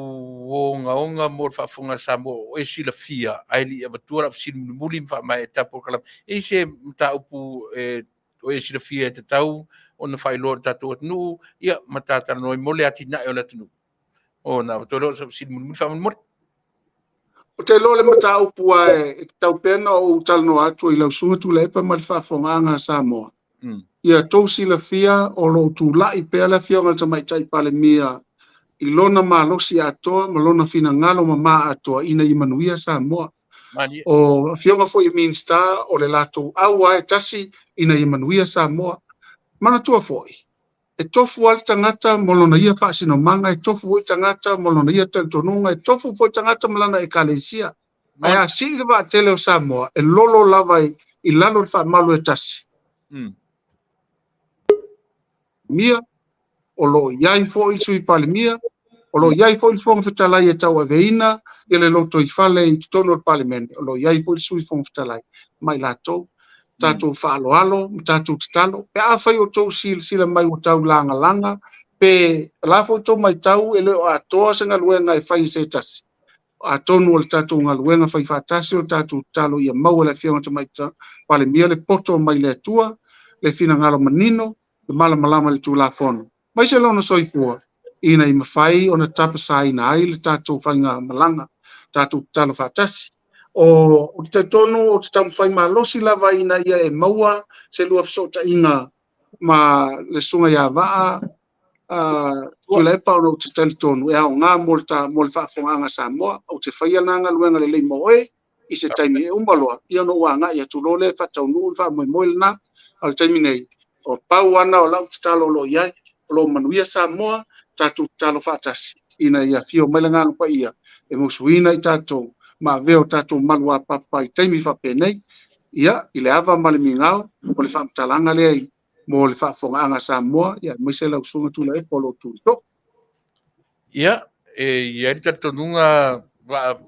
o ngaonga mo whaafunga Samoa o e sila fia ai li e vatua la fsili muli mwha mai e Polokalame e se mata upu o e sila fia e te tau o na whailoa tatu atunu ia mata tala noi mole ati na e o latunu o na vatua leo sa fsili muli mwha muli o te lo le mata upu e tau pena o talno atu i lau sunga Tuilaepa ma le whaafonga Samoa ia tau sila fia o lo tu lai pea la fia o ngalta mai tai pale mia ilona malosi atoa malona fina ngalo mama atoa ina i Manuia Samoa o fionga fo i Minsta o le lato aua e tasi ina i Manuia Samoa mana tua foi e tofu al tangata molona ia whaasino manga e tofu i tangata molona ia teltonunga e tofu fo tangata malana e Kalesia ai a sili wa tele o Samoa e lolo lavai i lalo wha malu e tasi mia o lo iai fo i sui pale mia o lo iai fo i fonga fetalai e tau aveina i le loto i fale i tono o parliament o lo iai fo i sui fonga fetalai mai latou tatou whaaloalo, tatou tatalo, pe a whai o tau sila mai o tau langa, pe la fo tau mai tau ele o atoa se ngaluenga e whai se tasi. A tonu o le tatou ngaluenga whai whatasi o tatou talo ia mau le whionga ta mai ta, pale mia le poto mai le atua, le fina ngalo manino, le malama le tula fono. Mai se lona soifua, ina i mawhai o na tapa sa ina ai le tatou whainga malanga, tatou talo whatasi. O te tonu o te tamu whai losi lava ina ia e maua se lua fsota inga ma le sunga ia waa Tuilaepa o te tali tonu e au ngā mo le whaafonga Samoa o te whaia nanga luenga le leimo oe i se taimi e umaloa ia no wanga ia tu lole Taunu'u wha moe na al taimi nei o pau ana o lau te talo lo iai o lo Manuia Samoa tatu talo whaatasi ina ia fio mailanga pa ia e musuina i tatou ma veo tatou malua papa i taimi whapenei ia i le ava male mingao o le whaamtalanga le ai mo le whaafonga Samoa ia maise lau sunga Tuilaepa o lo tūto. Ia, ia rita tonunga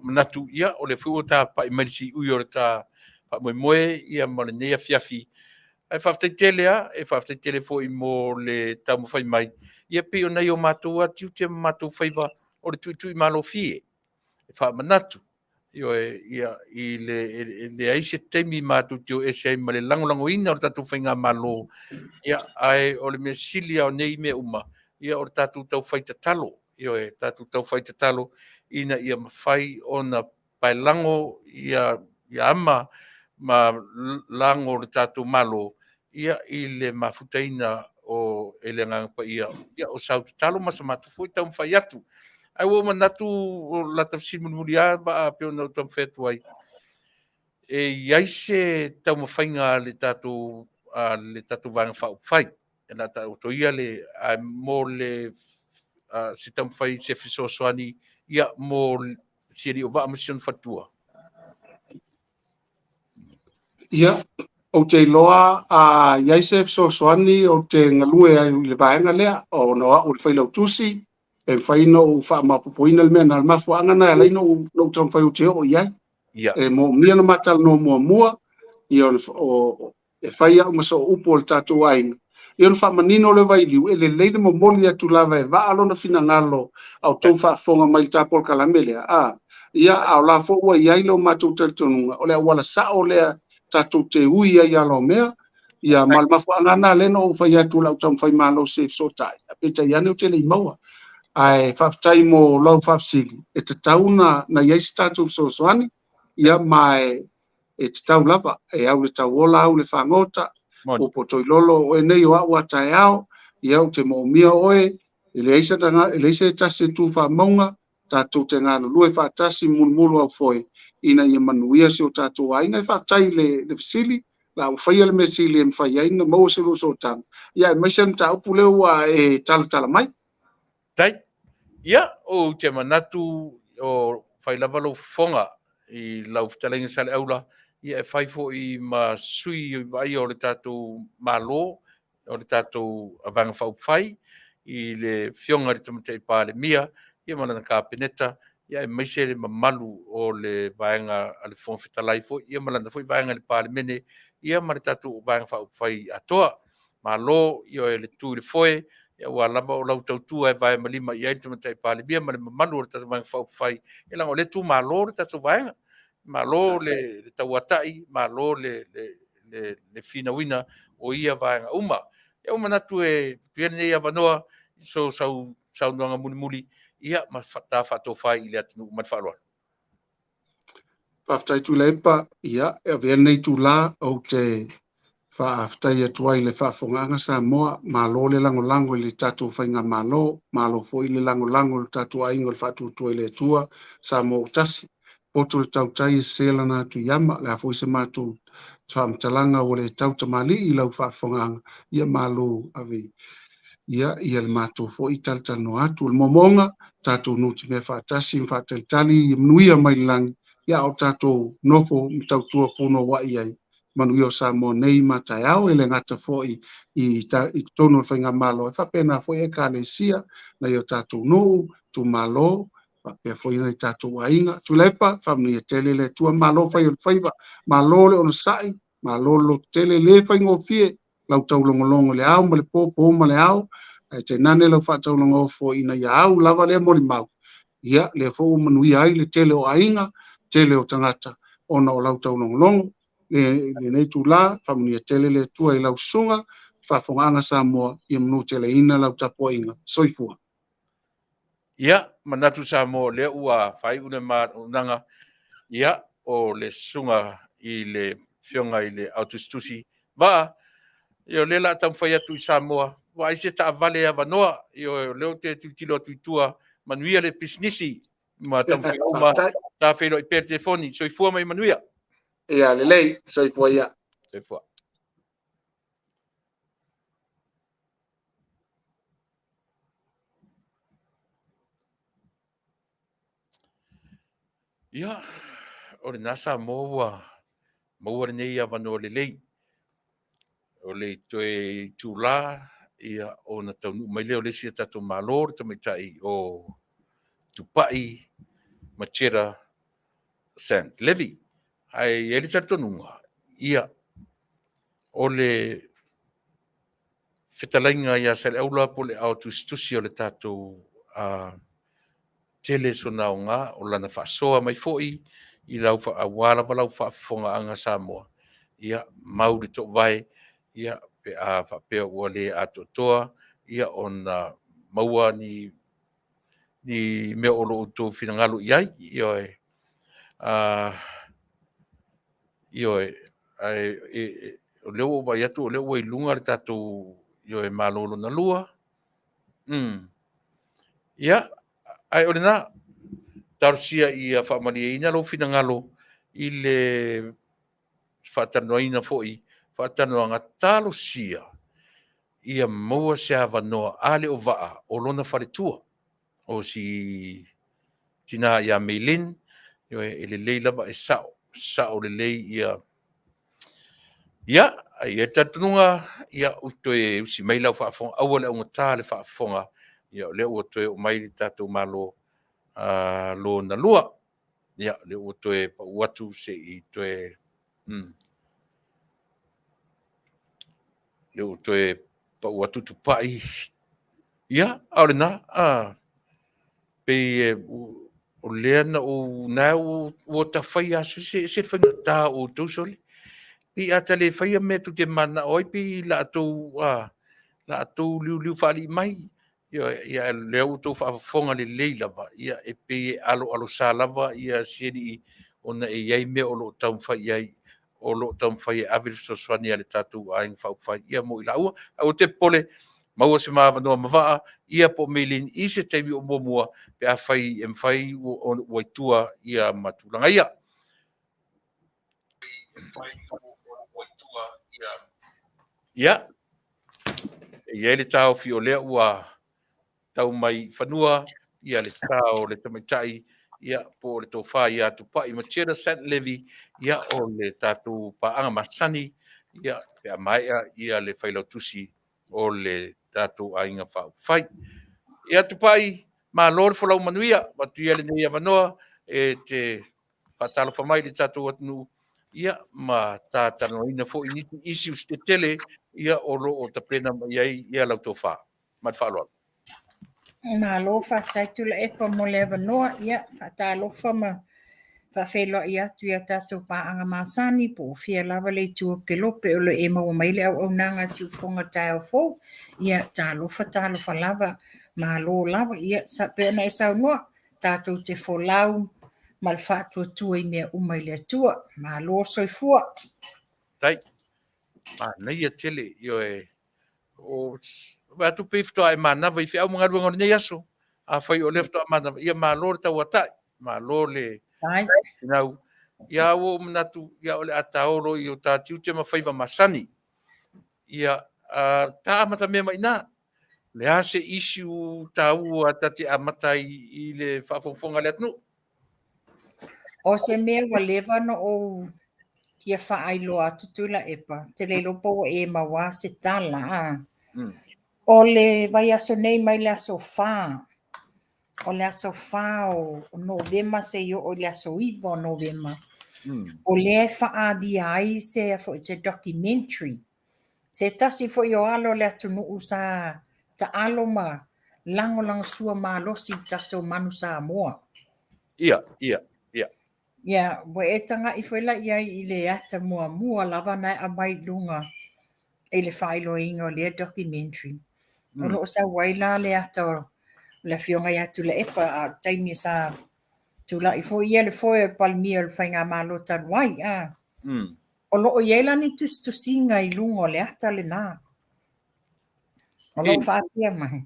manatu ia o le fuo ta pa i marisi ui o le ta pa moe ia male nei Afiafi. E whaftaitelea, e whaftaitele fo i mo le tamu whai mai. Ia pe o nei o mātua, tiu te mātua whaiva o le tui malo fie. E wha manatu. Ia i le aise teimi mātua tio ASEA ma le langolango ina o le tatu whainga malo. Ia ai o le mea silia o nei mea uma. Ia o le tatu tau whaita talo. Ia tatu tau whaita talo. Ina ia mawhai o na pailango ia ama ma lango le tatu malo. Ia i le mafutaina o ele ngangpa ia o sau talo masa matu foi tau mwhai atu. Ai wo manatu o la tafsimu mulia ba a peo na utam fetu ai. E iaise tau mawhainga le tatu vanga whau whai. E na tau to ia le mo le si tau mwhai se fisosoani ia mo siri o vaa masion fatua. Ia, o te loa a iaise fisosoani o te ngalue ai le vaenga lea o noa o le whailau tusi e whaino o wha mapupoina le mea na mafu angana e leino o tam whai o te o iai. E mo mia na matal no mua i o e whaia o maso upo le tatu ainga. I on wha manino le vai liu e le leide mo moli atu lava e Vaaaoao na fina ngalo au tau wha fonga mai le Polokalame lea. Ia au la fo ua iai leo matou talitonunga o lea wala sa o lea tatou te ui ia alo mea ia malmafu angana leno o whai atu lau tam whai malo se sotai. A peta iane o te lei maua. Ai whaftai mo lau whafsili. E te tauna na iaisi tatou sosoani ia mai e te tau lava e au le tau ola au le whangota o potoi lolo o e nei o au atai ao i au te moumia oe e le eisa tasi tu wha maunga tatou te ngā lue whaatasi mulmulu au foe ina i Manuia si o tatou ainga e whaatai le fisili la au whaia le mesili e mwhai aina mau se luso o tanga. Ia e maise mta upu leo e tala mai. Tai, ia o te manatu o whailavalo fonga i lau Fetalaiga sale aula ia e whaifo i ma sui i vai o le tātou malo, o le tātou avanga whauwhai, i le fionga re tamatai pāle mia, ia manana ka peneta, ia e maise le mamalu o le vaenga ale fong Fetalaiga, ia manana foi vaenga le pāle mene, ia ma le tātou vaenga whauwhai Atua, malo, ia e le tū le foe, ia ua lava o lau tautua e vae malima ia i tamatai pāle mia, ma le mamalu o le tātou vaenga whauwhai, ia langa o le tū malo le tātou vaenga, malo le tauatai, malo le fina wina o ia vaenga uma. Ia uma natu e piene nei avanoa, so sau nuanga muli ia ma ta fato fai i le atinu ma whaloa. Whaftai Tuilaepa, ia, e piene nei tu la o te whaftai atua i le whaafonganga Samoa, malo le lango i le tatu whainga malo fo i le lango le tatu aingo le whaatutua i le atua, Samoa Tasi. Poto le tautai e sela na tu yama le afo se matu talanga o le tautamali i lau whaafonganga ia malo ave ia le matu fo i tal no atu le momonga tatu nuti me whaatasi whaatalitali i Manuia mai langi ia o tatu nofo tautua puno wa iai Manuia o Samoa nei matai au ele ngata fo i tono whainga malo e whapena fo e ka le sia na i o tatu no tu malo pe foi nei tatou ainga Tuilaepa family tele le tua malo fai faiva malo le ona sai malo lo tele le fai ngofie lau tau longolongo le au ma le popo ma le au te nane lau fa tau longo fo ina ia au lava le mori mau ia le fo manuia ai le tele o ainga tele o tangata ona o lau tau longolongo le nei tula family tele le tua i lau sunga fa fonganga Samoa ia mnu tele ina lau tapo inga soifua. Ia, manatu Samoa le ua fai una unanga ia o le sunga i le fionga i le Tusitusi. Ba, io le la tam fai atu i Samoa. Wa ise ta vale a vanoa, io leo te tilo tuitua Manuia le pisnisi. Ma tam fai uma ta fai lo i per telefoni. So i fua mai Manuia. Ia, lelei, soifua ia. Soifua. Ia, o le nasa moa le nei a vanoa le lei. O le toe tula ia o na Taunu'u mai leo le sia tatou malor te maitai o Tupa'i Marchetta Sanft-Levy. Ai ele tatonunga ia o le Fetalaiga ia sa le aula po le ao Tusitusi o le tatou tele sonaoga o lana fa'asoa mai fo'i i lau fa'auā lava lau fa'afogaaga Samoa ia mau le to'avae ia pe a fa'apea ua lē ato'atoa ia ona maua ni mea o lo'u tou finagalo i ai ioe o leo ua vai atu o leo ua iluga le tatou ioe malolona lua ia ae o lenā talosia ia fa'amaliaina lou finagalo i le fa'atanoaina fo'i fa'atanoaga talosia ia maua se avanoa a le o va'a o lona faletua o si tina ia meilin e lelei lava e sa'o lelei ia ai e tatunuga ia toe usi mai lau fa'afoga aua le augatā le fa'afoga ia o lea ua toe o mai le tatou malo lona lua ia le ua toe pa'u atu se'i toe le ua toe pa'u atu Tupa'i ia a o lenā pei o lea na o na ua tafai aso se faigatā outou sole pi a tale faia me tu te mana oi pi la tu liu fali mai ia le auto fa fonga le leila ba ia e pe alo salava ia siri ona e ia me o lo tam fa ia o lo tam fa ia avi so swani ale tatu ai fa ia mo ila o te pole mau se ma no ma ia po melin ise te bi o mo pe a fai em fai o tua ia matulanga ia ia ia le tau fi o le ua tau mai fanua ia le tau le tamaitai ia po le Tofa ia Tupa'i Marchetta Sanft-Levy ia o le tatu pa'anga Masani ia pe mai ia le Tusi o le tatu ainga fai ia Tupa'i ma lor fo lau Manuia matu ia le nei avanoa e te patalo fa mai le tatu atnu ia ma tatanoina fo initi isi uste tele ia o lo o tapena ia lau Tofa mat fa'aloa Malo fa Tuilaepa mo le avanoa ia fatalofa ma fa'afeloa ia tu ia tatou pa'aga Masani po fia lava le tuakelope o le e maua mai le auaunaga siufoga taeofou ia talofa lava malo lava ia pe ona e saunoa tatou te folau ma le fa'atuatua i mea uma i le atua malo soifua tai na ia tele io o va tu pifto ai mana vai fi au mga ruanga nei aso a fai o lefto mana ia malo tau atai malo le ai nau ia o manatu ia o le ataoro i o tatiu te mawhaiva Masani ia ta amata me mai na le ase issue tau a tati amata i le whafonga le atnu o se mea waleva no o kia whaailoa Tuilaepa te leilo po e maua se tala o le vai aso nei mai le aso wha o le aso whao o November se yo o le aso iwa o November. O le whaadia ai se fo it's a documentary. Se tasi fo yo alo le Taunu'u sa ta alo ma lango sua ma losi tato manu Samoa. Ia. Ia, wa e tanga i whaila ia i le ata mua lava nai a mai lunga e le whailo ingo le documentary. O loo sa waila le ata le Afioga ia Tuilaepa a taimi sa tula i fo ia le fo e palmia le whainga malo tanuai a. O loo iela ni tusinga i lunga le ata le nā. O loo whaatia mahi.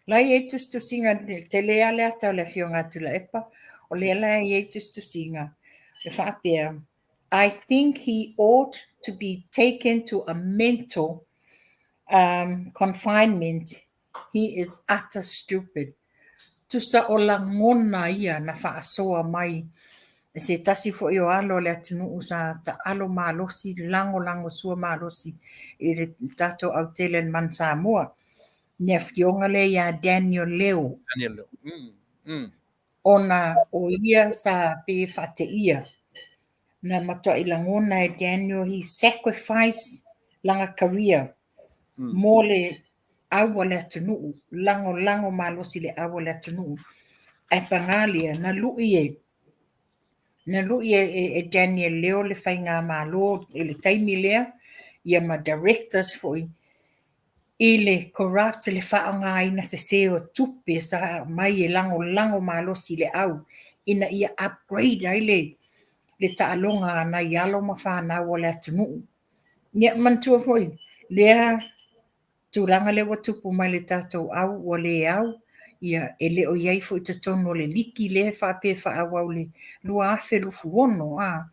Lai e tusinga te lea le ata le Afioga Tuilaepa o le lea e tusinga. I think he ought to be taken to a mental confinement. He is utter stupid. Tusa o la ngona ia na whaasoa mai. Se tasi fo i o alo le Taunu'u sa ta alo malosi, lango sua malosi. I le tato au tele man Samoa. Nia Afioga le ia Daniel Leo. Ona o ia sa pe fate ia. Na matua i langona e Daniel, he sacrificed langa career. Mole awa le Taunu'u, lango malosi le awa le Taunu'u. Ai pangalia, na lui e Daniel Leo le whainga malo, e le taimi lea, ia ma directors foi, i le corrupt le whaanga ina se seo tupe sa mai e lango malosi le au, ina ia upgrade ai le taalonga na ialo ma whanau o le Taunu'u. Nia mantua foi, lea tūranga le watupu mai le tātou au o le au, ia e le o iai fo i te tono le liki le whape whaawau le lua afe lufu ono a.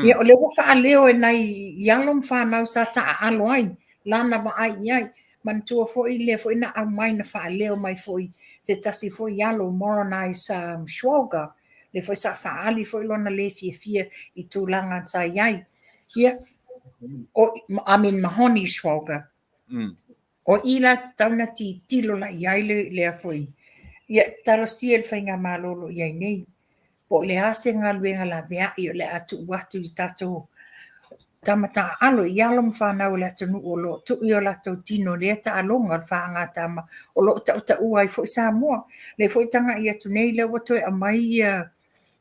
Ia o le wafa leo e nai ialom whanau sa taa alo ai, lana wa ai iai, mantua fo i le fo ina au mai na wha leo mai fo i se tasi fo i alo Moronize Afioga, le fo i sa whaali fo i lona le fia i tūlanga sa iai. Ia, Mahoni Afioga. O ila tauna ti tilo la iai le afoi. Ia tarasia le whainga malolo iai nei. Po le ase ngā luenga la vea i o le atu watu i tato tamata alo i alo mwhanau le atu o lo tu i o la tau tino le ta alonga le whaanga tama o lo ta ua i fo i Samoa. Le fo i tanga i atu nei le wato e amai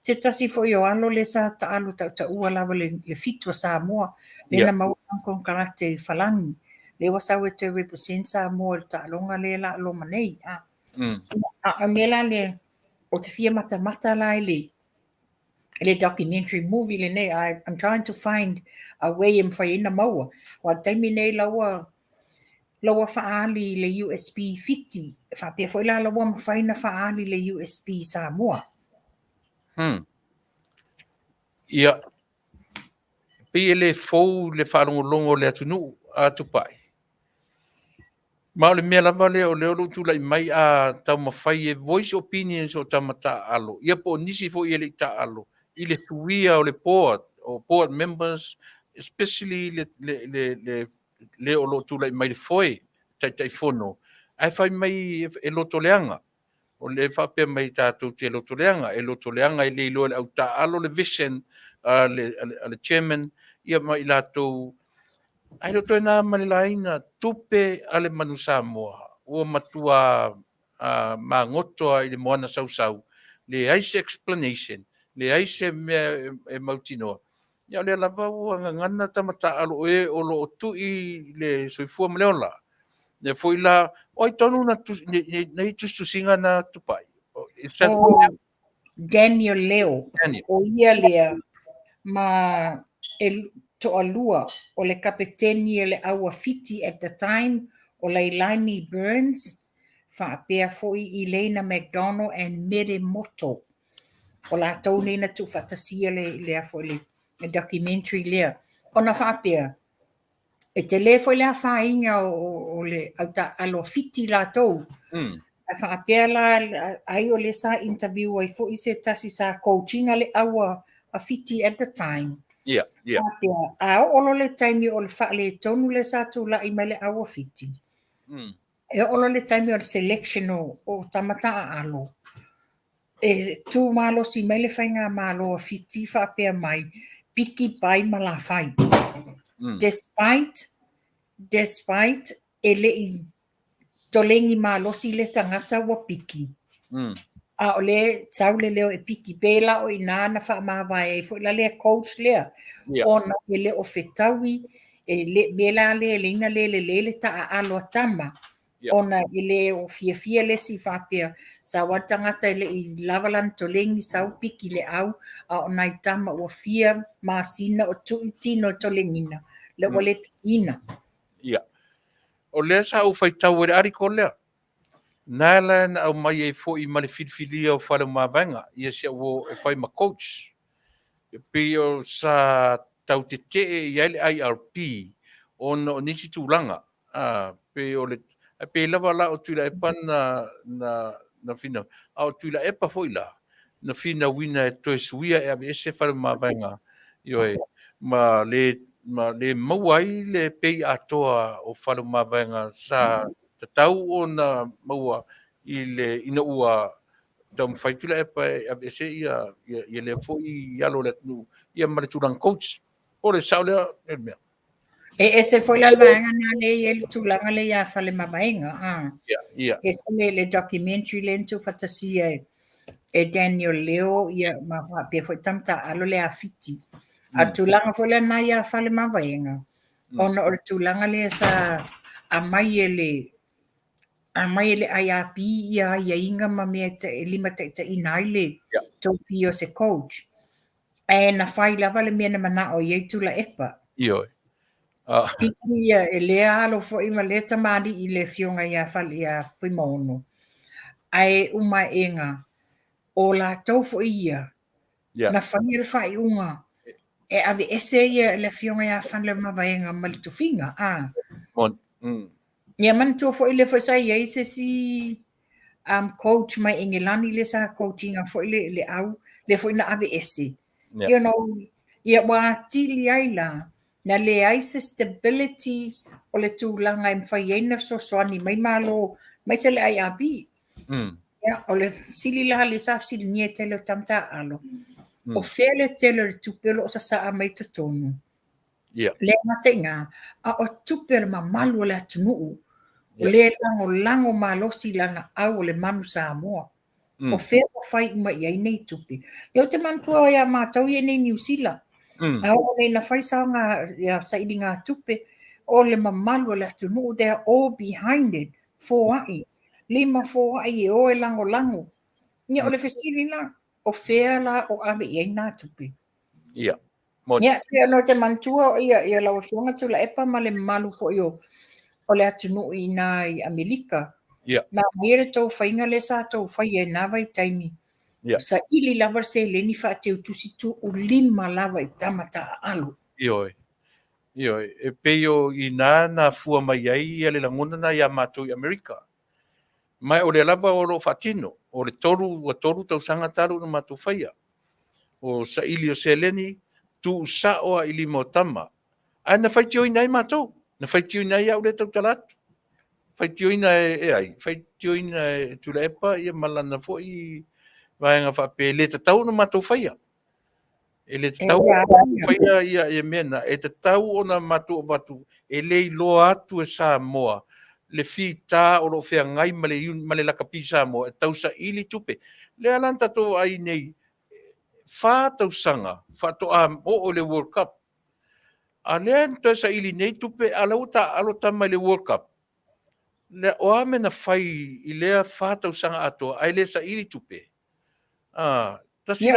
se tasi fo i o alo le sa ta alo ta ua lawa le fitua Samoa. Le na mauang kong karate i whalangi. Le wasau e te represent Samoa le ta alonga le la alo manei. A mela le o te fia mata la le documentary movie le nei. I'm trying to find a way in whaina maua. Wa taimi nei lawa whaali le USB 50. Whapea fo ila lawa mawhaina whaali le USB Samoa. Ia. Pia le fou le whaarongolongo le Taunu'u a Tupa'i. Ma le mea lava le o leo tula i mai a tau mawhai e voice opinions o tamata alo. Ia po nisi fo i le ta alo. I le tuia o le board members, especially le o lo tula i mai le foi, tai fono. Ai whai mai e loto leanga. O le whapea mai tātou te loto leanga. E loto leanga i le ilo le au ta alo le vision, le chairman, ia mai lātou. Ai roto na manilaina tupe ale manu Samoa o matua ma ngotoa i le moana sau le aise explanation le aise e mautinoa ia le lava ua ngana tamata alo e o lo tui le soifua maleola le foi la oi tonu na nei tusinga na Tupa'i O Daniel Leo o ia lea ma to alua o le kapeteni e le aua fiti at the time o Leilani Burns whaapea foi i Leina McDonald and Mere Moto o la tau neina tu whatasia lea foi le documentary lea ona whaapea e te le foi lea whainga o le alo fiti la tau a whaapea la ai o le sa interview ai foi se tasi sa coachinga le aua a fiti at the time. Yeah. A olo le taimi o le whaale tonu le sātou la i mele awa fiti. E olo le taimi o le selection o tamata a alo. tu malo si mele whainga malo a fiti whapea mai, piki pai mala whai. Despite ele I tolengi malo si le tangata wa piki. A ole tau le leo e piki pēla o ina na wha mawa e fo ila lea coach lea. Ona ele o fetawi e le bela le leina le ta a alo tama. Ona ele o fia le si whapea sa watangata ele I lavalan tolengi sau piki le au a ona I tama o fia masina o tuitino tolengina le wale ina. O lea sa au whaitau e ari ko lea. Nāla na au mai e fo I male filfili o whare mawanga. Ia se o e whai ma coach. E pio sa tau te I ele IRP o no nisi tūlanga. Pe o le pe lava la o Tuilaepa na fina. A o Tuilaepa fo ila. Na fina wina e toe suia e ave ese whare mawanga. Ioe, ma le mauai le pei atoa o whare mawanga sa tau o na maua I le ina ua tau mwhaitula e pai a ese ia le fo I alo le tunu ia mare turang coach o le sao lea e mea. Se foi la vaenga na le ele tulanga le ia fale mavaenga. Ese le documentary le ntu fatasi e Daniel Leo ia ma pe foi tamta alo le afiti. A tulanga foi la na ia fale mavaenga. Ona o tulanga le sa a mai ele IRP ia inga ma me te lima te inaile topio se coach. E na fai lava le mena mana o ye Tuilaepa. Ioi. Piki ia e lea alo fo ima le tamari I le fionga ia fale ia fui mono. Ai uma enga o la tau fo ia. Na fai le fai unga. E ave ese ia le fionga ia fale mawaenga malitu finga. Ia mantua fo ile fo sa ia ise si coach mai Engelani le sa coachinga fo ile le au le fo ina ave ese. You know, ia wa tili aila. Na le aise stability o le tūlanga e mwhaiena soani mai malo, mai se le IRP. O le sili laha le sa sili nie tele o tamta alo. O whele tele le tupelo o sa saa mai tatonu. Le ngatenga, a o tupelo ma malu o le Taunu'u. O le lango malo si langa au o le manu Samoa. O whele o whai uma iai nei tupi. Leo te mantua o ia mātau ia nei New Zealand. O le na whai saonga sa ili ngā tupe, o le mamalu le Taunu'u, they're all behind it, fōai. Lima fōai e o e lango. Nia o le whesiri la, o whea la o ave i nā tupe. Nia, te ano te mantua ia lau whionga Tuilaepa ma le mamalu fo o le Taunu'u I nā I Amerika. Nā mere tau whainga le sa tau whai e nā vai taimi. Sa ili lava se leni wha te utusitu o lima lava I tamata alu. Ioi. E peio I nā fua mai ai ia le langona na ia mātou I Amerika. Mai o le lava o lo whatino, o le toru tau sanga taru na mātou whaia. O sa ili o se leni, tu sa oa ili mo tama. Ai na whaitio I nai mātou, na whaitio I nai au le tau talatu. Whaitio I nai ai, whaitio I nai Tuilaepa ia malana fo I vaenga whape le tatau na mātou whaia. E le tatau whaia ia e mena, e tatau o na mātou watu, e le loa atu e Samoa, le whita o lo whea ngai male lakapi Samoa, e tau sa ili tupe. Le alan tato ai nei, whātau sanga, whātau o le World Cup. A lea nto sa ili nei tupe, alo tama le World Cup. Le oa mena whai I lea whātau sanga ato, ai le sa ili tupe. Tasi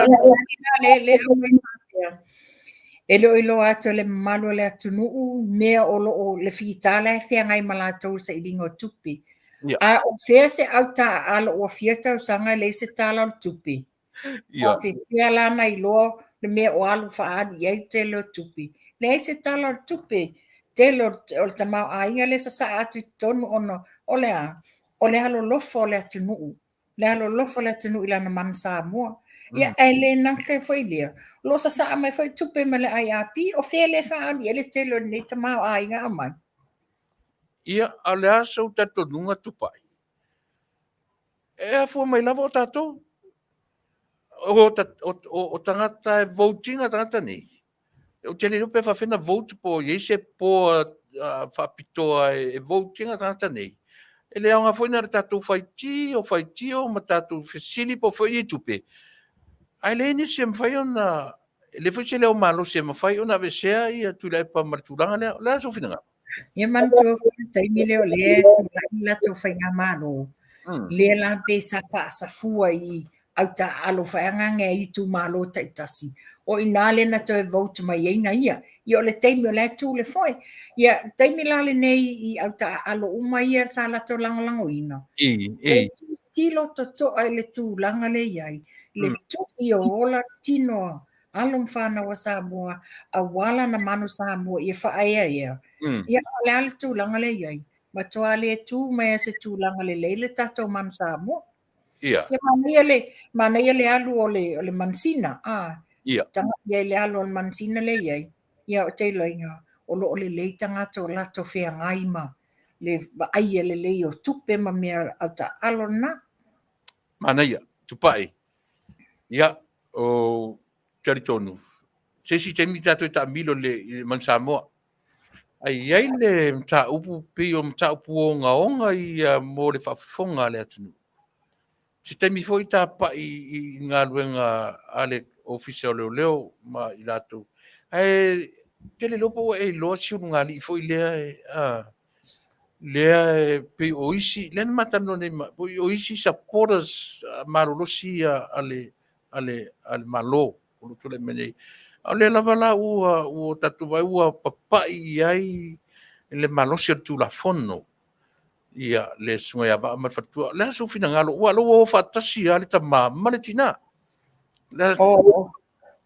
le ilo atu le malo le Taunu'u mea o le whitala e whea ngai malatou sa ilingo tupi. A o whea se au ta alo o whia tau sanga le se tala o tupi. O whea lana I loa le mea o alu whaadu iai te lo tupi. Le se tala o tupi, te lo o tamau a inga le sa atu tonu ono o le alo lofo o le Taunu'u. Le alo lofo le Taunu'u ilana man Samoa. Ia ele nake foi lia. Lo sa mai foi tupe ma le IRP o fele fa ali ele telo nei tamau a inga amai. Ia ale asa o tato nunga Tupa'i. E a fua mai lava o tato. o tangata e voting a tangata nei. O te leo pe whawhena vote po, i se po whapitoa e voting a tangata nei. E leo ngā whaina re tātou whaiti o ma tātou whesili po whai e tupe. Ai le ni se mwhai ona, le whai se leo malo se mwhai ona ASEA i a Tuilaepa maritulanga leo, lea so whina ngā. Ia mantua taimi leo le la to whainga malo. Le la pe sa pa sa fua i au ta alo whaanga nge i tu malo tai tasi. O ina le na to e vote mai eina ia. Ia o le taimi o le tu le foi. Ia taimi la le nei i au ta alo uma ia sa la to langolango ina. Le tilo to to ai le tu langa le iai. Le tu i o ola tino alo mwhana wa Samoa a wala na manu Samoa ia whaaya ia. Ia le ala tu langa le iai. Ma toa le tu mai se tu langa le leile tato man Samoa. Ia. Ia mana ia le alu o le mansina. Ia. Tanga ia le alu o le mansina le iai. Ia o te loinga o lo o le lei tangato lato whea ngaima. Le aia le lei o tupe ma mea au ta alo na. Mana ia, Tupa'i. Ia, o Taunu'u. Se si te mi tato e ta milo le man Samoa. Ai ai le mta upu pe o mta upu o onga i mo le whafonga le atunu. Se te mi foi ta pa i ngā luenga ale ofisa o leo ma i lato. Ai, te le lopo e loa siuru ngā li foi lea pe o isi, lea matano ne o isi supporters marolosi ale malo, o luto le menei. Le lava la ua tatu vai ua papai ai le malosi al tu la fono ia le sunga ia va fatua le so fina ngalo ua lo fa tasi ale ta ma le tina o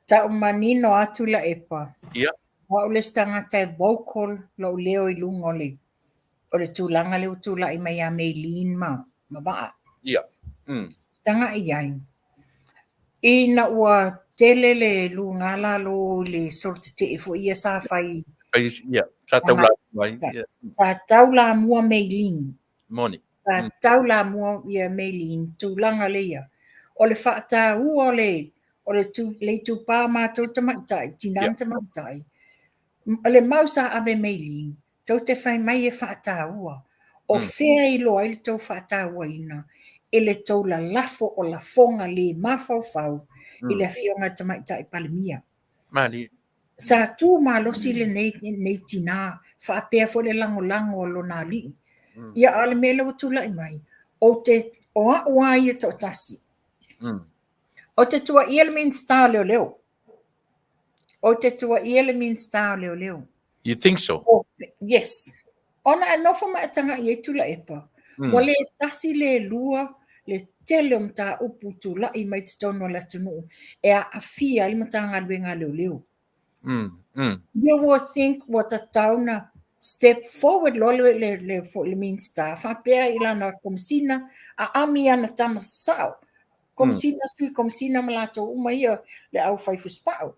ta manino atu la epa ia wa le stanga tai vocal lo leo I lungo o le tūlanga leo tūla I mai a Meilin ma waa ia tanga I ai ina ua tele le lungala lo le sorte te fo ia sa fai ia sa taula mai ia sa taula mua Meilin moni sa taula mua ia Meilin tūlanga lea o le whaata ua o le tu pā mātou tamatai tinan tamatai le mausa ave Meilin tau te whai mai e whaata ua o whea I loa I le tau whaata ua ina e le tau la lafo o la fonga le mawhauwhau I le Afioga tamaita I palemia. mani Sa tu malosi le nei tina whaapea fo le lango o lo nā li. Ia ale mele o tula I mai o te oa oa I tau tasi. O te tua I ele min star leo. O te tua I ele min star leo. You think so? Yes. Ona e nofo ma tanga I Tuilaepa. Wale tasi le lua le tele o mta upu tula I mai te tono la Taunu'u e a afia I matanga luenga leo. You will think what a tauna step forward lo le mean staff. A pea ilana komsina a ami ana tama sao. Komsina malato umaia le au faifu spao.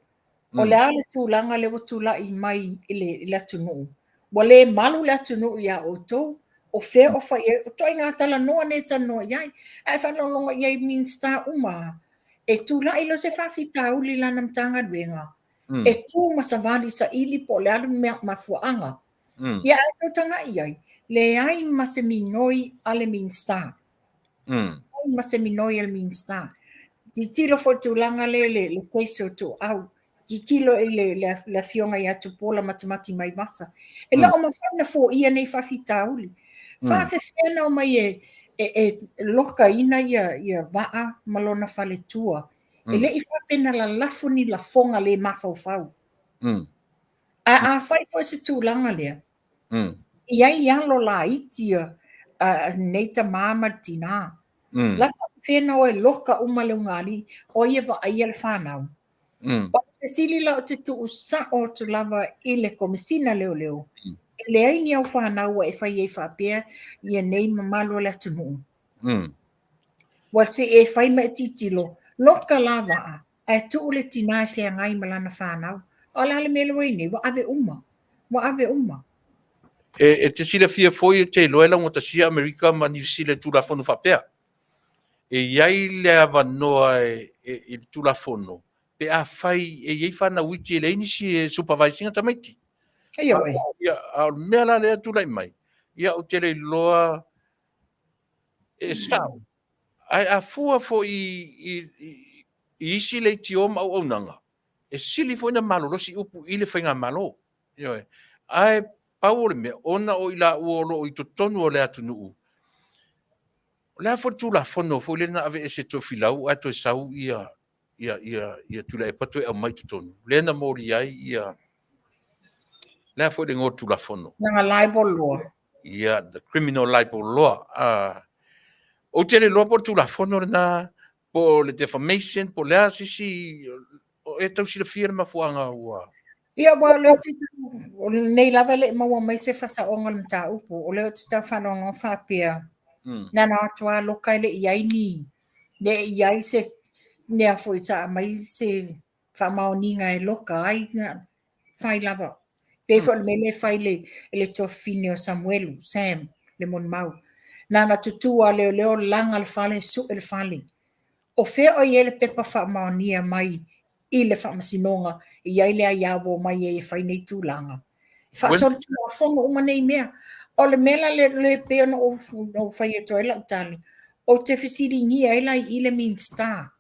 O le ale tūlanga le tula I mai I le Taunu'u. Wale malu le Taunu'u ia o tau. O whea o whai e, o toi ngā tala noa ne ta noa iai. E whanalonga iai min sta uma. E tūla ilo se whawhita uli lana mtanga duenga. E tū masavali sa ili po le alu mea mafuanga. Ia e tau tanga iai. Le ai maseminoi ale min sta. Maseminoi ale min sta. Di tilo fo tūlanga le keiso tu au. Di tilo le Afioga ia tu pola matamati mai masa. E la o mawhana fo ia nei whawhita uli. Whawhewhena o mai e loka ina ia waa malona whale tua. E le I whapena la lafoni la fonga le mawhauwhau. A whai fo se tūlanga lea. Iai alo la itia neita mama tina. La whapena o e loka umale ungali o ia wa aia le whanau. O te sili la o te tu usa o tu lava I le komisina leo. Le aini au whanau e whai e whapea ia nei mamalo le Taunu'u. Wa se e whai me titilo, loka lava a tu le tina e whea ngai malana whanau. O la le mele waini, wa ave uma. E te sila fia foi te loela mo ta sia Amerika ma ni sila tu la fonu whapea. iai le avanoa i tulafono pe a fai iai fanauiti le inisi e supervisinga tamaiti Ai oi. ia a mea la le tulai mai ia o tele loa e sao ai a fua fo i isi le tioma au nanga e sili fo ina malo losi upu ile fainga malo ia ai Paul me ona o ila uolo i totonu o le Taunu'u. La fo tula fono fo le na ave ese to filau a to sau ia Tuilaepa to e mai totonu. Le na mori ai ia la fo le ngo tula fono. Nanga libel law. Ia the criminal libel law. O tele lo po tula fono na po le defamation po le asisi o e tau sila firma fuanga ua. Ia wa le o nei lava le maua mai se fasa o ngal mta upu o le o te tau whanonga whapea nana atua lokai le iai ni le iai se nea fo i ta mai se whamaoninga e loka ai na whai lava pe fo le mele whai le to fine o Samuelu Sam le mon mau nana tutua leo langa le whale su le whale o fea o iele pepa whamaonia mai i le whamasinonga i ai lea iawo mai e whai nei tūlanga. Whaasori tu a whonga uma nei mea. O le mela le peo na o whai e toela utali. O te whisiri ngia ela i le mean star.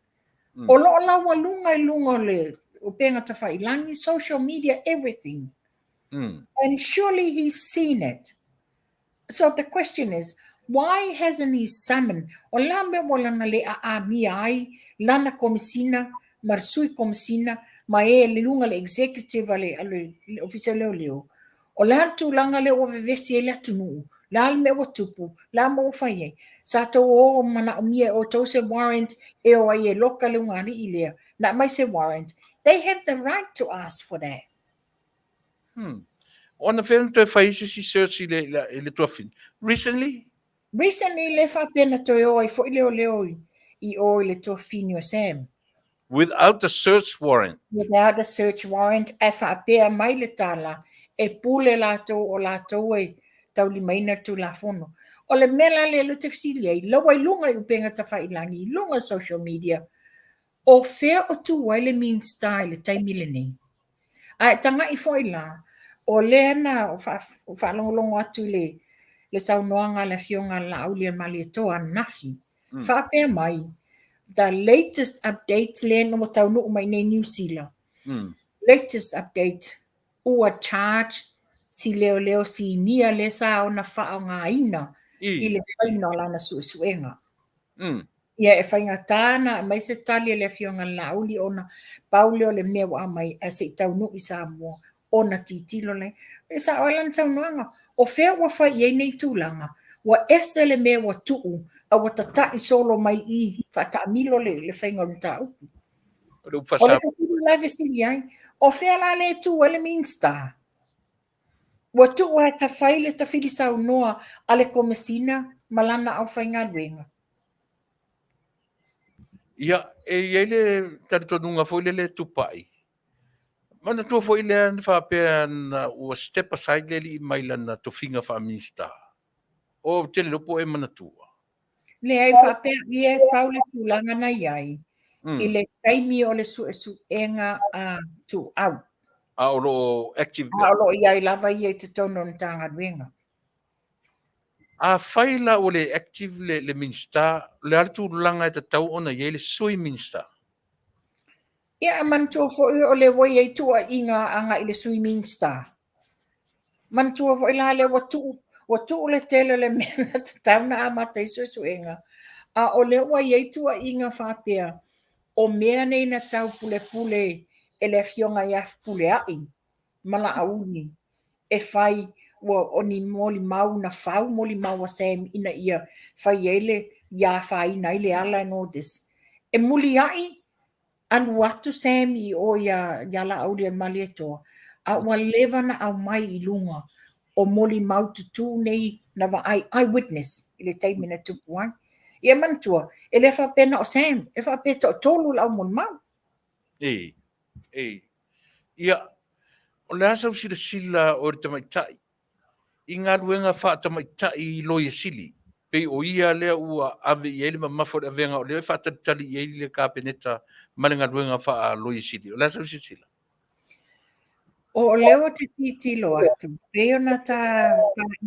O lo lawa lunga i lunga le o penga ta whai langi, social media, everything. And surely he's seen it. So the question is, why hasn't he summoned? O la me wala na le a mi ai, lana komisina, marsui komisina, ma e le lunga le executive ale official leo. O la tu langa le o vevesi e le Taunu'u, la me o tupu, la mo fai. Sa to o mana mia o to se warrant e o ai e loka le ngani i lea, na mai se warrant. They have the right to ask for that. Ona fena to faisi si search le tofin. Recently le fa pena to o fo leo I o le to finio Sam. without a search warrant. Without a search warrant, e fa pea mai le tala e pule lato o lato e tau limaina tu la fono. O le mela le lo te fisili ai, lawa I lunga I upenga ta whailangi, lunga social media. O fea o tu wai le mean style le taimile nei. Ai tanga I foi la, o le na o whalongolongo atu le saunoanga le Afioga la au le mali toa nafi. Fa pea mai, the latest update le no Taunu'u mai nei New Zealand. Latest update, ua charge si leo si nia le sa ona whaonga ina I le whaina o lana suenga. Ia e whainga tāna, mai se tali le Afioga la uli ona paule o le mewa mai a se Taunu'u I Samoa ona titilo le. E sa oilan taunuanga, o fea wa whai ei nei tūlanga, wa ese le mewa tuu, a wa tatai solo mai I whataamilo le whainga runta upu. O le kafiru lave sili ai, o fea la le tu ele minsta. Wa tu wa ta faile ta fili sa noa ale komesina malana au whainga luenga. Ia e le taritonunga foi le Tupa'i. Mana tua foi le an whapea na ua step aside le li mai lana tofinga whamista. O tele lopo e mana tua. Le ai whapea I paule tūlanga na iai. I le taimi o le su enga tu au. A olo active. A olo iai lava I te tono na tanga luenga. A whaila o le active le minsta, le artu langa e te tau ona ye le sui minsta. Ia mantua fo o le wai ai tua inga anga I le swimming star. Mantua fo ila le watu le tele le mena te tauna amata I suenga. A o le wai ai tua inga whapea o mea nei na tau pule e le Afioga I pule ai. Mala auli. E whai o ni moli mau na whau moli mau a Sam ina ia whai ele ia whai na ile ala no this. E muli ai anu atu Sam I o ia la auli an mali etoa. A walewa na au mai I lunga o moli mau tutu nei na wa eyewitness I le taimina tupuan. Ia mantua, e le whapena o Sam, e whapeta o tolu lau mon mau. Ia, o le asa usira sila o re tamaitai. I ngā ruenga wha tamaitai I loia sili. pe o ia le ua ave ia le mamafo le avenga o le whaatatali ia le kapeneta malenga ruenga wha a loisili. O la sa usitila. O leo te titilo atu. Peo na ta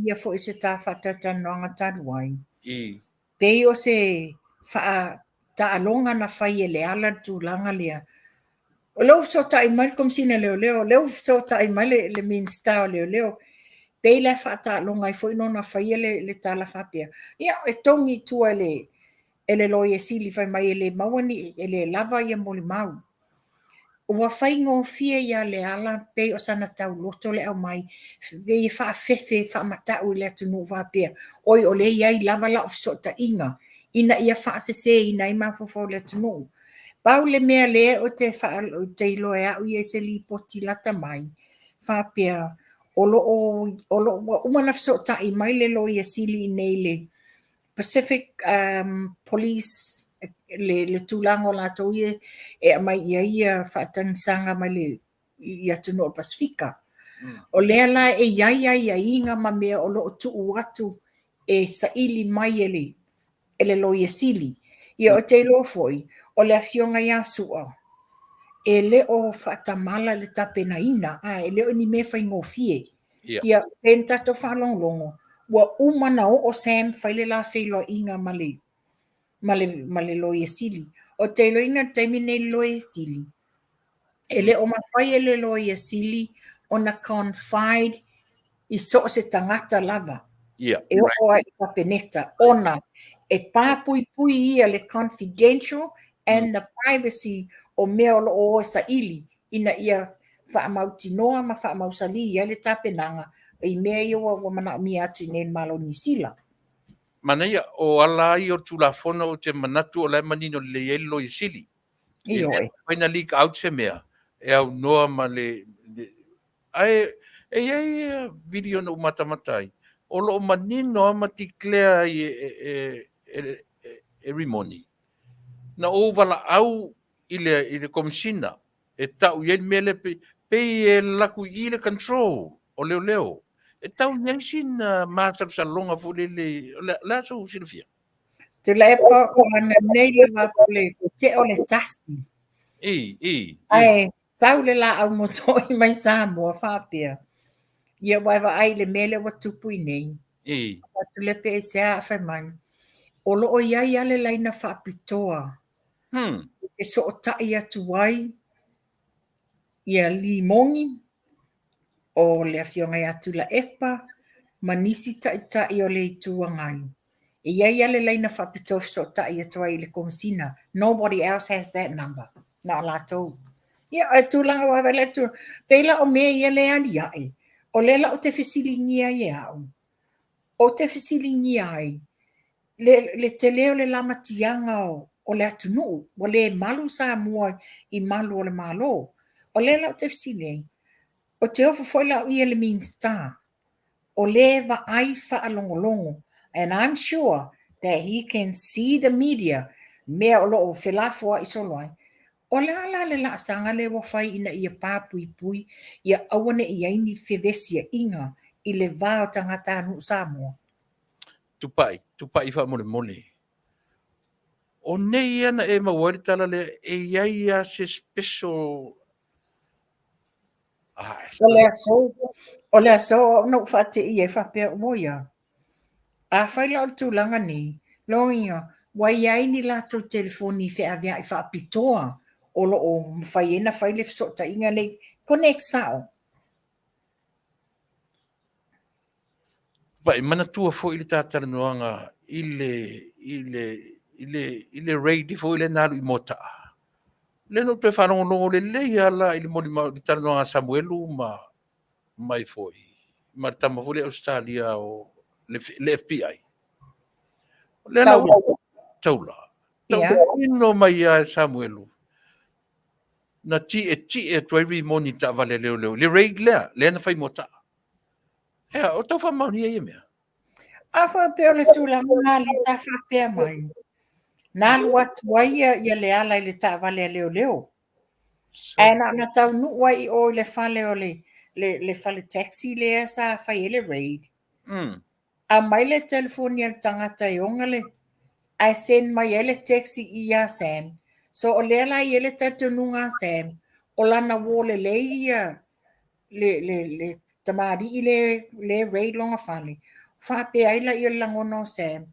ia fo ise ta whatata noanga taruai. I. Peo se wha ta alonga na whai e le ala tu langa lea. O leo so ta imai kom sina leo so ta imai le min style leo. Pei le wha ta alonga i fo ino na whai le tala whapea. Ia e tongi tua ele loia sili whai mai ele mawani ele lava ia moli mau. Ua whai ngō fia ia le ala pei o sana tau loto le au mai. Vei wha fefe wha matau le atu nō whapea. Oi o le iai lava la ofiso ta inga. Ina ia wha se ina i mawhawhau le atu nō. Pau le mea le o te wha o te ilo e au ia se li poti lata mai. Whapea o umana fiso ta i mai le lo ia sili nei le Pacific Police le tulango la to e mai ia whaatansanga mai le ia tuno Pasifika. O lea la e ia inga ma mea o lo tuu atu e sa ili mai ele lo ia sili. Ia o te lo foi o le Afioga ia sua. E le o whaatamala le tapena ina. E le o ni me whai ngofie. Ia penta to whalonglongo. Wa umana o Sam whaile la whailo inga male loia sili. O te loina taimine loia sili. Ele o mawhai ele loia sili o na confide i so se tangata lava. E o ai papeneta. Ona e pāpui ia le confidential and the privacy o mea o sa ili ina ia whaamautinoa ma whaamausali ia le tapenanga i mea ia wa mana mi atu nei malo ni sila. Manuia o ala i o tulafono o te manatu o lai manino le elo i sili. Iyo e. Waina leak out se mea. E au noa ma le ai video no matamatai. O lo manino ama tiklea e rimoni. Na o vala au ile komisina. E tau yen mele pe e laku i le control o leo. E tau nyansin maasar salonga fule la so silfia. Tuilaepa o ana nei le wapule te o le tasi. Ai, saule la au motoi mai Samoa whapea. Ia waiwa ai le mele wa tupui nei. Tuilaepa ASEA whai mai. O loo iai ale laina whapitoa. E so o tai atu wai. Ia limongi. O le Afioga ia Tuilaepa. Manisi tai o le itua ngai. E iai ale laina whapitoa so tai atu wai le komisina. Nobody else has that number. Na latou. Ia e tūlanga wa wale tu. Peila o mea ia le ali ai. O lela o te whisilingia i au. O te whisilingia ai. Le te leo le lamatianga o le Taunu'u. O le malu Samoa i malu o le malo. O lela o te whisilingia. O te ofu foila o ia le mean star. O le va ai whaalongolongo. And I'm sure that he can see the media. Mea o loo whelafua i soloai. O le ala le la sanga le wafai ina ia pāpui ia awane ia ini whiwesia inga i le vāo tangata anu Samoa. Tupa'i wha mole. O nei ana e mawari tala le e iaia se special. O le aso no whate i e whapea moia. A whaila o tūlanga ni, lo inga, wai ai ni lato telefoni whea i whaapitoa. O lo o whai ena whaile fsota inga nei, connect sao. Pai, mana tua fo ili tātara noanga ile raid fo ile nalu i mota. Le no te whanongo le leia la ili moni ma li tara noanga Samuelu mai fo i. Ma tama fo le Australia o le FBI. Le na taula. Ino mai a Samuelu. Na ti e tuairi moni ta vale leo. Le raid lea, le na fai mota. Hea, o tau whamauni e mea. A whapea le tūlanga nāli sa whapea mai. Nālu atu ia le ala i le ta vale leo. E na Taunu'u ai o le whale o le whale taxi lea sa whai ele raid. A mai le telefoni al tangata i onga le. I send mai ele taxi i a Sam. So o le la i ele tatununga Sam. O lana wole le ia le tamari i le rei longa fale. Fa pe ai la i langono Sam.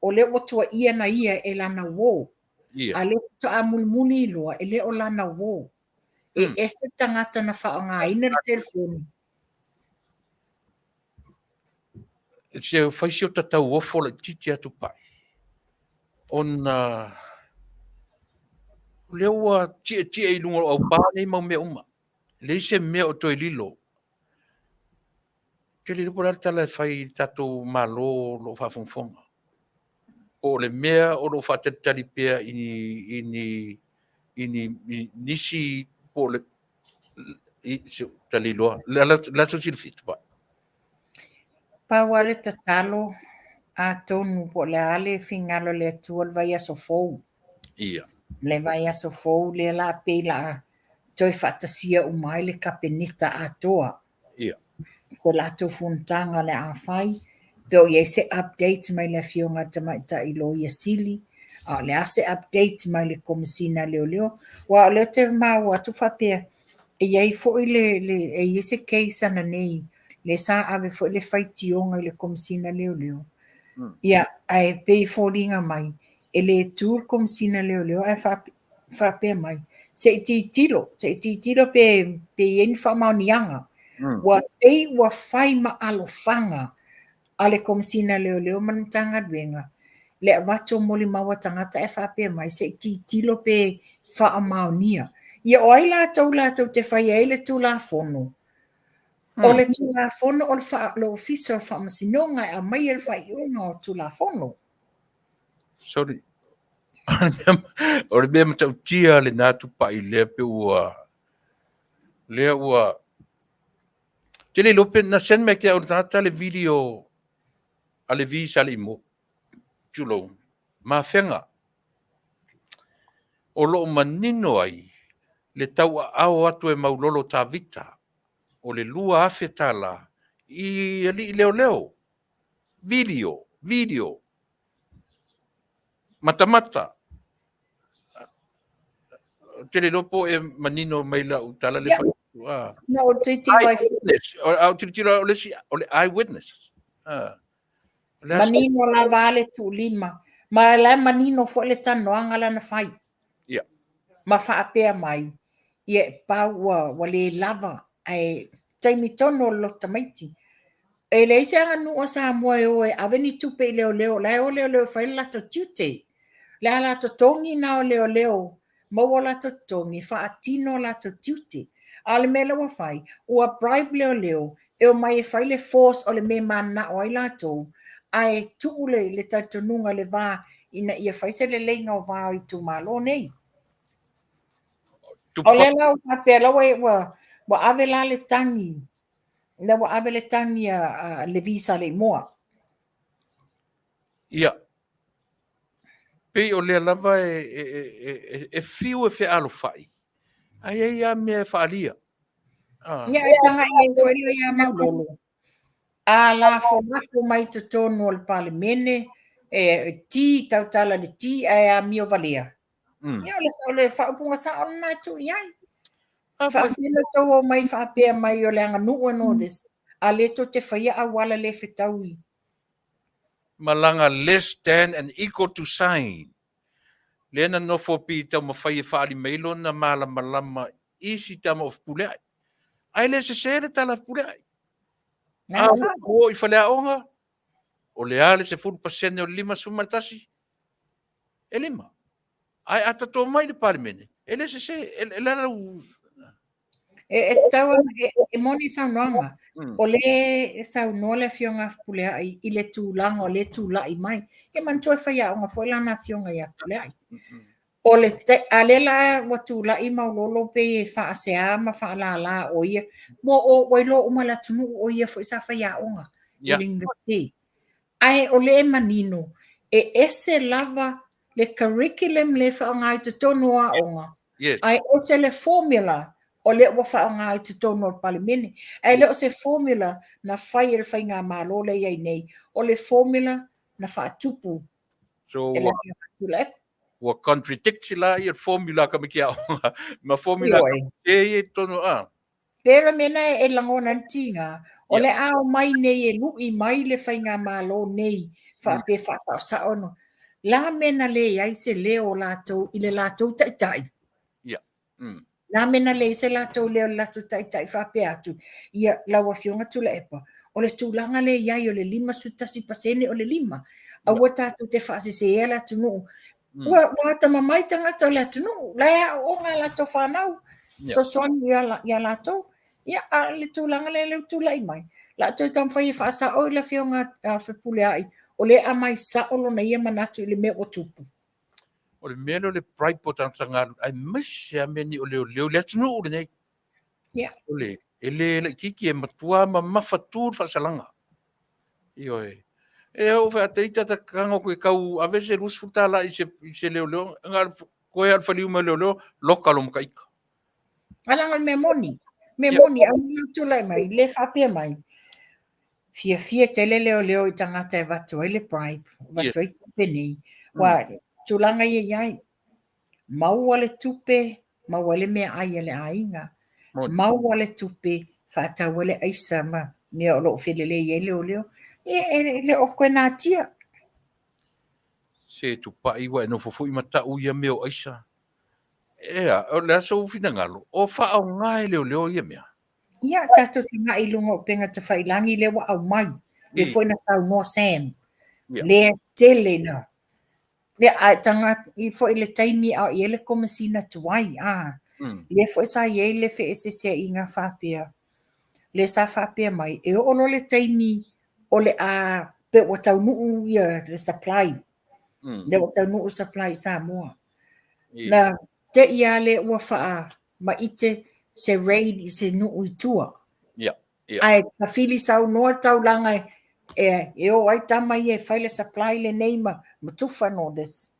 O le watua ia na ia e lana wo. Ia. A le to a mulmuli loa e le o lana wo. E ese tangata na whaonga ina le telefoni. Se faisio tatau ofo le titi atu pai. Ona lewa tia i lunga au pā nei mau mea uma. Le se mea o toi lilo. Ke li lupo lari tala fai tatou malo lo whawhongwhonga. O le mea o lo whatetari pia ini nisi po le tali loa. La so sili fitu pa. Pa wale tatalo a tonu po le ale fingalo le tuol vai aso fou. Ia. Le vai aso fou le la pela toi fatasia umai le kapenita atoa. Ia. Ko la to funtanga le a fai. Peo ye se update mai le fionga ta ilo ia sili. A le ase update mai le komisina leo. Wa le te mau atu whapea. E iei fo i e iei se keisa na nei. Le sa ave fo le whaitionga i le komisina leo. Ia, ai pei fōringa mai. E le tūr komisina leo. Ai whapea mai. Se i tilo pe eni whamaunianga. Wa ei wa whai ma alofanga a le komisina leo manatanga duenga. Le avato moli maua tangata e whapea mai. Se i tilo pe whaamaunia. Ia o ai lātou te whai e le tū la whono. O le tū la whono o le wha lo ofisa o whamasinonga a mai e le whai unga o tū la whono. Sorry. O le mea matau tia le nā Tupa'i lea pe ua. Lea ua. Te le lope na sen me kia o le tangata le video a le visa le imo. Tulo. Ma whenga. O lo manino ai. Le tau au atu e maulolo tā vita. O le lua afetala. I ali leo. Video. Mata. Te le lopo e manino mai la utala le whai. No, te vai eyewitnesses. manino la Vale tu lima. Ma la manino fo le tanoanga la na fai. Ia. Ma whaapea mai. Ie paua wa le lava. Ai taimi tono lo tamaiti. E le ise anga nua Samoa e oe aveni tupe leo. La o leo whai lato tute. La lato tongi na o leo. Maua lato tongi. Whaatino lato tute. Ale mele wa whai. Ua bribe leo. E o mai e whai le force o le me mana o ai lato. Ai tuule le tatununga le vā. Ina ia whai se le leinga o vā i tu malo nei. O le lau whapea lau e wa ave la le tangi. Na wa ave le tangi a le visa le moa. Ia. Pei o le lava e fiu e fe alo fai. Ai a me whaalia. Ia e tanga i e whaile ia maulolo. A la fo mai te tonu o le pale mene. E ti tautala le ti a mio valea. Ia o le whaupunga sa ona tu iai. Whaafina tau o mai whaapea mai o le anga nuu no des. A le to te whaia a wala le whetaui. Malanga less than and equal to sign. Lena no fo pi tau mawhai e whaari meilo na malama isi tama of puleai. Ai le se le tala puleai. O i whalea onga. O le ale se 4% o 5 sumatasi. E 5. Ai ata tō mai le pari mene. E le se e lara u... E tau e moni sa noanga. O le sa no le fionga pulea i le tūlanga o le tūla i mai. E mantua e whaia onga fo lana fionga ia pulea. O le alela wa tūla i maulolo pe e wha ASEA ma wha la o ia. Mo o wailo umala tunu o ia fo isa whaia onga. I lingate. Ai o le manino. E ese lava le curriculum le wha ngai te tonu a onga. Ai ese le formula o le ua whaonga i te tono o palimene. E le o se formula na whai e whai ngā mālo le iai nei, o le formula na whaatupu So e la fia Tuilaepa. wa contradict la i formula ka me kia ma formula Ioi. e tono a. Pera mena e langona tinga, o le ao mai nei e lui mai le whai ngā mālo nei, whape whasa sa ono. La mena le iai se leo lātou i le lātou taitai. Yeah. La mena le se lātou leo lātou taitai whape atu. Ia lawa fionga Tuilaepa. O le tūlanga le iai o le 5% o le 5. Aua tātou te whaase se e la tunu. Ua tama mai tangata o le tunu. Lea o ngā lātou whanau. So soani ia lātou. Ia a le tūlanga le leo tūlai mai. Lātou tam whai e whaasa o la fionga whipule ai. O le amai sa olo na ia manatu i le mea o tupu. O le melo le pride potanga ai misia meni o leo le tunu o nei. Yeah. O le ele kiki e matua ma mafatu fa salanga. Io e o fa teita ta kanga ko kau a vese rus futa la i se leo ngal ko al faliu ma leo lokalo mo kaika. Alanga me moni. Me moni a tūlai mai le whapea mai. Fia tele leo I tangata e watu ai le bribe. Watu ai peni. Wa tūlanga iai. Maua le tupe, maua le mea ai le ainga. Maua le tupe, whaatau le aisa ma. Nea o loo whilele i leo. Le o koe nā tia. Se Tupa'i wa no fofu I mata u ia meo aisa. Ea, o le aso fina ngalo. O wha au ngai leo ia mea. Ia, tato te ngā ilunga o penga te whailangi le wa au mai. Le foi na sau no Sam. Le tele na. Le a tanga I foi le taimi a I le komisina tuai. Le foi sa I le fe se I ngā whapea. Le sa whapea mai. E o lo le taimi o le a pe o Taunu'u ia le supply. Le o Taunu'u supply Samoa. Na te ia le ua wha ma ite se raid I se nu'u I tua. Ai ka fili sau noa taulanga e o ai tama I e whaile supply le neima ma tufa no des.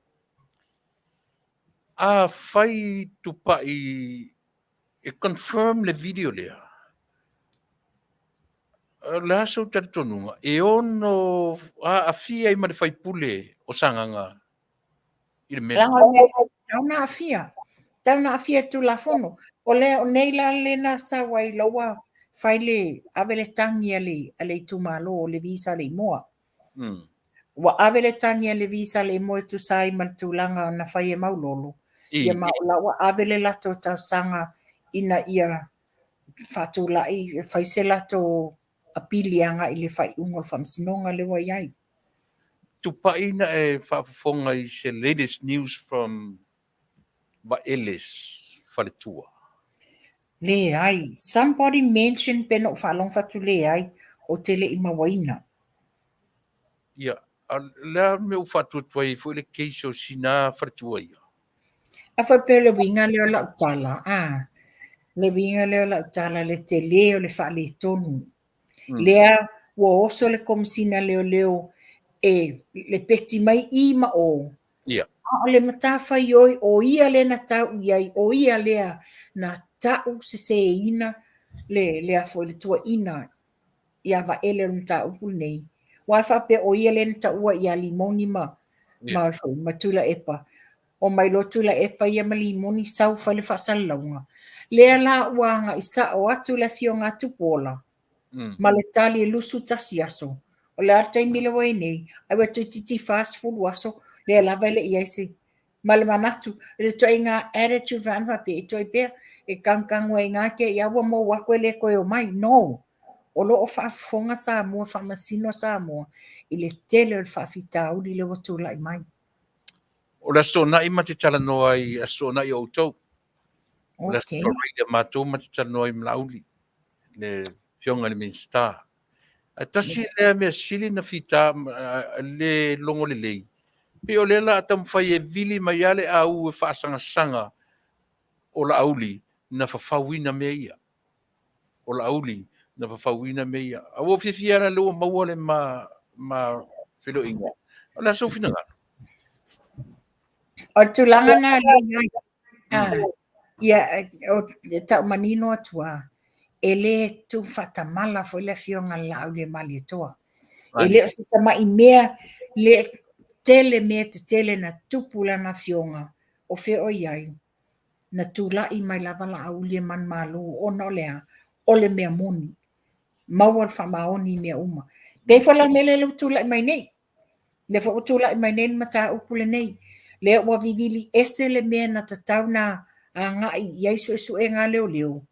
A whai Tupa'i e confirm le video lea. Le aso taritonunga. E ono a fia I ma le whai pule o sanganga. I le mena. Tauna afia tu la fono. O le o neila le na sa wai lawa whaile avele tangi ale tumalo o le visa le moa. Wa avele tangi ale visa le moa tu sai ma tulanga na whai e maulolo. Ia maulawa avele lato tau sanga ina ia whatula I whaise lato apilianga I le whai ungo whamsinonga le wa iai. Tupa'i na e whafonga I se latest news from Vaale's whaletua. Le ai. Somebody mentioned peno whalong whatu le ai o tele I mawaina. Ia, lea me u whatu tuai fu le keisi o sina whaletua ia. A whapele winga leo la utala. Le winga leo la utala le te leo le whale tonu. Lea ua oso le komisina leo le peti mai I ma o. Ia. O le matawhai oi o ia le na tau iai o ia lea na tau se ina le afo le tua ina ia va ele le tau nei. Wa whape o ia le na tau ia limoni ma Tuilaepa. O mai lo Tuilaepa ia ma limoni sau whale whasalaunga. Lea la uanga isa o atu le fio ngā tupola. Ma le tali e lusu Tasi aso. O le atai mila wai nei. Ai wa titi fast food waso. Le lava le iese. Ma le manatu. Le toi ngā attitude vanwa pe. E toi pe. E kangkang wai ngā ke. Ia wa mo wakwe le koe o mai. No. O lo o whaafonga Samoa. Whamasino Samoa. I le tele o le whaafita au. Li le watu lai mai. O le aso na I mati tala noa I aso na I o tau. O le aso reida mātou mati tala noa I mlauli. Le fionga le minsta. A tasi lea mea sili na fita le longo le lei. Pe o le la atam whai e vili mai ale au e whaasanga o la auli na whawhawina mea ia. O la auli na whawhawina mea ia. A wo whiwhiana lua maua le ma whilo inga. O la so whina ngā. O tulanga na le Ia o tau manino atua. Ele tu fatamala foi le fionga la le mali toa. Ele o sita mai mea le tele mea te tele na tupula na fionga o fe o iai na tula I mai lava la au le man malu o no lea o le mea moni. Mawal fa maoni mea uma. Kei fala mele le tula mai nei. Le fa tula mai nei mata upule nei. Le wa vivili ese le mea na tatau na nga iai su e nga leo leo.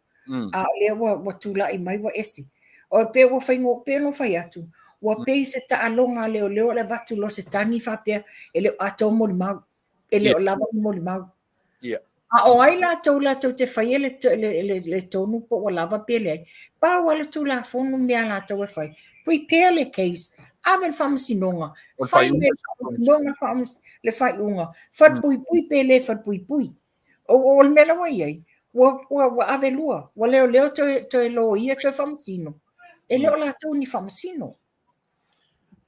A le wa tula mai wa ese. O pe wa fai ngo pe no fai atu. Wa pe se ta alonga leo leo le vatu lo se tani fa pe ele ato mo mau. Ele o lava mo mau. A o ai la tau te fai le tonu po o lava pe le. Pa wala tula fonu mea la tau e fai. Prepare le case. Aven whamasinonga. Fai nonga le fai unga. Fat pui pe le fat pui. O le mela wa iai. Wa ave lua. Wa leo te lo ia te whamasino. E leo la tau ni whamasino.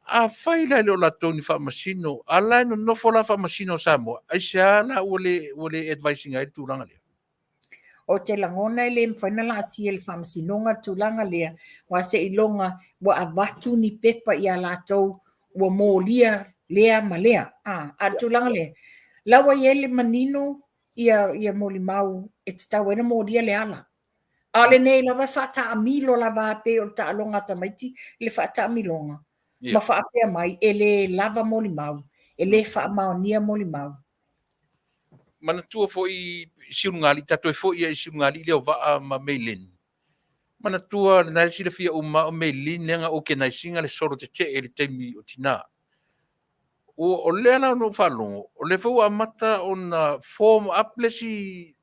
A fai la leo la tau ni whamasino. A lai no nofo la whamasino Samoa. Ai se ala ule advising ai tūranga lea. O te langona le mwhaina la si le whamasinonga tūlanga lea. Wa se ilonga wa avatu ni pepa ia la tau wa mō lea ma lea. A tūlanga lea. Lawa ia le manino ia moli mau e te tau ena mō lia le ala. Ale nei lawa whata amilo lava pe o ta alonga tamaiti le whata amilonga. Ma whaapea mai e le lava moli mau. E le wha maonia moli mau. Mana tua fo I siungali tato fo I siungali leo va ma Meilin. Mana tua na sila fia uma o Meilin nga o ke na singa le soro te le temi o tina. O le na no falongo o le fo amata on form uplesi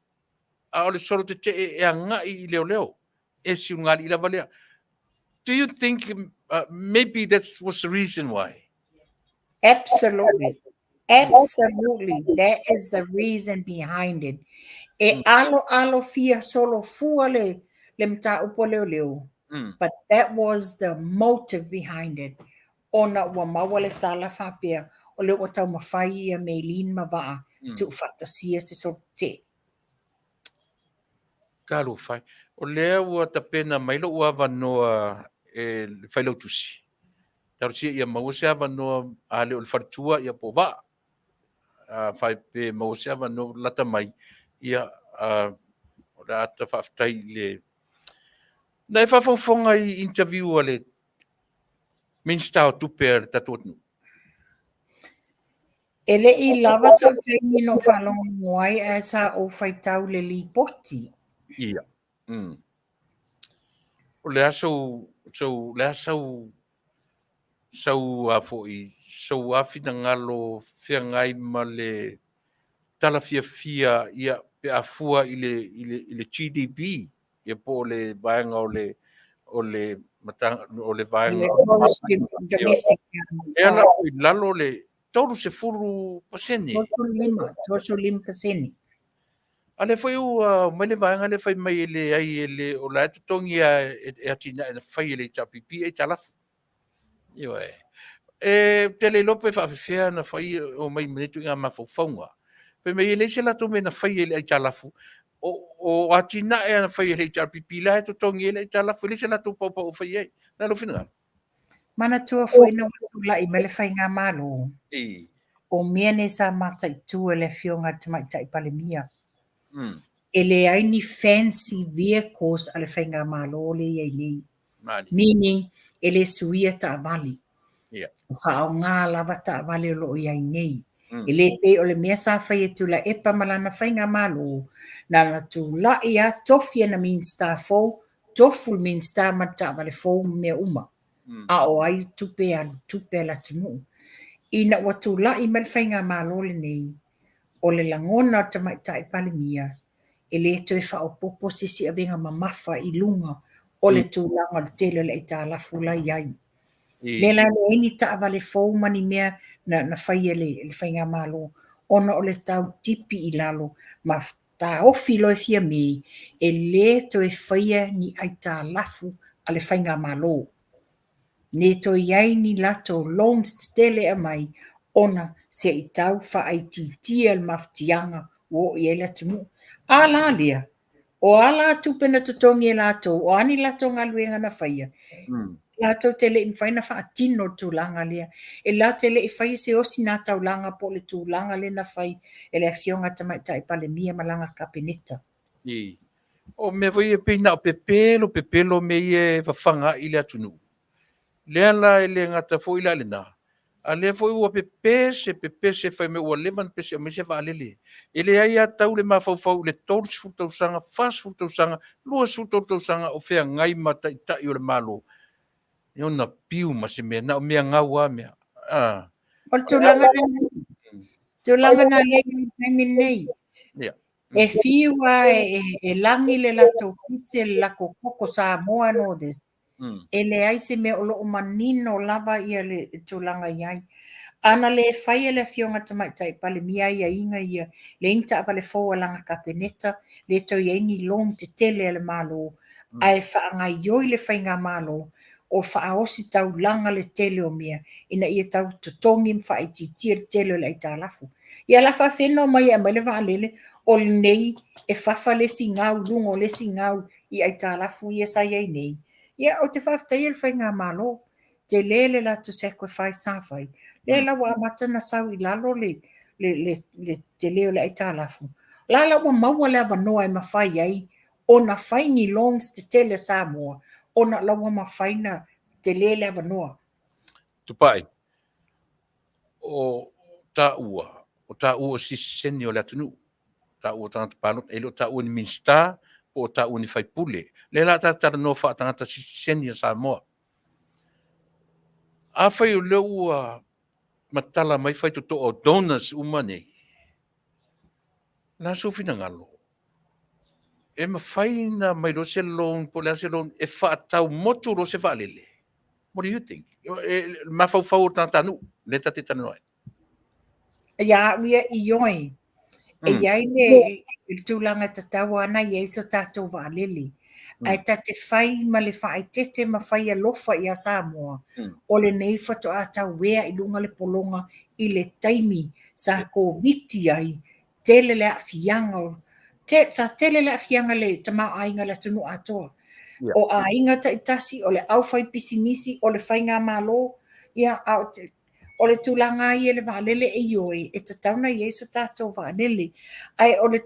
a o le soro te e anga I leo e siungali la valea. Do you think maybe that was the reason why? Absolutely. Absolutely. That is the reason behind it. E alo fia solo fua le mta upo leo. But that was the motive behind it. Ona wa mawale tala whapea o le o tau mawhai ia Meilin mawaa tu whatasia se so te. Kalu fai. O lea ua tapena mailo ua wanoa e whailau tusi. Tarusia ia mawase wanoa a leo le whartua ia po waa. Fai pe mawase wanoa lata mai ia o le ata whaftai le. Nai whawhawhonga I interview a le minstau tupe tatuatnu. Ele I lava so te no whalonga moai e sa o whaitau le li poti. Ia. O le aso sau a foi sau a fina ngalo fia ngai ma le tala fia ia pe afua ile GDP ia po le vaenga o le matanga o le vaenga Domestic. e ana o lalo le tolu se furu paseni Tosu lim paseni. ale foi o mai le vaenga le fai mai le ai ele o la tongi e atina e fai le chapipi e talafu io tele lope fa fia na fai o mai metu nga mafofonga pe me ele se la to me na fai ele ai talafu o atina e na fai ele chapipi la to tongi ele talafu ele se la to popo o fai ai na lo fina Mana tua foi na la I mele fai ngā malo. O miene sa mata I tua le fionga tamai tai palemia. Ele ai ni fancy vehicles ale fai ngā malo le iei nei. Meaning, ele suia ta vali. Whao ngā lava ta vali lo iei nei. Ele pe o le mea sa fai e Tuilaepa malana fai ngā malo. Na tu la ia tofia na minsta fo, toful minsta mata vale fo mea uma. A o ai tupe la tunu. Ina watu la I malfai ngā malo le nei. O le langona tamai tai palemia. Ele to e whao popo sisi avenga mamafa I lunga o le tūlanga le tele le ita la fula iai. Le la le eni ta avale fau mani mea na whaia le whai ngā malo. Ona o le tau tipi I lalo ma ta ofi lo e fia mei e le to e whaia ni aita lafu a le whai ngā malo. Ne to iai ni lato loans tele a mai ona se I tau wha ai titia le maftianga o I ele tunu. ala lia. O ala tupe na tutongi e lato, o ani lato ngaluenga na whaia. Lato tele in whaina whaatino tūlanga lia. E la tele i whai se osi nā taulanga po le tūlanga le na whai e le Afioga tamaitai pale mia malanga kapeneta. I. O me voi e pina o pepelo me e whawhanga i le atunu. Lea la e le ngata fo i la le nā. A le foi ua pepese fai me ua leman pese o me se waalele. E le ai atau le mawhauwhau le tors futausanga, fas futausanga, luas futausanga o whea ngai mata i tai o le malo. Ni ona piu ma se mea na o mea ngau a mea. O tūlanga na le i nei. E fiwa e langi le lato kise lako koko Samoa no des. E le ai se me o lo o manino lava ia le tūlanga iai. Ana le whai e le Afioga tamaitai pale mia ia inga ia le inta ava le fōa langa kapeneta le tau iai ni long te tele le malo. Ai whaanga ioi le whainga malo o whaaosi tau langa le tele o mia ina ia tau tutongi mwhai titir tele le ita alafu. Ia la wha whenua mai a mai le waalele o le nei e whafa le si ngau lungo le si ngau i ita alafu ia sa iai nei. Ia o te whaftai le whainga malo te lele la to sacrifice sawhai. Le la wa mata na sau I lalo le te leo le ita alafu. La wa maua le avanoa e mawhai ai o na whai ni longs te tele Samoa o na lawa mawhai na te lele avanoa. Tupa'i. O Tau'u o siseni o le atunu. Tau'u o tangata palot, ele o Tau'u ni minsta, o Tau'u ni whaipule. Le la tatara no wha tangata siseni o Samoa. A whai o leo ua matala mai whai toto o donors umane. Nā sofina ngalo. E mawhai na mai ro se loan, po lea se loan, e whaatau motu ro se waalele. What do you think? Mawhau o Taunu'u, le tate tanoi. Ia ia I oi. E iai le tūlanga tatawa ana iai so tātou waalele. Ai tate whai ma le whai tete ma whai alofa I a Samoa. O le nei whato a tau wea I lunga le polonga I le taimi sa ko viti ai. Tele le afianga. Sa tele le afianga le tamau ainga le tunu atoa. O a inga ta Tasi o le au whai pisinisi o le whainga malo. Ia au te o le tūlanga I le waalele e ioi, e te tauna I so tātou waalele. Ai o le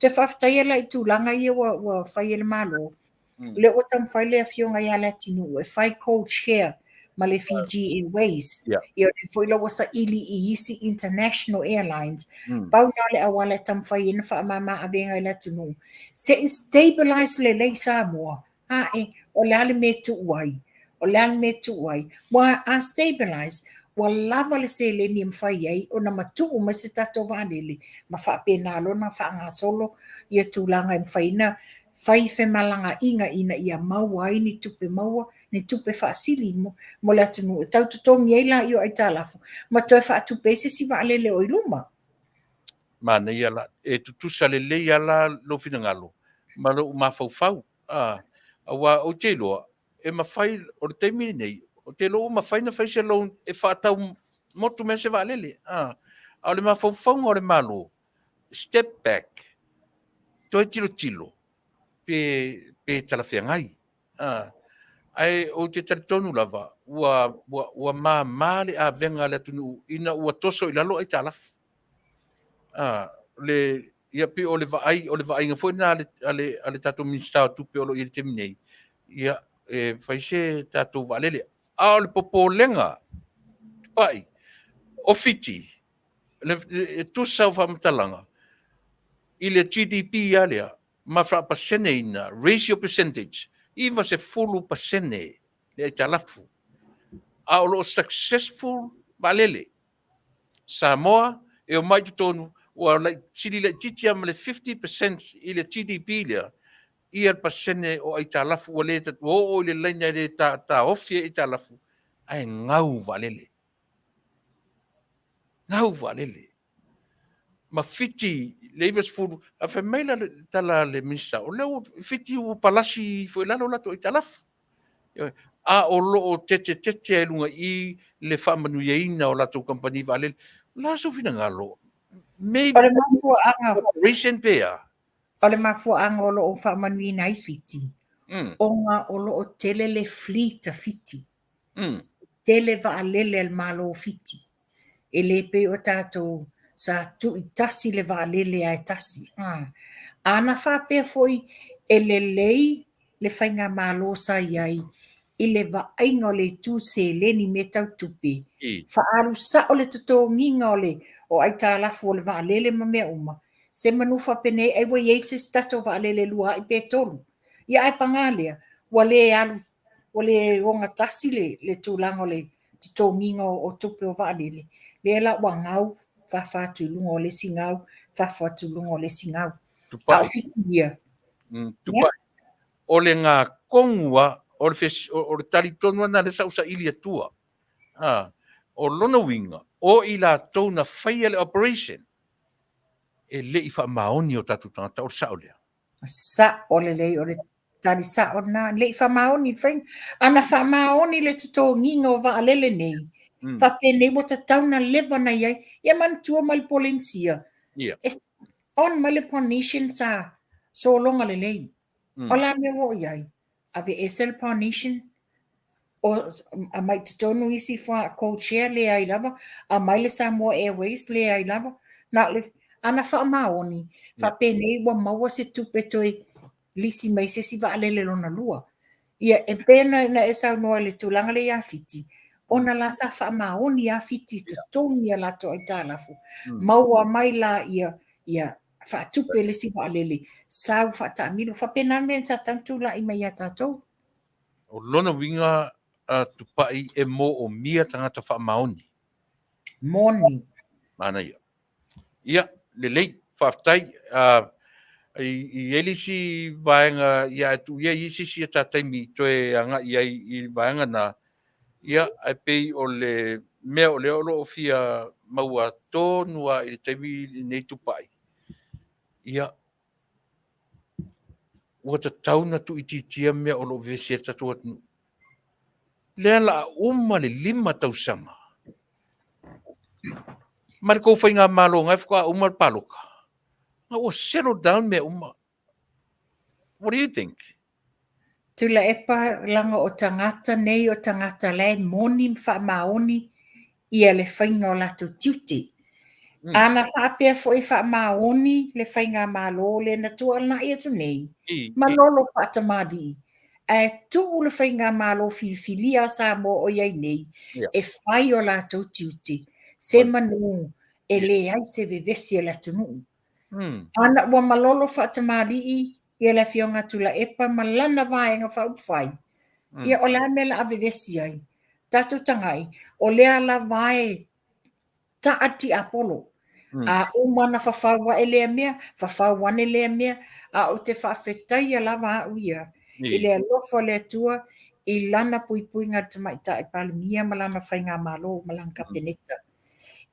te whaftai la I tūlanga I wa whai le malo. Le o tam whai le Afioga ia le Taunu'u, e whai co-chair ma le Fiji Airways. I o le whaila wasa ili I isi International Airlines. Pau na le awale tam whai ina wha mama avenga I le Taunu'u. Se I stabilize le lei Samoa. O le ale me tuuai. O le ale me tuuai. Wa a stabilize. Wa lava le se le ni mwhai ai o na matu ma se tato waalele ma wha pena alo na wha ngā solo ia tūlanga I mwhaina whai whe malanga inga ina ia maua ai ni tupe maua ni tupe wha asili mo le Taunu'u tau tutongi ai la I o ai tālafu ma toi wha tupe se si waalele o iluma. Mana ia la e tutusa le le ia la lo fina ngalo ma lo mawhauwhau awa o te loa e mawhai o le teimi nei o te loa mawhai na whai se loan e whaatau motu me se waalele a le mawhauwhau o le malo step back toi tilo pe talawhia ngai ai o te taritonu lava ua mamale a venga le Taunu'u ina ua toso I lalo ai talafu le ia pe o le vai nga foi na ale tato minsta tupe o lo I te minei ia e fai se tato valele a le popolenga pai o fiti le tu sa fa mtalanga I le GDP alea ma fra pasene ina ratio percentage iva se fulu pasene le talafu a lo successful valele Samoa e o mai tonu o like sili le titi am le 50% I le GDP le ia pasene o ai talafu o le o le lenya le ta ofie I talafu ai ngau valele ma fiti leivas fulu a fe maila tala le misa o le fiti o palasi foi lalo lato I talafu a o lo tete lunga I le fa Manuia ina o lato company valele la so fina ngalo maybe O le mafu anga recent pea O le mafuaaga o loo faamanuina ai fiti. Onga o loo tele le flita fiti. Tele vaalele al malo fiti. E le pe o tātou sa tui tasi le vaalele ai tasi. Ana whapea foi e le lei le whainga malo sa iai i le vaainga o le tū se leni me tau tupe. Whaaru sa o le tuto nginga o le o ai tālafu o le vaalele ma mea uma. Se manu whapene e wa yeise stato vaalele lua i pe tolu. Ia ai pangalea, wale alu, wale onga tasi le tūlanga o le tuto nginga o tupe o vaalele. Le la wangau, whawhatu lunga o le singau, whawhatu lunga o le singau. Tupa'i. Fitia. Tupa'i. O le ngā kongua, o le talitonu ana le sausa ili atua. O lona winga, o i la tōna whaia le operation. E le i wha maoni o tatu tangata o sa o lea. Sa o le lei o le tali sa o na le i wha maoni whain. Ana wha maoni le tuto nginga o vaalele nei. Whapene mo ta tauna lewa na iai. Ia mantua mai polensia. On mai le ponition sa so longa le lei. O la me wo iai. Ave esel ponition. O a mai te tonu isi wha co-chair le ai lava. A mai le Samoa Airways le ai lava. Na le ana wha maoni. Whapene wa maua se tupe toi lisi mai se si vaalele lona lua. Ia e pena na e sau noa le tūlanga le Afiti. Ona la sa wha maoni Afiti te tōngi a lato ai tālafu. Maua mai la ia wha tupe le si vaalele. Sau wha tāmino. Whapena mea sa tantula i mai a tātou. O lona winga tupa'i e mo o mia tangata wha maoni. Moni. Mana ia. Ia, le lei, whaftai, i elisi vaenga, ia tu ia isi si ataimi toe anga ia i vaenga na, ia ai pei o le mea o le olo o fia maua tōnua i le taimi nei tupa'i. Ia, ua ta tauna tu i titia mea o lo vesi e tatu atunu. Lea la le 5 tausanga. Mari kou whai ngā malo ngai whaka uma paloka. Ngā o settle down me uma. What do you think? Tuilaepa langa o tangata nei o tangata lai moni wha maoni ia le whainga o lato tiuti. Ana whapea fo i wha maoni le whainga malo le na tua na ia tu nei. Malolo whatamadi. E tu le whainga malo filia sa mo o iai nei. E whai o lato tiuti. Se manu e le ai se vevesi e lato nuu. Ana ua malolo whatamadi ia le Afioga Tuilaepa malana vaenga whauwhai. Ia o la mela avevesi ai. Tatu tangai. O lea la vae taati Apollo. A umana whawhaua e lea mea. Whawhauane lea mea. A o te whawhetai a lava uia. I lea lofa lea tua. I lana pui ngā tamaita e palimia malana whainga malo malana kapeneta.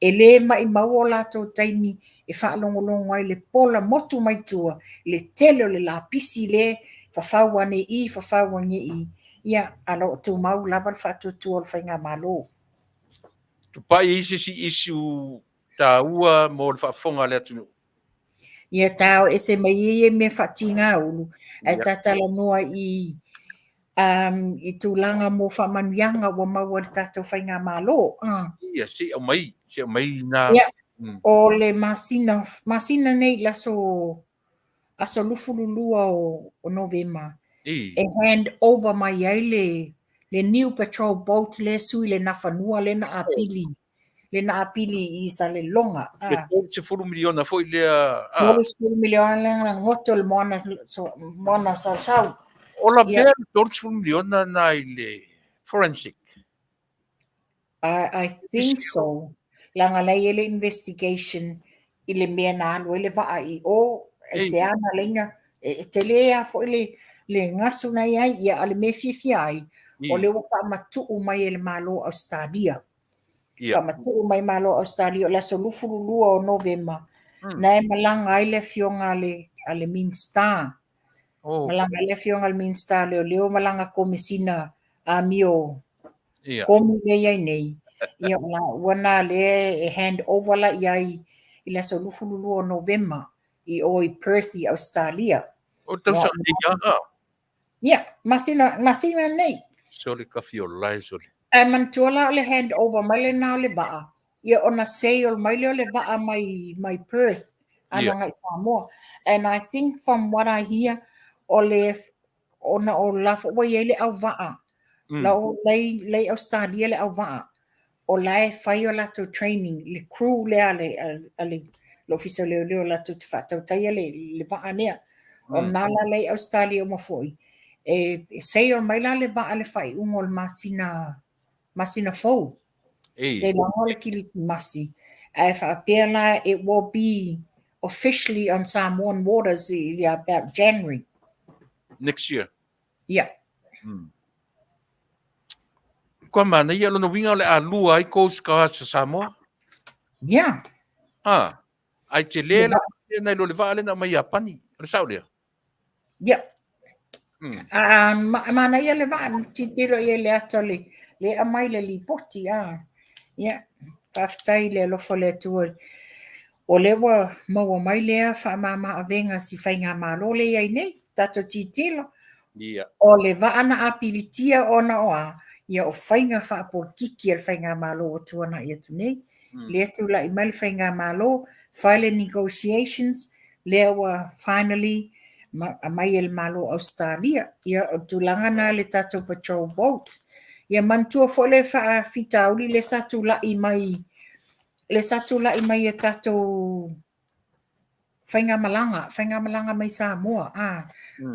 E le mai mau o lato taimi e whaalongolongo ai le pola motu mai tua, le tele o le lapisi le, whawhauane i, ia alo tu mau lava whatutua o le whainga malo. Tupa'i isi isu tāua mo le whaafonga le atunu. Ia tau e se mai e me whatinga ulu, e tatala noa i tūlanga mo whamanianga wa maua le tātou whainga malo. Ia, se au mai na... O le masina nei aso lufululua o Novema. E hand over mai ai le new patrol boat le sui le nafanua le na apili i sa le longa. Le 30 miliona foi lea... 30 miliona le ngoto le moana sau. O la vea 30 miliona na i le forensic. I think so. Langa lai ele investigation i le mea na alu ele vaa i o ASEA na lenga te lea fo le ngasu na ia ia ale me fifia ai o le wha matu mai ele malo Australia. Wha matu mai malo Australia la solufuru lua o Novema. Na e malanga ai le fionga ale Minster. Malanga le fionga ale Minster leo malanga komisina a mio komi le nei. Ia wana le hand over la iai i la solufululu o Novema I o I Perth I Australia. O tau sa ni ya. Yeah, masina nei. Soli ka fiolai soli. E mantuala le hand over mai le nā le vaa. Ia ona sale mai le vaa mai Perth. Yeah. Ananga I Samoa. And I think from what I hear, ona o lafa wa le au vaa. La o lei Australia le au vaa. O lai whai o lato training, le crew le ale l'ofisa leo lato te whatau taia le vaa nea. O nala lei Australia o mafoi. E sei o mai la le vaa le whai ungol masina fou. Te lango le kilisi masi. E whaapea it will be officially on Samoan waters about January. Next year. Yeah. Kwa mana ia lona winga le alua ai Coast Guard sa Samoa. Yeah. Ai te lela nei lo le vale na mai apani. Le saulia. Yeah. Mana ia le vaa titiro ia le ato le amai le lipoti. Yeah. Whaftai le lofo le tua. O le wa maua mai lea wha mama avenga si whainga malo le ai nei. Tato titilo. Yeah. O le vaana apilitia ona oa. Ia o whainga wha po kiki al whainga malo o tuana ia tu nei. Le atu la i mai whainga malo. File negotiations. Lea wa finally mai el malo Australia. Ia o tulanga na le tato patrol boat. Ia mantua fo le wha fitauli le satu la i mai. Le satu la i mai e tato whainga malanga mai Samoa.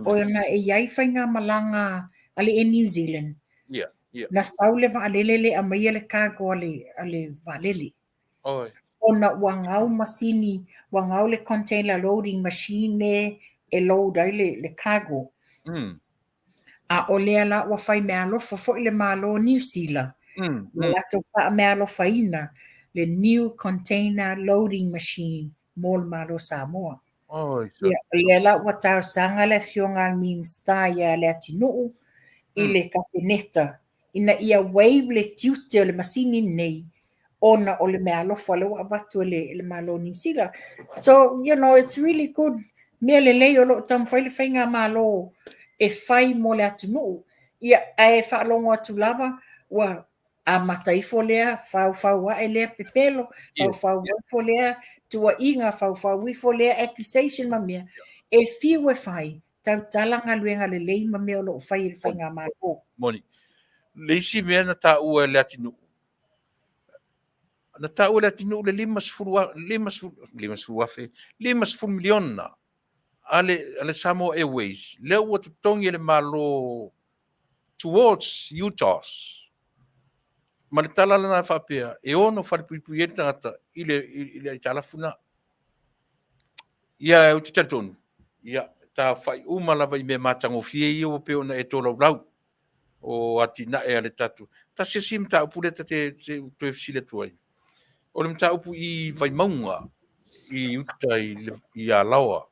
O na e iai whainga malanga ale e New Zealand. Yeah. Na saule wa alelele a mai le kago ale Vale. Oi. O na wangau masini, wangau le container loading machine e load ai le kago. A o lea la wa whai mea alofa fo le malo New Zealand. Le lato wha mea alofa ina. Le new container loading machine mol malo Samoa. Oi. Ia la wa tau sanga le Afioga minsta ia le Taunu'u I le kapeneta. Ina ia wave le tiute o le masini nei. Ona o le mea alofa le wa batu le malo New Zealand. So, it's really good. Mea le lei o lo tam whai le whainga malo e whai mo le Taunu'u. Ia e whaalongo atu lava wa a mataifo lea, whau wa e lea pepelo, whau wifo lea, tua inga, whau wifo lea accusation ma mea, e fiu e whai, tau talanga luenga le lei ma mea o lo whai le whainga māko. Moni. Leisi mea na ta ua le atinu. Na ta ua le atinu le 5 miliona. Ale Samoa Airways. Le ua tutongi le malo towards Utah. Ma le tala lana whapea, e ono whalepui e tangata i le talafuna. Ia e uti tatonu. Ia, ta whai umalawa I me matango fie I o peo na e tōlau lau. O atina e ale tatu. Ta se sim ta upu le ta te fsile tuai. O le mta upu I vai maunga. I uta I a lawa.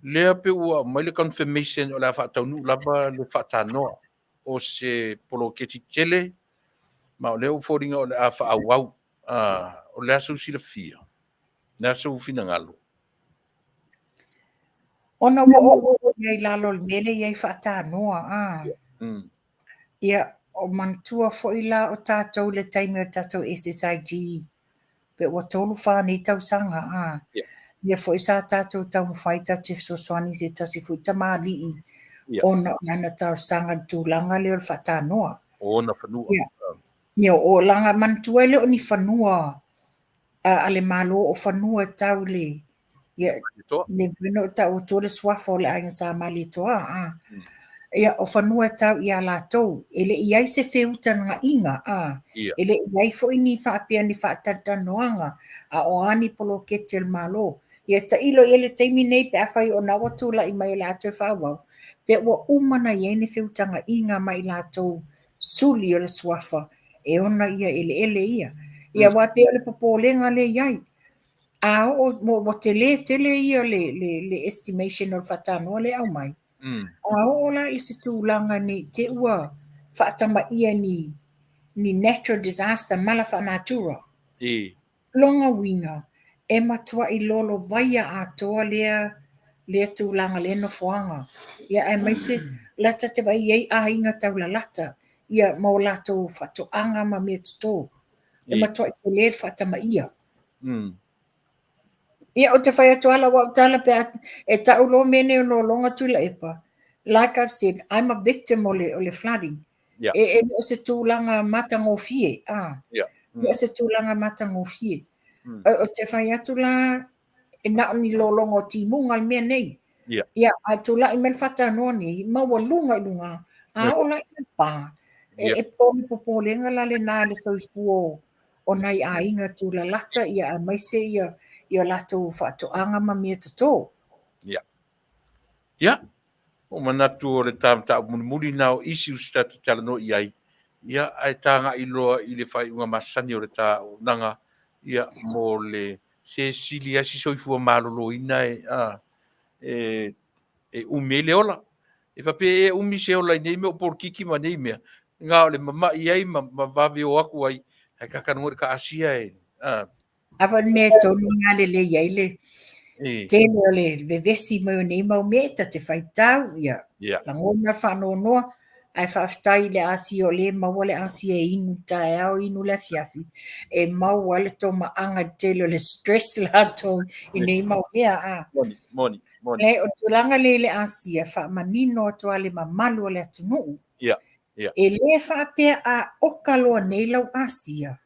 Lea pe ua mai le confirmation o la Taunu'u lava le whaatanoa. O se poloketi tele. Ma o leo fōringa o le a Vaaaoao. O le aso sila fia. Le aso fina ngalo. Ona wo iai lalo mele iai whaatanoa. Ia o mantua fo ila o tātou le taimi o tātou SSIG. Pe o tolu whānei tau sanga. Ia fo isa tātou tau mwhai tātou soswani se tasi fu tamālii. Ona nana tau sanga tūlanga leo le whaatanoa. Ona whanua. Ia o langa mantua leo ni whanua. Ale malo o whanua tau le. Ia ne vino tau tōle swafo le ainga sa mali toa. Ia o whanua tau I a lātou. Ele iai se whiutanga inga. Ele iai fo ini whaapea ni whaatatanoanga. A o ani polo ketel malo. Ia ta ilo ele teimi nei pe awhai o nawa tūla I mai lātou whawau. Pe ua umana iai ne whiutanga inga mai lātou suli o le swafa. E ona ia ele ia. Ia wape o le papolenga le iai. A o mo tele ia le estimation o le whatanoa le au mai. A o la I se tūlanga ni te ua whaatama ia ni natural disaster mala whanatura. Longa winga. e matua I lolo vaia atoa lea tūlanga le no fuanga. Ia e maise lata te vai ei a inga taula lata. Ia mau lato fato anga ma me tuto. E matua I te le fata ma ia. Ia o te whai atuala wa utala pe e taulo mene o no longa Tuilaepa. Like I've said, I'm a victim o le flooding. Yeah. E o se tūlanga matango fie. Yeah. E o se tūlanga matango fie. O te whai atula e na ni lolonga o timunga le mea nei. Yeah. Ia atula I men fata noa ni, maua lunga I lunga. A ola I pā. E pōmi popolenga la le nā le soifuo o nai a inga tūla lata ia a maise ia lato whaatoanga ma mea tato. Ia. O manatu o le tamata muri nao issues tata tala no iai. Ia ai tanga I loa I le whai unga masani o le tā o nanga. Ia mo le se sili asi soifua malolo ina e umele ola. E whape e umi se ola nei mea o por kiki ma nei mea. Ngā o le mama iai ma vawe o aku ai. Hai kakanua ka ASEA e. Awan mea tonu ngā le iai le. Tēne o le vevesi mai o nei mau mea ta te whaitau. Ia. Langona whanau noa. Ai whaftai le ASEA o le maua le ASEA inu tae au inu le Afiafi. E mau ale tō maanga tele o le stress la tō I nei mau mea. Moni. Le o tulanga le ASEA wha manino atua le mamalu o le Taunu'u. E le whapea a okaloa nei lau ASEA.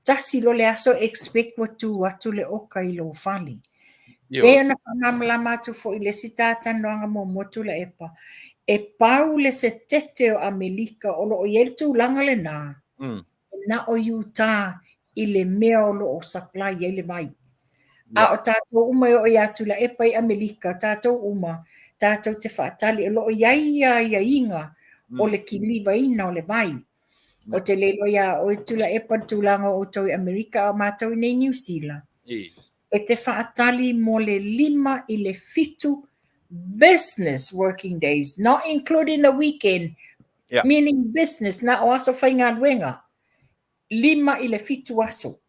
Tasi lo le aso expect watu le oka I lo whali. Pea na whanamala matu fo I le sitata noanga mo motu le epa. E pau le se tete o Amerika o lo o yel tūlanga le nā. Na o Utah I le mea o lo o supply I le vai. A o tātou uma o ia tula e pai Amerika, tātou uma, tātou te whaatali, o lo o ia inga o le kiliva ina o le vai. O te lelo ia o tula e pa tūlanga o tau Amerika o mātou nei New Zealand. E te whaatali mo le 5 I le 7 business working days, not including the weekend, meaning business, na o aso whainga duenga. 5 I le 7 aso.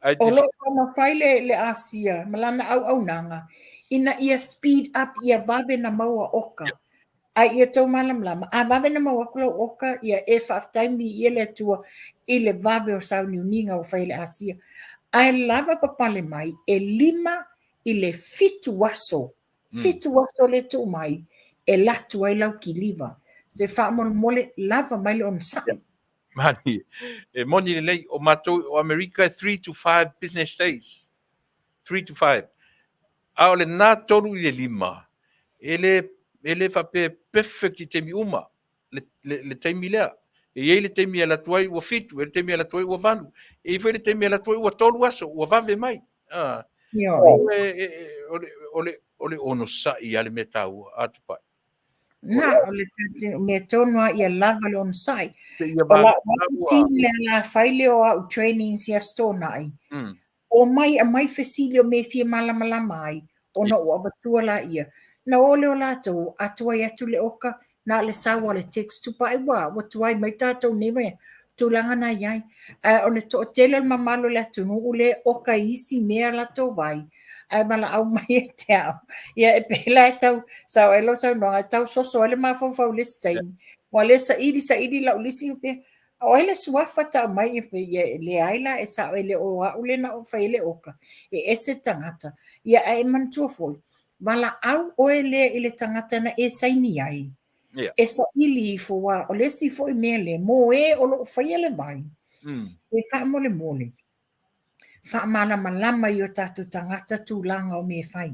O lo kama whaile le ASEA, malana au nanga, ina ia speed up ia vawe na maua oka. Ai ia tau malamlama, a vawe na maua kula oka, ia e whaftaimi ia le tua I le vawe o sau niuninga o whaile ASEA. Ai lava papale mai, e 5 I le 7 waso, 7 waso le tu mai, e latu ai lau ki liva. Se whaamon mole lava mai le on sai. Mani, e moni le lei o matou o America 3 to 5 business days. 3 to 5. A o le nā toru I le 5. Ele whape perfect I temi uma. Le temi lea. E iei le temi ala tuai ua fitu, e le temi ala tuai ua valu. E i le temi ala tuai ua tolu aso, ua vave mai. Ole ono sai ale me tau a Tupa'i. Na, ole me tonua ia lava le on sai. O la tini le la whaile o au training si a stona ai. O mai a mai fesili o me fia malama mai. O na o avatua la ia. Na ole o lato, atua i atu le oka, na le sawa le text Tupa'i watuai mai tātou newe. Tūlanga na iai. O le to tele mamalo le atu nungu le oka isi mea lato vai. Ai mala au mai e te au. Ia e pela e tau, sau e lo sau noa, tau soso ele mawhau le stein. Wa le sa idi lau lisi upe. O ele suafa tau mai e pe, le aila e sa ele o a ule na o whaile oka. E ese tangata. Ia e mantua foi. Mala au o ele tangata na e saini ai. E sa ili fo wa, o le si foi mele, mo e o lo whaile mai. E ka mole mole. Whaamana malama I o tātou tangata tūlanga o me whai.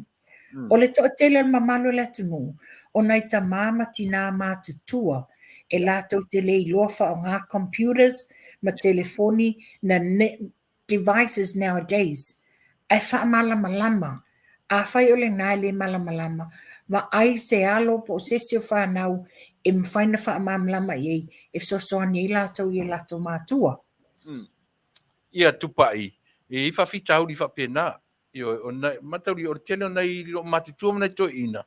O le toa tele mamalo le tunu, o nei ta māma tina mātutua, e lātou te lei lofa o ngā computers, ma telefoni, na devices nowadays. E whaamala malama, a whai o le ngai le malamalama, ma ai se alo po sesio whanau, e mwhaina whaamamalama iei, e sosoani I lātou mātua. Ia Tupa'i. E ifa fita au li fa pena. Io matauri o tele nei lo matutua na to ina.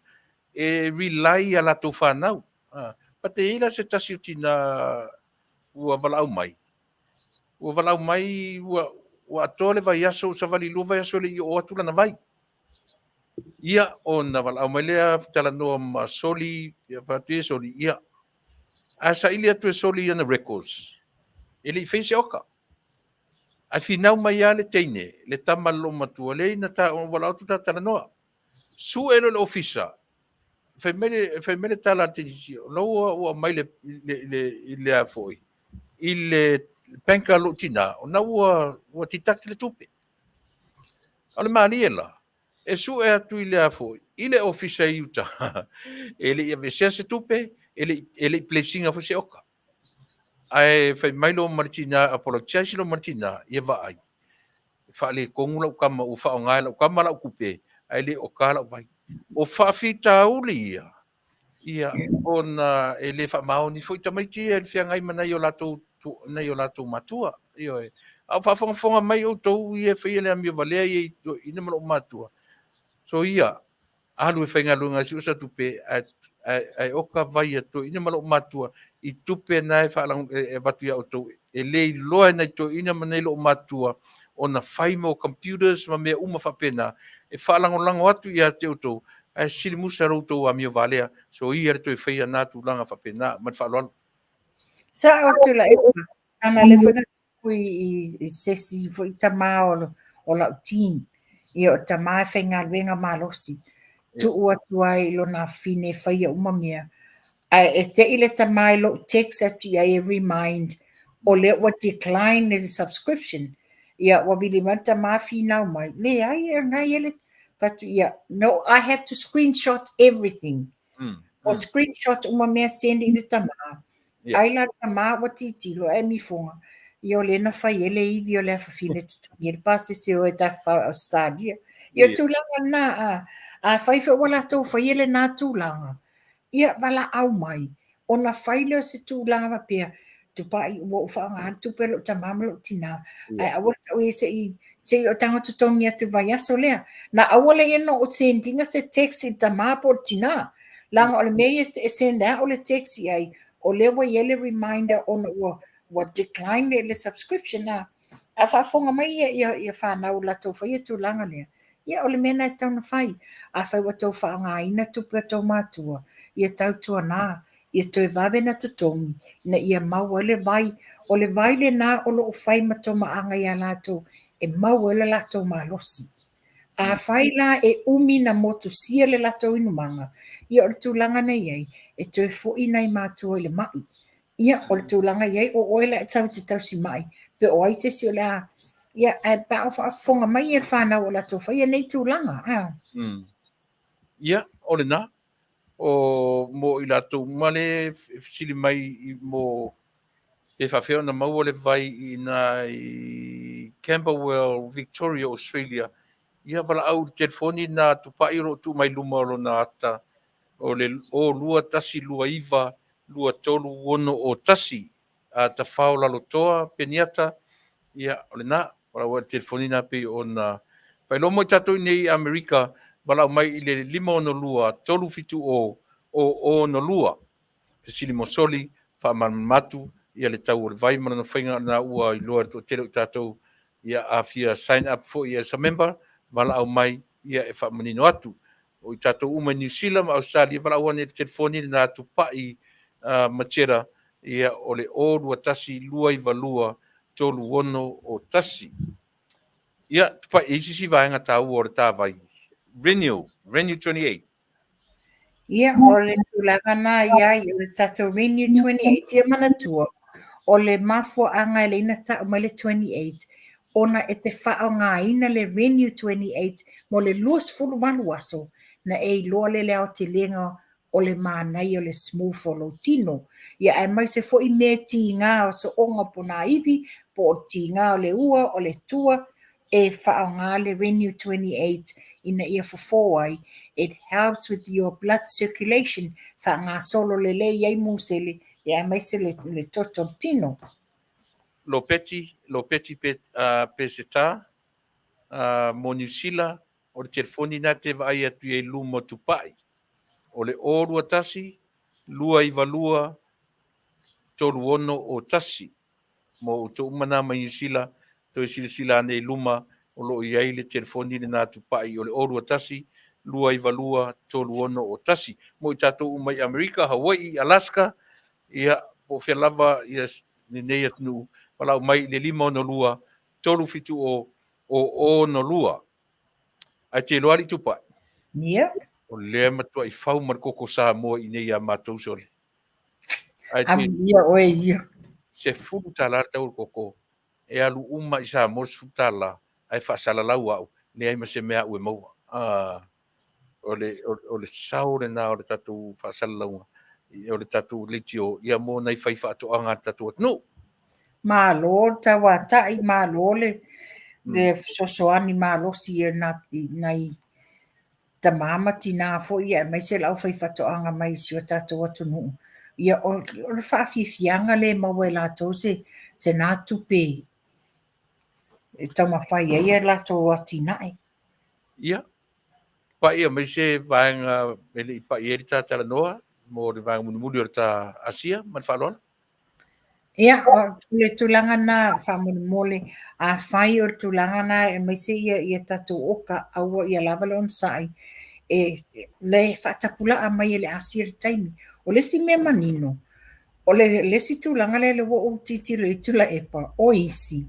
E rely ala to fanau. Pa te ila se tasi tina ua valau mai. Ua valau mai ua atoa le vaiaso sa valilua vaiaso le i o atu lana vai ia ona valaau mai lea talanoa ma soli ia faatue soli ia a saʻili atu e soli ana records e leʻi faise oka ai finau mai ia le teine le tama loo matua lei na valaau tu tatalanoa su e lo le ofisa faimele tala tenisi loua ua mai le a foʻi i le penka loo tina ona ua titaki le tupe o le malie la e su e atu i le a foʻi i le ofisa i uta e leʻi avesea se tupe e leʻi plesinga fo se oka ae faimai lo martina apologize lo martina ia vaai faalekogu lau kama ua faaogae lau kama lau kupe ae lē o ka lau vai o faafitauli ia ona e lē faamaoni foʻi tamaiti e le feagai manai o latou nai o latou matua io e au faafogafoga mai outou ia faia le amio valea ia ina ma loo matua so ia alu e faigaluega si o sa tupe ae oka vai atu ina ma loo matua i tupe na e faalago e vatu ia outou e lē iloa nai toʻina ma nei loo matua ona fai mo computers ma mea uma faapena e faalagolago atu ia te outou ae silimusa loutou amio valea so ia le toe faia na tulaga faapena ma le faaloalo Sa o Tuilaepa, ana le whaka kui i sesi fo i tamā o lau teen. I o tamā e whainga luenga malosi. Tu ua tuai lo na fine whaia umamia. E te ile tamā i lo text atu i a remind o le ua decline the subscription. Ia wa vili mata mā finau mai. Le ai e ngai ele. But yeah, no, I have to screenshot everything. O screenshot umamia send i le tamā. Ai la tamā wa titilo e mi fonga. I o lena whai ele i vi o le awhawhine tutungi. Le pasi se o e ta whao stadia. I o tūlanga nā a whaiwha wala tau whai ele nā tūlanga. Ia wala au mai. O na whai leo se tūlanga ma pia. Tupa'i ua uwhaanga tupe lo tamama lo tina. Ai awala tau e se i o tanga tutongi atu vai aso lea. Na awala e no o sendinga se text i tamā po tina. Langa o le mei e senda o le text i ai. O le wa yele reminder on wa decline le subscription na a fa fonga mai ia fa na o la to fa ia tu langa le ia o le mena e tau na fai a fa wa to fa nga ina tu pe to matua ia tau tu na ia to vave na to tongi na ia mau le vai o le vai le na o lo fai ma to ma anga ia la to e mau le la to ma losi a fai la e umi na motu sia le la to inu manga ia o tu langa nei ai e te fo ina i mātua le mai. Ia, o le tūlanga iei, o oela e tau te tau si mai. Pe o aise si o le a, ia, e pao whafonga mai e whanau o la tofa, ia nei tūlanga. Ia, o le nā, o mo i latou male sili mai i mo e whawheo na mau o le vai i nā i Camberwell, Victoria, Australia. Ia, wala au telefoni na tupa'i ro tu mai luma o na ata. O lua tasi lua iwa, lua tolu ono o tasi, a ta whaola lotoa, peniata, ia o le nā, wala ua telefonina pe o na, whai lomo i tatou nei Amerika, wala mai i le 5 ono lua, tolu fitu o ono lua, pe sili mosoli, wha matu, ia le tau o le vai mana na whainga na ua i loa to tele o tatou, ia a fia sign up for ia as a member, wala au mai, ia e wha manino atu, o i tatou uma New Zealand ma Australia wala ua ne telefoni na tupa'i Marchetta ia o le o lua tasi lua iwa lua tolu ono o tasi ia tupa'i isi vaenga tau o le tāwai Renew 28 Ia, o le tūlanga nā ia i o le tato Renew 28, ia mana tua. O le mafua anga le ina ta mai le 28. Ona e te whao ngā ina le Renew 28 mo le luas fulu malu aso. Na e loa le leo te lenga o le mānai o le smooth follow tino. Ia e mai se fo i me ti ngā o so onga po nā iwi, po o ti ngā o le ua o le tua, e whao ngā le Renew 28 ina ia fofowai. It helps with your blood circulation. Wha ngā solo le le iai musele, ia e mai se le toto tino. lo peti pe se tā mo New Zealand o le telefoni na te vai atu e luma tupa'i o le o lua tasi lua iwa lua tolu ono o tasi mo o to umana mai New Zealand toi sila nei luma o lo iai le telefoni le nā Tupa'i o le orua tasi, lua i valua, tolu ono o tasi. Mo i tātou umai Amerika, Hawaii, Alaska, ia o fia lava ia nei atunu, walau mai le 5 ono lua, tolu fitu o ono lua. Ai te loari Tupa'i. Ia. O lea matua i whau markoko Samoa i nei a mātou sole. Ai te Ia oe ia. se fulu tāla tau koko. E alu uma i Samoa se fulu tāla. Ai whaasala lau au. Le ai ma se mea ue maua. O le sao le nā o le tatu whaasala launga. O le tatu litio. Ia mō nei whai whaato anga tatu at no. Malo tawa tai malo le sosoani malo si e nai tamama tina fo ia mai se lau fai fatoanga mai si o tatou atunuu. Ia o le whaafifianga le maua latou se nā tupe e taumawhai e latou atinae. Ia. Pa ia mai se vaenga ele i pa ieri tā tala noa. Mō le vaenga munumuli o le tā ASEA. Man whaaloana. Ia o le tulanga na whamuni mole a whai o le tulanga na e mai se ia tatou oka aua ia lava le on sai. E le whaatapula a mai le ASEA le taimi. O le si mea manino. O le si tūlanga le wo o titilo i Tuilaepa o isi.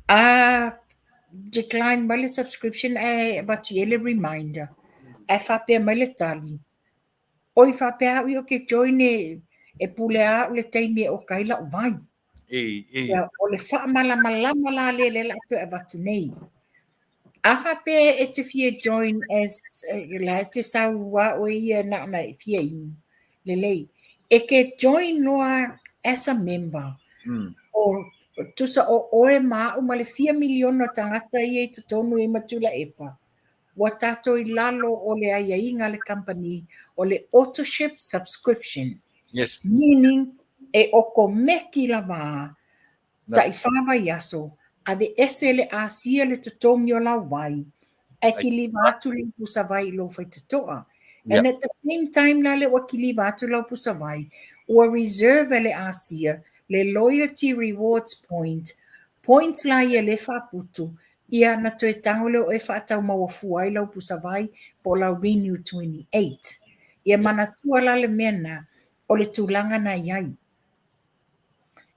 A decline mai le subscription e batu ele reminder. E whapea mai le tali. O i whapea au i o ke join e pule a le taimi o kaila o vai. O le whaamala la le la tu e batu nei. A whapea e te fia join as la te saua o ia na fia in le lei. E ke join noa as a member. O tusa o oe maa ma le 4 miliona tangata i e tatonu i Tuilaepa. Wa tato i lalo o le aiainga le company o le autoship subscription. Yes. Meaning e oko meki la maa ta i whawa yaso a ve ese le ASEA le tatongi o la wai. E ki li vatu li pusa vai lo fai tatoa. And at the same time na le wakili vatu lo pusa vai o reserve le ASEA le loyalty rewards points la ia le whaputu ia na toe tango leo e whaatau mawafua i lau pusa vai po la Renew 28. Ia manatua la le mena o le tūlanga na iai.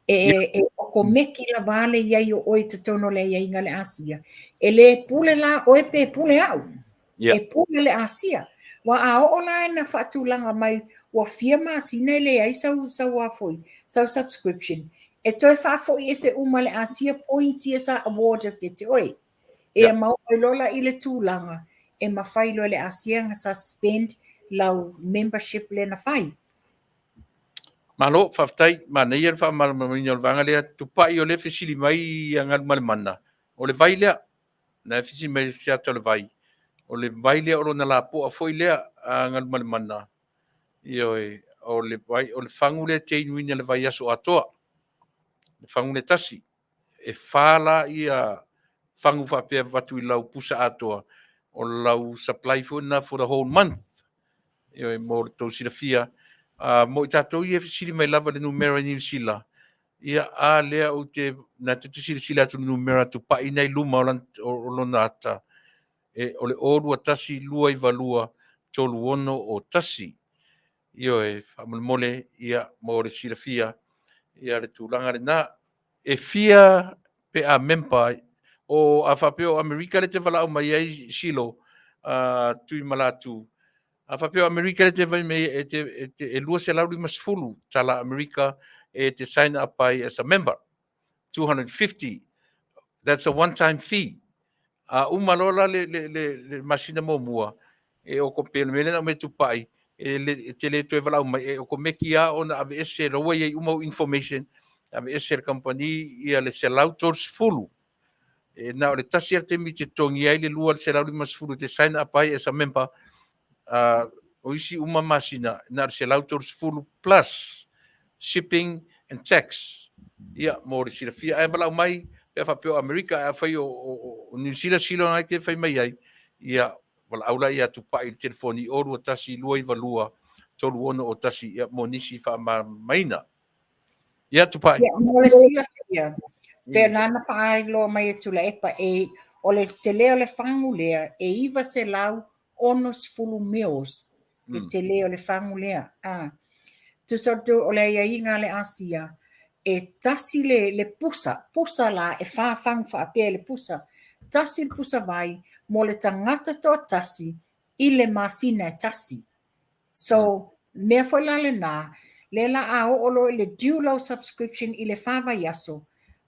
E o meki la vale iai o oi te tono le iai ngale ASEA. E le pule la oe pe pule au. E pule le ASEA. Wa a o la na whaatulanga mai wa fia masina le ai sau afoi, sau subscription. E toi whaafoi e se umale ASEA points i esa award of te oi. E mau e lola i le tūlanga e mawhai lo le ASEA nga suspend lau membership le na whai. Malo, whaftai, mana ia wha malamamini o le vanga lea, Tupa'i o le whisili mai a ngal malemana. O le vai lea, na whisili mai siato le vai. O le vai lea o na la po a foi lea a ngal malemana. Ioi, o le vai, o le whangu lea te inuina le vai aso Atua. Le whangu le Tasi. E whala ia whangu whapea watu i lau pusa Atua. O lau supply funa for the whole month. Ioi, mo tau sirafia. Mo i tātou i e siri mai lava le numera ni sila. Ia a lea o te, na te sila atu numera Tupa'i nei luma o lona ata. O le orua tasi lua i valua tolu ono o tasi. Io e whamole ia mo le sirafia. Ia le tūlanga le nā. E fia pe a mempa o a whapeo Amerika le te walau mai ai silo tui malatu. A whapeo Amerika le te vai mei e lua se lauri masfulu tala Amerika e te sign up by as a member. 250. That's a one-time fee. Umalola le masina mo mua. E o kopele mele na me Tupa'i. E te le toe walau mai. E o ko meki a ona ave ese rawa i umau information. Ave ese company ia le se lau tors fulu. E na o le tasi ar te mi te tongi ai le lua le se lauri masfulu te sign up by as a member. O isi uma masina na se lautors full plus shipping and tax. Ia mo le sirafia ai bala mai pe fa pe America a fai o New Zealand silo ai te fai mai ai. Ia wala aula ia Tupa'i le telefoni o rua tasi lua i valua tolu ono o tasi ia mo nisi fa maina. Ia Tupa'i. Ia mo le sirafia. Pe nana pa ai lo mai Tuilaepa e o le te leo le whangu lea e iwa se lau onos fulu meos le te leo le whangu lea. Tu sortu o le inga le ASEA e tasi le pusa la e whawhang whaapea le pusa. Tasi le pusa vai mo le tangata toa tasi i le masina e tasi. So, mea whailale nā, le la ao olo le dual subscription i le whawa yaso,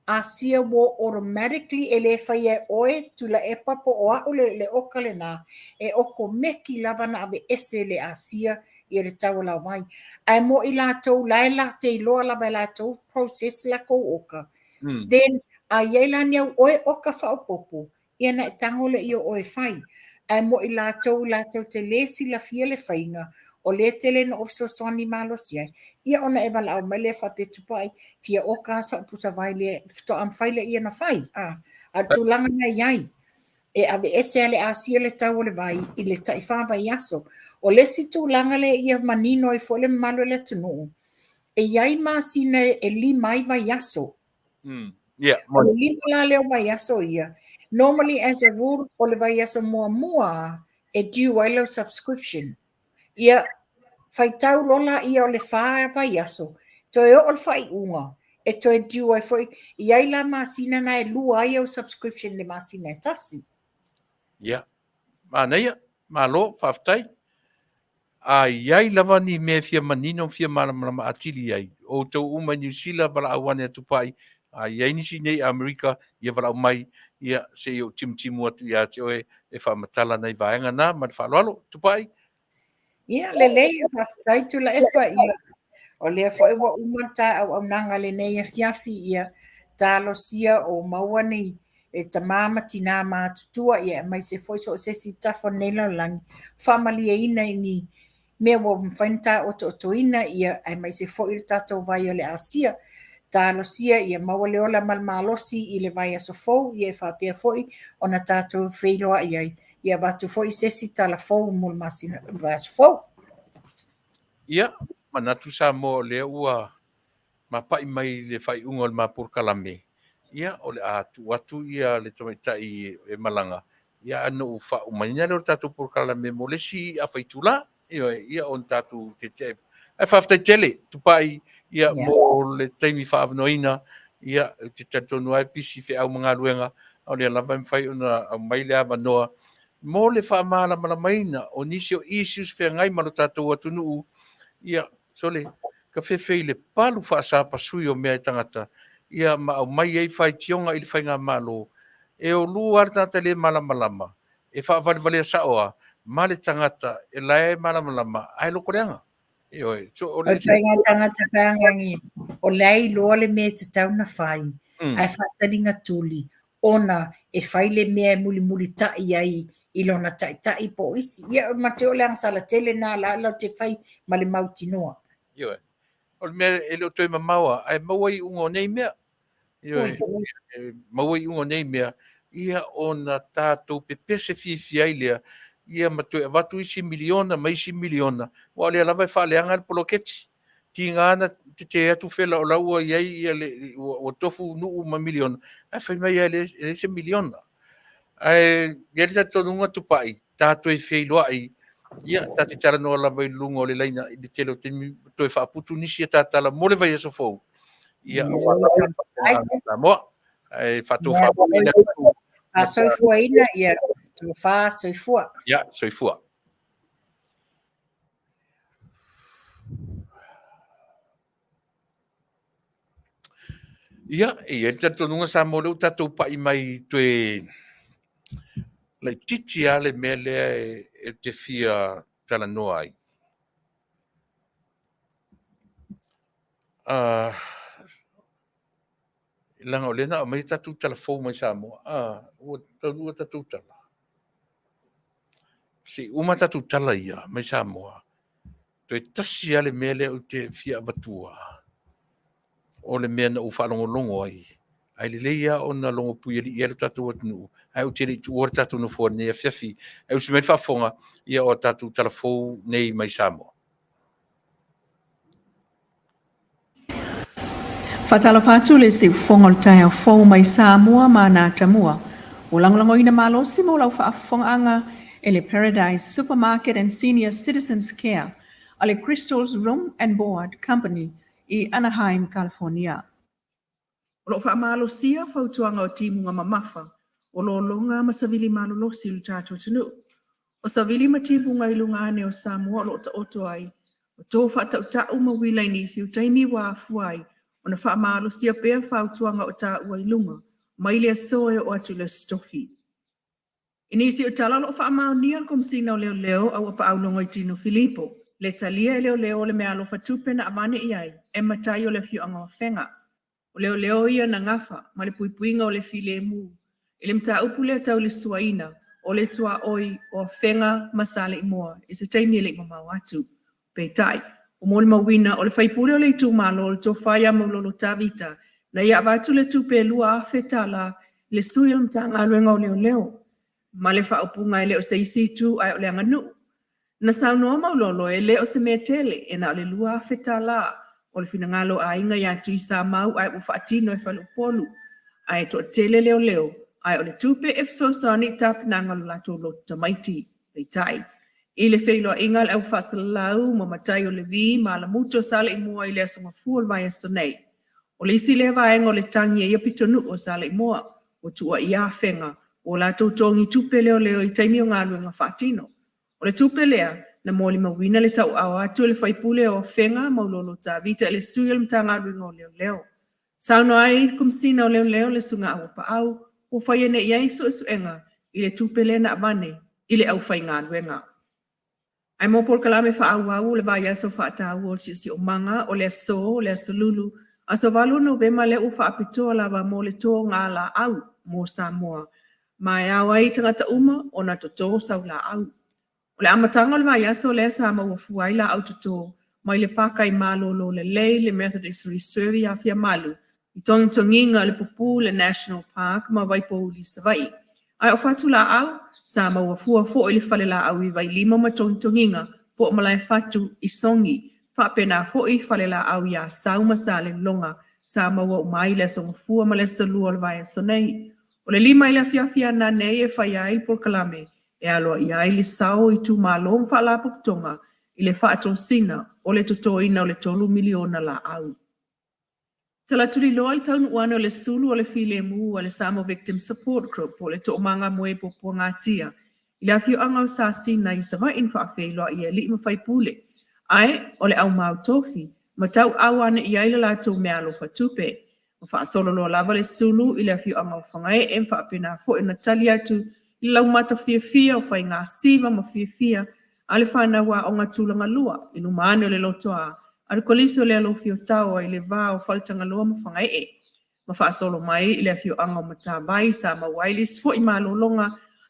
ASEA will automatically ele whaia oe Tuilaepa po o au le oka le nā, e oko meki lava na ave ese le ASEA i le tau la wai. Ai mo i lātou laila te iloa lava lātou process la kou oka. Then, a yeila niau oe oka whaopopo, ia na tango le ia oe whai. Ai mo i lātou te lesi la fia le whainga, o le tele na ofso soni malo sia. Ia ona e wala au mai le whape Tupa'i, fia o kāsa pusa vai le, fito am whaile ia na whai. A tūlanga na iai. E ave ese ale ASEA le tau le vai, i le tai whawai aso. O le si tūlanga le ia manino e fole malo le Taunu'u. E iai masina e li mai vai aso. O le lima la leo vai aso ia. Normally as a rule, o le vai aso mua e due ai lo subscription. Ia fai tau lola ia o le whaa vai aso. To e o le whai unga. E to e diu ai foi. Iai la masina na e lua ai au subscription le masina e tasi. Ia. Manuia, malo, whaftai. A iai lava ni me fia manino fia malama atili ai. O tau uma New Zealand wala awane a Tupa'i. A iai nisi nei Amerika, ia wala mai, ia se o timu atu ia te oe e whamatala nei vaenga nā, ma whalalo, Tupa'i. Ia, le whaftai Tuilaepa ia. O lea foi wa umata au nanga le nei Afiafi ia talo sia o maua nei e tamama tina mātutua ia mai se foi so se si tafo nela lang family e ina ni mea wa mwhainta o toina ia ai mai se foi il tato vai o le ASEA talo sia ia maua le ola malmalosi i le vai aso fou ia e whapea foi o na tato wheiloa ia watu foi se si tala fou mul masina vai aso fou. Ia, manatu sa mo le ua mapai mai le fai unga le Polokalame. Ia, o le atu ia le tamaitai e malanga. Ia anu ufa umanya le o tatu Polokalame mo le si a faitula. Ia on tatu te te. Ai whaftai tele, Tupa'i, ia mo le taimi whaavnoina, ia te tatonu ai pisi fe au mga ruenga, o le lava mwhai una au mai le avanoa. Mo le whaamala malamaina, o nisi o issues fe ngai malo tatu Taunu'u, ia sole ka fefei le palu Fasa pasui o mea tangata ia ma au mai ai fai tionga i le whainga malo e o luar tata le malamalama e whaavale saoa ma le tangata e lae malamalama ai loko reanga e oi so o le whainga tangata whaangangi o lei loa le mea te tau na whai ai whataringa tuli ona e whai le mea muli tai ai i lona tai po isi ia ma te o leang sala tele nā la te whai ma le mautinoa. Ioe. O le mea e leo toi mamaua, ai mauai ungo nei mea. Ioe. Mauai ungo nei mea. Ia o na tātou pepese fifi ai lea. Ia matoi avatu isi miliona, ma isi miliona. Wa lea lava e whaaleanga le poloketi. Ti ngana te atu whela o laua iai ia le o tofu nuu ma miliona. Ai whai mai ia le se miliona. Ai, ia le tatonunga Tupa'i. Tātou e wheiloa ai. Ia, tati tala noa la vai lungo le laina i te telo te toi whaaputu nisi e tātala mole vai aso fau. Ia, la moa. Ai, whatu whaaputu ina. A soifua ina, ia, tu wha soifua. Ia, soifua. Ia, ia, tato nunga sa mole u tato pa i mai tue lai titi ale mea lea e te fia tala noa ai. Langa o lena o mai tatu tala fau mai Samoa. Ua tatu tala. Si uma tatu tala ia mai Samoa. Toi tasi ale mea lea o te fia abatua. O le mea na ufa longo ai. Ai le leia o na longo pui ali ia le tatu Taunu'u. Ai o te li tu ora tatu no fo nei Afiafi. Ai o si mai whafonga ia o tatu tala fau nei mai Samoa. Fatalafatu le si fonga taia fo mai Samoa ma na Tamua. O langlangoina malo si mo lau whaafonga e le Paradise Supermarket and Senior Citizens Care a le Crystal's Room and Board Company i Anaheim, California. O lo whaamalo sia fautuanga o timu nga mamafa o lo longa masavili malo lo si lutato tunu. O savili matibu nga ilunga ane o Samoa lo ta oto ai. O tō whatau mawila inisi utaimi wa afuai o na whaamalo sia pea fautuanga o ta ua ilunga maile soe o atu le stofi. Inisi o tala lo whaamao nia komsina o leo leo au apa au longa i tino Filipo. Le talia leo leo le mea alofa tupe na amane iai e matai o le fiu anga o whenga. O leo leo ia na ngafa ma le puipuinga o le file mu. Ile mta upu le tau le suaina o le tua oi o whenga masale imoa. Isa taimi le mamau atu. Peitai, o mole mawina o le whaipule o le itu malo o le tofaya maulolo tavita na ia watu le tupe lua a fetala le sui o mta ngaluenga o leo leo. Ma le whaupunga ele o se isi tu ai o le anganu. Na saunoa maulolo ele o se metele e na o le lua a fetala o le finangalo a inga ia tu isa mau ai u whaatino e whalupolu. Ai to tele leo leo ai o le tupe e fsosani tap na ngalo lato lo tamaiti. Peitai. I le whailo ingal au whasalau ma matai o le vi ma la muto sale i mua i le asonga fuol vai aso nei. O le isi le vaenga o le tangi e pitonu o sale i mua o tua i a whenga o la tautongi tupe leo leo i taimi o ngā luenga whaatino. O le tupe lea na moli mawina le tau au atu le whaipule o whenga maulolo ta vita le sui o mta ngā luenga o leo leo. Sauno ai kumsina o leo leo le sunga au pa au o whaiene i aiso isu enga i le tupe le na amane i le au whai ngā luenga. Ai mo Polokalame Vaaaoao le vai aso whaatau o si o manga o le aso lulu. Aso valu Novema le u whaapitoa lava mo le tō ngā la au mo Samoa. Mai au ai tangata uma o na toto sau la au. O le amatanga le vai aso le Samoa ua fuai la au toto. Mai le pakai malo lo le lei le Methodist Reserve Afia malu. I tonginga le pupu le National Park ma vai po uli savai. Ai o fatu la au. Sama ua fua fo ili fale la au i vai lima ma tonginga po malai fatu i songi. Whapena fo i fale la au ia sau masale longa. Sama ua umai le songa fua ma le salua le vai aso nei. O le lima ili afiafi na nei e whai ai Polokalame. E aloa i ai li sao i tu malong wha la pukutonga. I le whaato sina o le tutoina o le 3 miliona la au. Tala tuli loa i Taunu'u o le sulu o le file mu o le Samoa Victim Support Group o le to'omanga moe popo ngātia. I le afio anga o sāsina i sawa in whaafei loa i e li ma whaipule. Ai, o le au mau tofi, ma tau awane i aile la tau mea lo whatupe. Ma whaasolo loa lava le sulu i le afio anga o whangai e mwhaapena fo i na tali atu i lau mata fia o whai ngā siva ma fia a le whanawa o ngā tūlanga lua i numane o le lotoa. Ar kolisi o le Alofipo tau i le vā o whaletanga loa ma whangai e. Ma whaasolo mai i le afio anga o matabai sa ma wailis fo i malolonga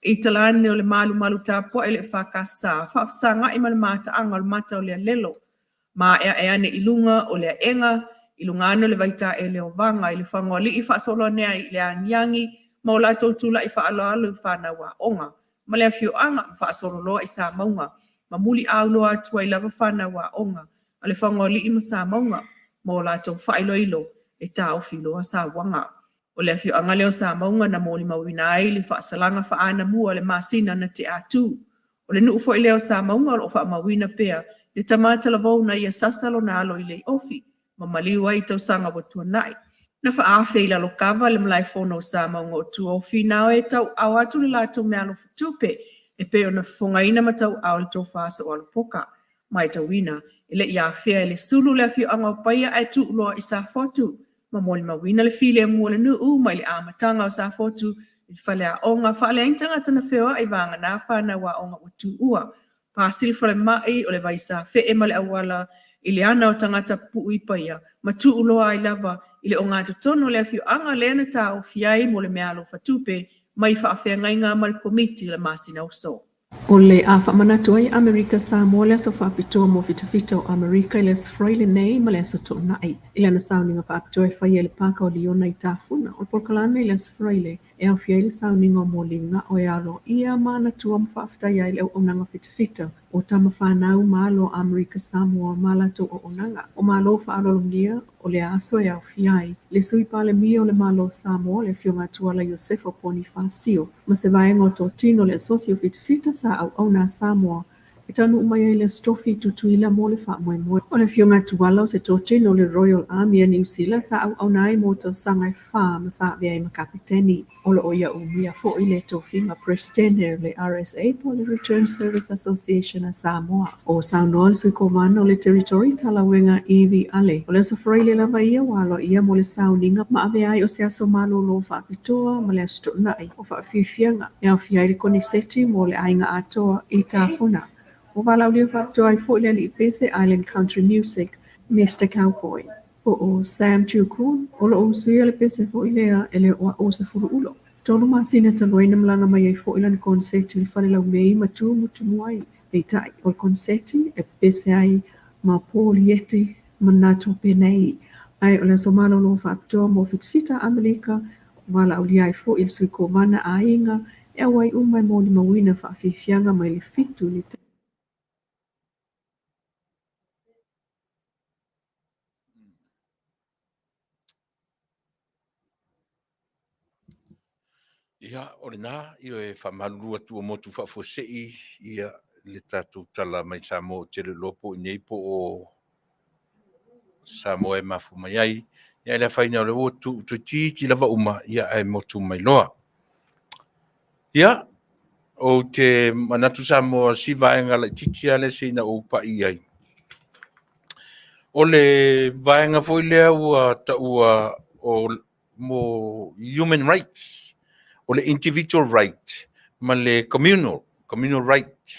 i talane o le malu tapo e le whakasa. Whaafsanga i malamata anga o le mata o le lelo. Ma e ane ilunga o le enga, ilunga ane o le vaita e le ovanga i le whangoali i whaasolo nea i le angiangi ma o la tautula i whaaloalo i whanawa onga. Ma le afio anga whaasolo loa i sa maunga. Ma muli auloa atua i lava whanawa onga. Ale whangoali i masa maunga, mo la tau whailoilo e tau whiloa sa wanga. O le afio anga leo sa maunga na mōli mawina ai le whaasalanga whaana mua le masina na te atu. O le nuu fwoi leo sa maunga o wha mawina pea, le tamata la vau na ia sasalo na alo i le ofi, ma maliwa i tau sanga watua nai. Na whaafe i la lokava le mlai whono sa maunga o tu ofi nao e tau au atu le la tau mea lo futupe, e peo na whongaina ma tau au le tau Fasa o Alopoka, mai tau wina. Ile ia fea le sulu le afio anga paia ai tu loa i sa fotu. Ma moli mawina le file mua le nuu mai le amatanga o sa fotu. I whale a onga whale aintanga tana whewa i vanga nā whana wa onga o tu ua. Pāsili whale mai o le vaisa fe e male awala i le ana o tangata pu i paia. Ma tu loa i lava i le o ngā tono le afio anga le ana tā o fiai mo le mea lo whatupe mai whaafea ngai ngā mali komiti le masina o so. O le a whamanatu ai Amerika Samoa le aso whaapitoa mo fitafita o Amerika i le aso fraile nei ma le aso tōnai. I le ana sauninga whaapitoa e whai e le pāka o Liona i tāwhuna. O Polokalame i le aso fraile e awhia i le sauninga mo linga o e alo ia mana tua mawhaafitai ai le au onanga fitafita o tama whanau malo Amerika Samoa malato o onanga. O malo whaalolongia o le aso e awhia ai. Le sui pale mio le malo Samoa le fionga tuala Yosefo Poni Fasio. Ma se vaenga o tō tino le sosio fitafita sa au auna Samoa. E tanu umai le stofi tutuila mo le wha moe moe. O le fionga tuala o se tōtino le Royal Army a New Zealand sa au aunai mo tō sangai wha ma sa vea i makapiteni. O le oia umia fo i le tōwhinga Presidente le RSA po le Return Service Association a Samoa. O saunoa sui komana o le territory talawenga Evi Ale. O le sofrei le lava ia walo ia mo le sauninga ma avea ai o se aso malo lo whaapitoa ma le astronai o whaafifianga. E awhia i koniseti mo le ainga atoa i tāwhuna. O Vaaaoao le whaapitoa ai fo i le li pese Island Country Music, Mr. Cowboy. O Sam Chukun, o lo usuia le pese fo i lea e le o se furu ulo. Tolu masina taloina mlanga mai ai fo i lani konseti li fale lau mei matu mutu muai. Ei tai, o konseti e pese ai ma Polieti manato penei. Ai o le somalo lo whaapitoa mo fitfita Amerika, Vaaaoao li ai fo i le sui kovana a inga, e awai umai mo li mawina whaafifianga mai le fitu li Ia, o le nā, i e whamalua tua motu whafosei, ia le tātou tala mai Samoa tele lopo i nei po o Samoa e mafu mai ai, ia le whaina o le o tu titi lava uma, ia ai motu mai loa. Ia, o te manatu Samoa si vaenga le titi ale se ina o Tupa'i ai. O le vaenga foi lea ua ta ua o mo human rights, o le individual right, ma le communal right.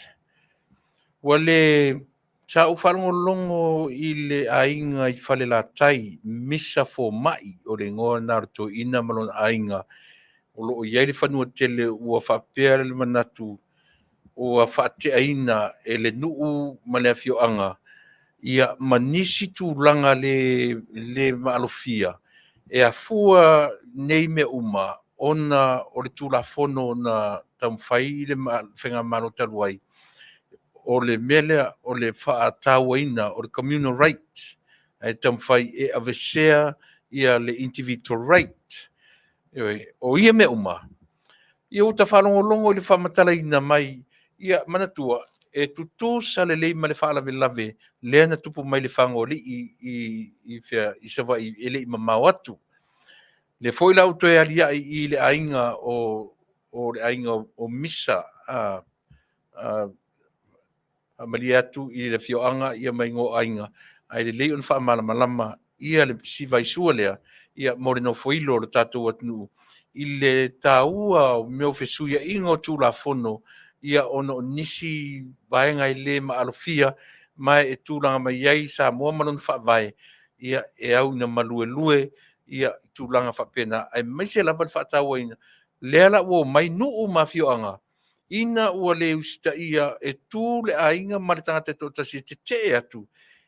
Wa le sa u whalongolongo i le ainga i whale la tai, misa fo mai o le ngoa naruto ina malon ainga. O lo o iai le whanua tele ua whapea le manatu, ua whate aina e le nuu ma le Afioga, ia manisi tūlanga le maalofia. E a fua nei me uma, ona o le tūlafono na tamwhai le whenga mano taluai, o le mele o le whaatawaina o le communal right, e tamwhai e ASEA ia le individual right. O ia me uma, ia o ta whalongolongo i le whamatalaina mai, ia manatua, e tutu sa le lei ma le whaalawe lave, lea na tupu mai le whangoli i sawa i ele i mamau atu. Le foi lau toe alia i le ainga o le ainga o misa a mali atu i le Afioga ia mai ngo ainga ai le lei on wha malama ia le siwai sua lea ia more no foilo le tātou atunu i le tāua o meo fesuia ingo tūlafono ia ono nisi vaenga i le maalofia mai e tūlanga mai iai Samoa malon whaavae ia e au na malue ia tūlanga whapena ai mai se lava le whaataua ina lea la ua mai nuu ma Afioga ina ua le usita ia e tū le ainga ma le tangata tō Tasi te te atu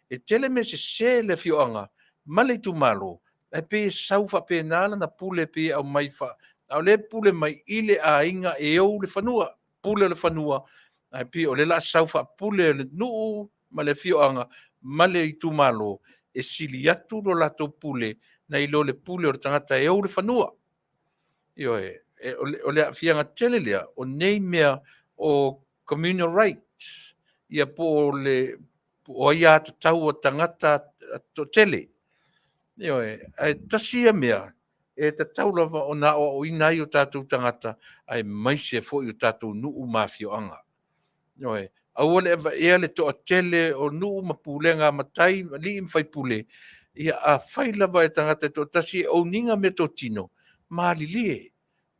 e tele me se le Afioga ma le tumalo e pe sau whapena na pule pe au mai wha au le pule mai i le ainga e au le whanua pule le whanua ai pe o le la sau wha pule le nuu ma le Afioga ma le tumalo e sili atu lo lato pule na ilo le pule o le tangata e au le whanua io o le fianga tele lea o nei mea o communal rights ia po le o ia tau o tangata to tele io e tasia mea e te tau lava o na o inai o tātou tangata ai mai se fo i o tātou nuu mafioanga io au le ea le to tele o nuu mapulenga matai li mfai pule ia a fai lava e tangata to tasi o ninga me to tino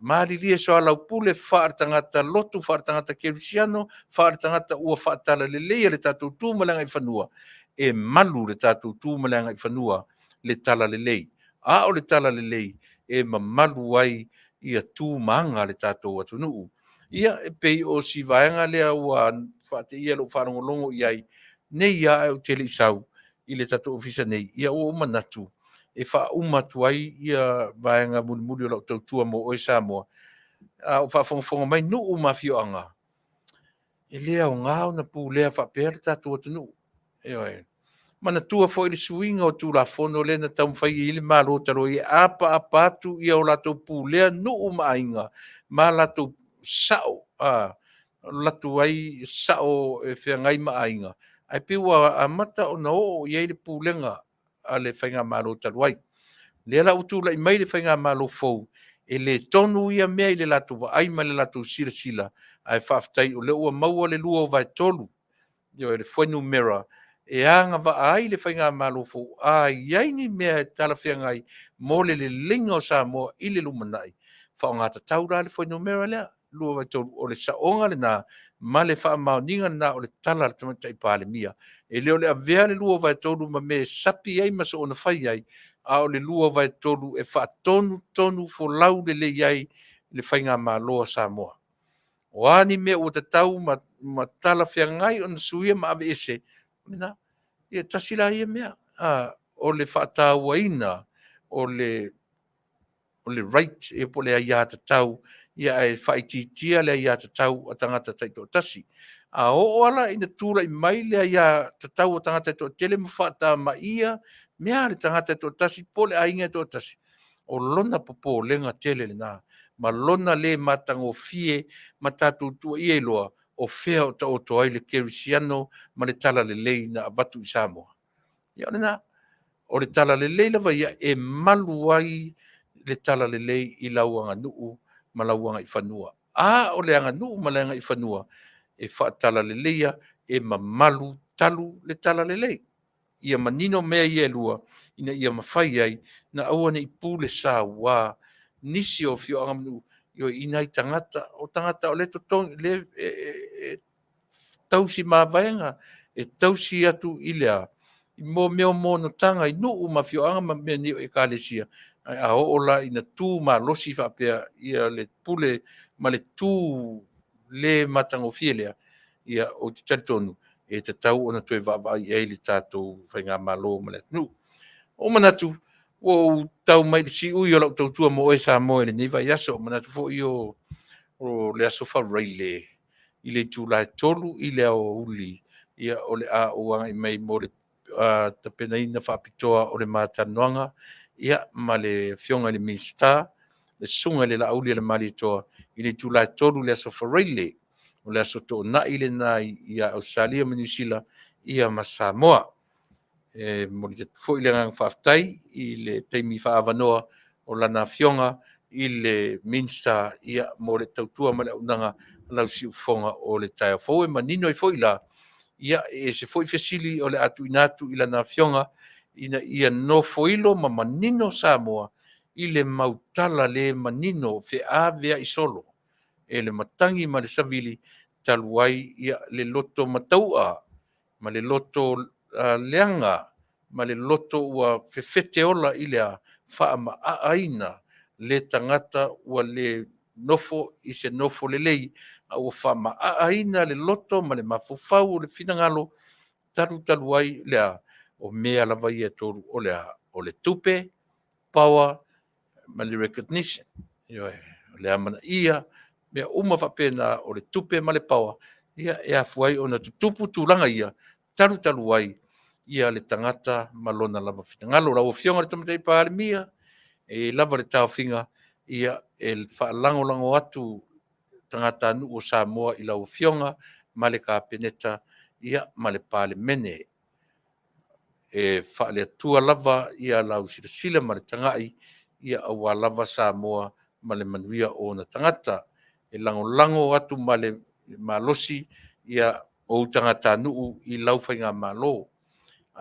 Malilie so ala pule far tangata lotu far tangata kerusiano far tangata ua fatala le le tatu tu malanga i fanua e malu le tatu tu malanga i fanua le tala le lei a o le tala le lei e mamalu ai ia tu manga le tatu atu nuu ia e pei o si vaenga le ua fate ia lo whanongolongo iai nei ia o tele sau i le tatu ofisa nei ia o manatu e wha umatu ai ia vaenga muli o lau tautua mo o Samoa o whaafonga mai nuu mafioanga. E lea o ngāo na pū lea whapea le tātua tanu. Mana tua fo i suinga o tū la fono le na tau whai i le mālo taro i apa apatu i au lato pū lea nuu mainga. Ma lato sao, lato ai sao e whea ngai mainga. Ai piwa a mata o na o i le pū lenga a le whainga mālo taro ai. Le la utu la i mai le whainga mālo fou. E le tonu ia mea i le lato wa ai ma le lato sila sila. Ai whaftai o le ua maua le lua o vai tolu. Yo le whainu mera. E anga wa ai le whainga mālo fou. Iai ni mea e tala whia ngai. Mo le linga o Samoa i le lumanai. Whao ngata taura le whainu mera lea. Lua vai tolu o le saonga le nā. Ma le wha maoninga nā o le tala le tamatai pāle mia. E leo le avea le lua vai tolu ma me sapi ai maso o na whai ai. A o le lua vai tolu e wha tonu fo lau le iai le whainga māloa Samoa. O ani mea o te tau ma tala whia ngai o na suia ma ave ese. Mina, ia tasi la ia mea. O le whaatau aina, o le right e po le aia te tau, ia e whaititia le aia te tau a tangata taito tasi. A o ala ina tūra i mai le aia te tau a tangata taito tele ma whaata ma ia, mea le tangata taito tasi, po le ainga taito tasi. O lona popo lenga tele le nā. Ma lona le matango fie ma tatu tua i eloa o fea o tau toai le kerisiano ma le tala le lei na abatu i Samoa. Ia ona o le tala le lei lava ia e malu ai le tala le lei i lauanga nuu ma lauanga i whanua. O le anga nuu ma lauanga i whanua e whaatala le leia e mamalu talu le tala le lei. Ia manino mea i elua ina ia mawhai ai na aua i pūle sā wā nisi o fio anga manu yo inai tangata o le totong le tausi ma vaenga e tausi atu i lea i mo meo mo no tanga i nuu ma fio anga ma mea ni o e kālesia a o la ina tū ma losi whapea ia le pule ma le tū le matango fielea ia o te taritonu e te tau o na tue vava i eili tātou whainga malo ma le tunu. O manatu o tau mai si ui o lau tau tua mo e Samoa le niva yaso manatu fo i o le aso whaurai le i le tūlai tolu i le o uli ia o le a uanga i mai mo le ta pena ina whapitoa o le mātanoanga ia ma le fionga le mista le sunga le lauli le mali toa i le tūlai tolu le aso whaurai le o le aso tō na i le nai ia Australia ma New Zealand ia ma Samoa. Mo le fo i le ngang whaftai i le teimi whaavanoa o lana fionga i le minsta ia mo le tautua ma le unanga lau si ufonga o le taia fo e manino i fo i la ia e se fo i fesili o le atu inatu i lana fionga ina ia no foilo ma manino Samoa i le mautala le manino fe avea i solo e le matangi ma le savili taluai ia le loto mataua ma le loto leanga ma le loto ua fefete ola i lea wha ma aina le tangata ua le nofo i se nofo le lei a ua wha ma aina le loto ma le mafufau le finangalo talu ai lea o mea lava ia toru o lea o le tupe, power ma le recognition. Lea mana ia mea uma whapena o le tupe ma le power ia e afuai o na tutupu tūlanga ia talu ai ia le tangata malona lava finangalo la o fionga le tamatai pāle mia e lava le tauwhinga ia e whaalango atu tangata nu o Samoa i lau fionga ma le kāpeneta ia ma le pāle mene e whaale atua lava ia lau sila ma le tangai ia awa lava Samoa ma le manuia o na tangata e lango atu ma le malosi ia o tangata nuu i lau whainga malo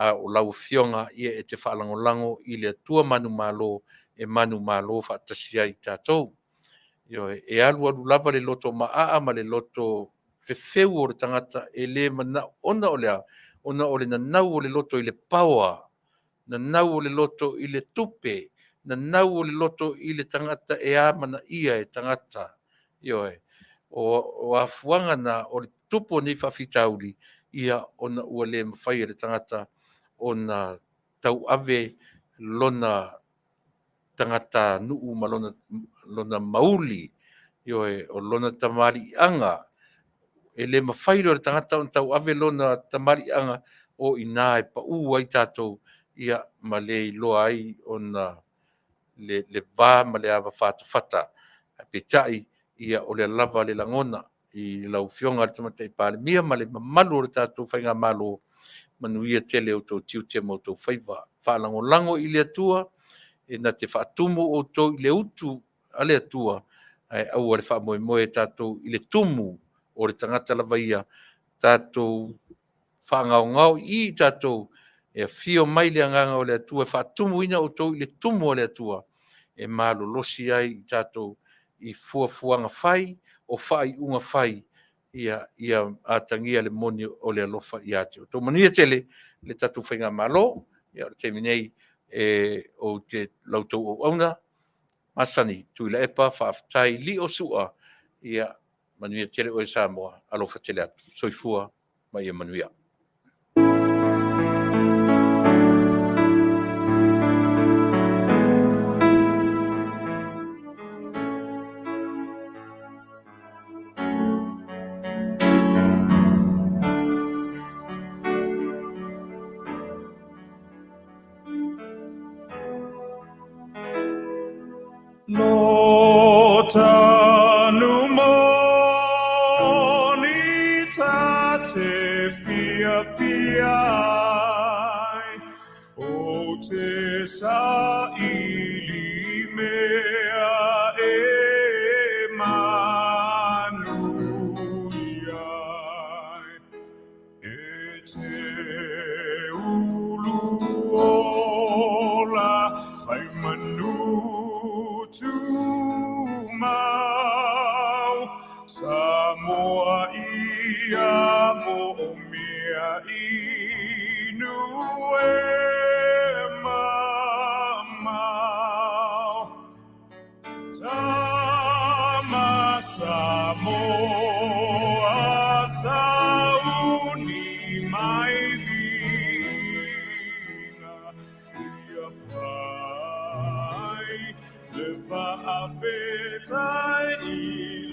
o lau fionga ia e te whaalango i le atua manu malo e manu malo whaatasia i tātou. E alu lava le loto maa ma le loto fefeu o le tangata e le mana ona o lea ona o le nanau o le loto i le paua, nanau o le loto i le tupe, nanau o le loto i le tangata e amana ia e tangata. O afuanga na o le tupo ni whawhitauli ia ona ua le mawhai le tangata ona tau ave lona tangata nuu ma lona mauli io o lona tamalianga e le mawhairo le tangata o tau ave lona tamalianga o ina e pa ai tātou ia ma le iloa ai o na le vā ma le awa whata pe tai ia o le lava le langona i lau fionga le tamata i pāle mia ma le mamalu o le tātou whainga malo manuia tele o tō tiu te mo tō whaiva whalango lango i le atua e na te whaatumu o tō i le utu a le atua ai au le wha moe tātou i le tumu o le tangata lava ia tātou whaangau i tātou e fio mai le anganga o le atua whaatumu ina o tō i le tumu o le atua e malo losi ai i tātou i fuafuanga whai o whai unga whai ia atangia le moni o le alofa i ate. Tō manuia tele le tātou whainga malo ia o te minei o te lautou o auna Masani, Tuilaepa, whaaftai li o sua ia manuia tele o e Samoa, alofa tele atu. Soifua mai e manuia. Lo tanu moni tate fia o te sa ili mea e manuia e te ulu ola fai manu tu mau Samoa ia mo mia inu e mamau Tama Samoa sauni mai vina ia pai le whaafetai I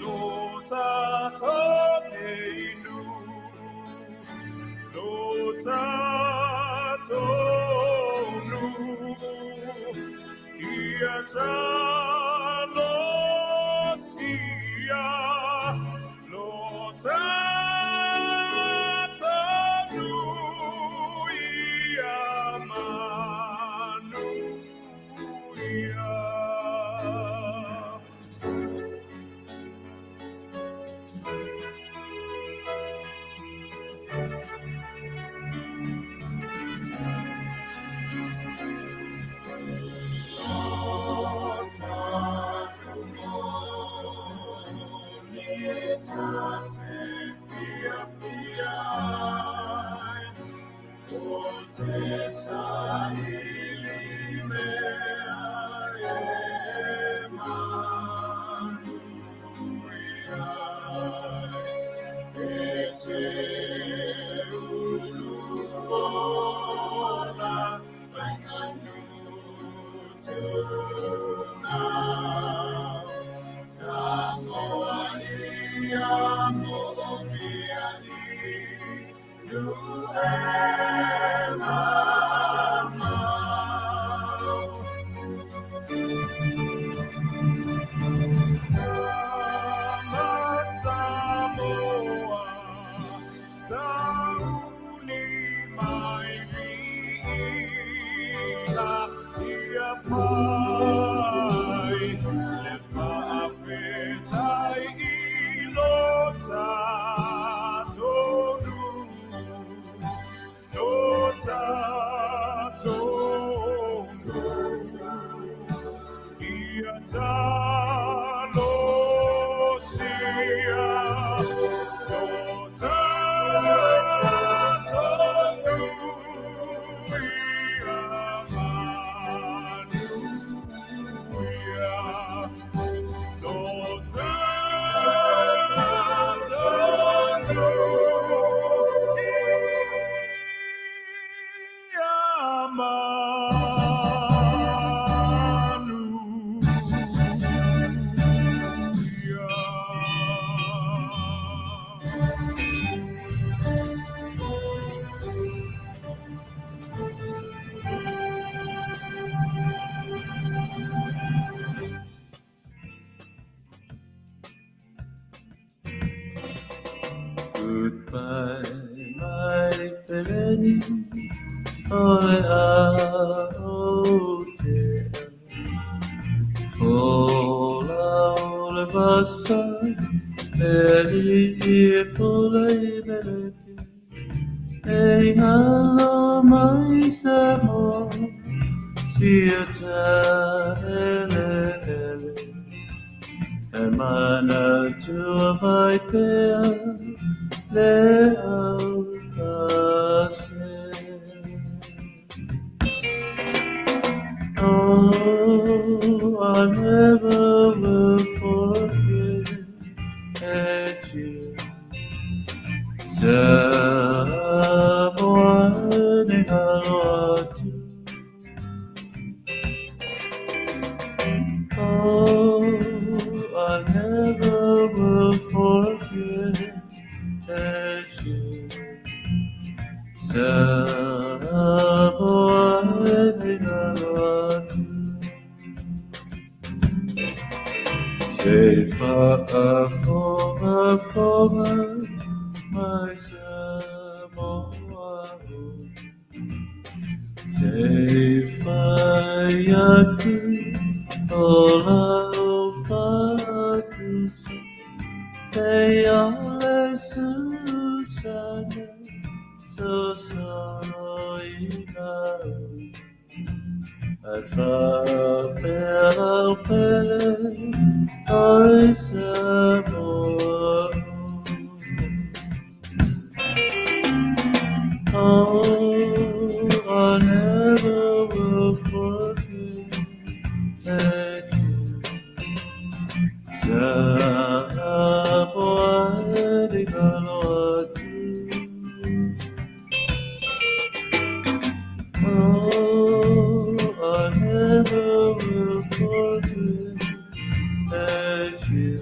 lo tātou inu lo tātou nu ia talosia lo tātou nu ia manuia mai peleni ole aotea Ola ole Fasa Eli e Polokalame Ei halo mai Samoa Tia ele E mana tua vai pea Le au tase Oh, I never will forget you. Samoa ni aloatu. Oh, I never will forget you. Samoa ni aloatu. Say Faaaoga, my Samoa. Say Fayatu, Olaofatu. Say Ole Susana, so Atua pele oi Samoa. Oh, I never will forget you. Samoa di Vaaaoao. Oh, I never will forget you.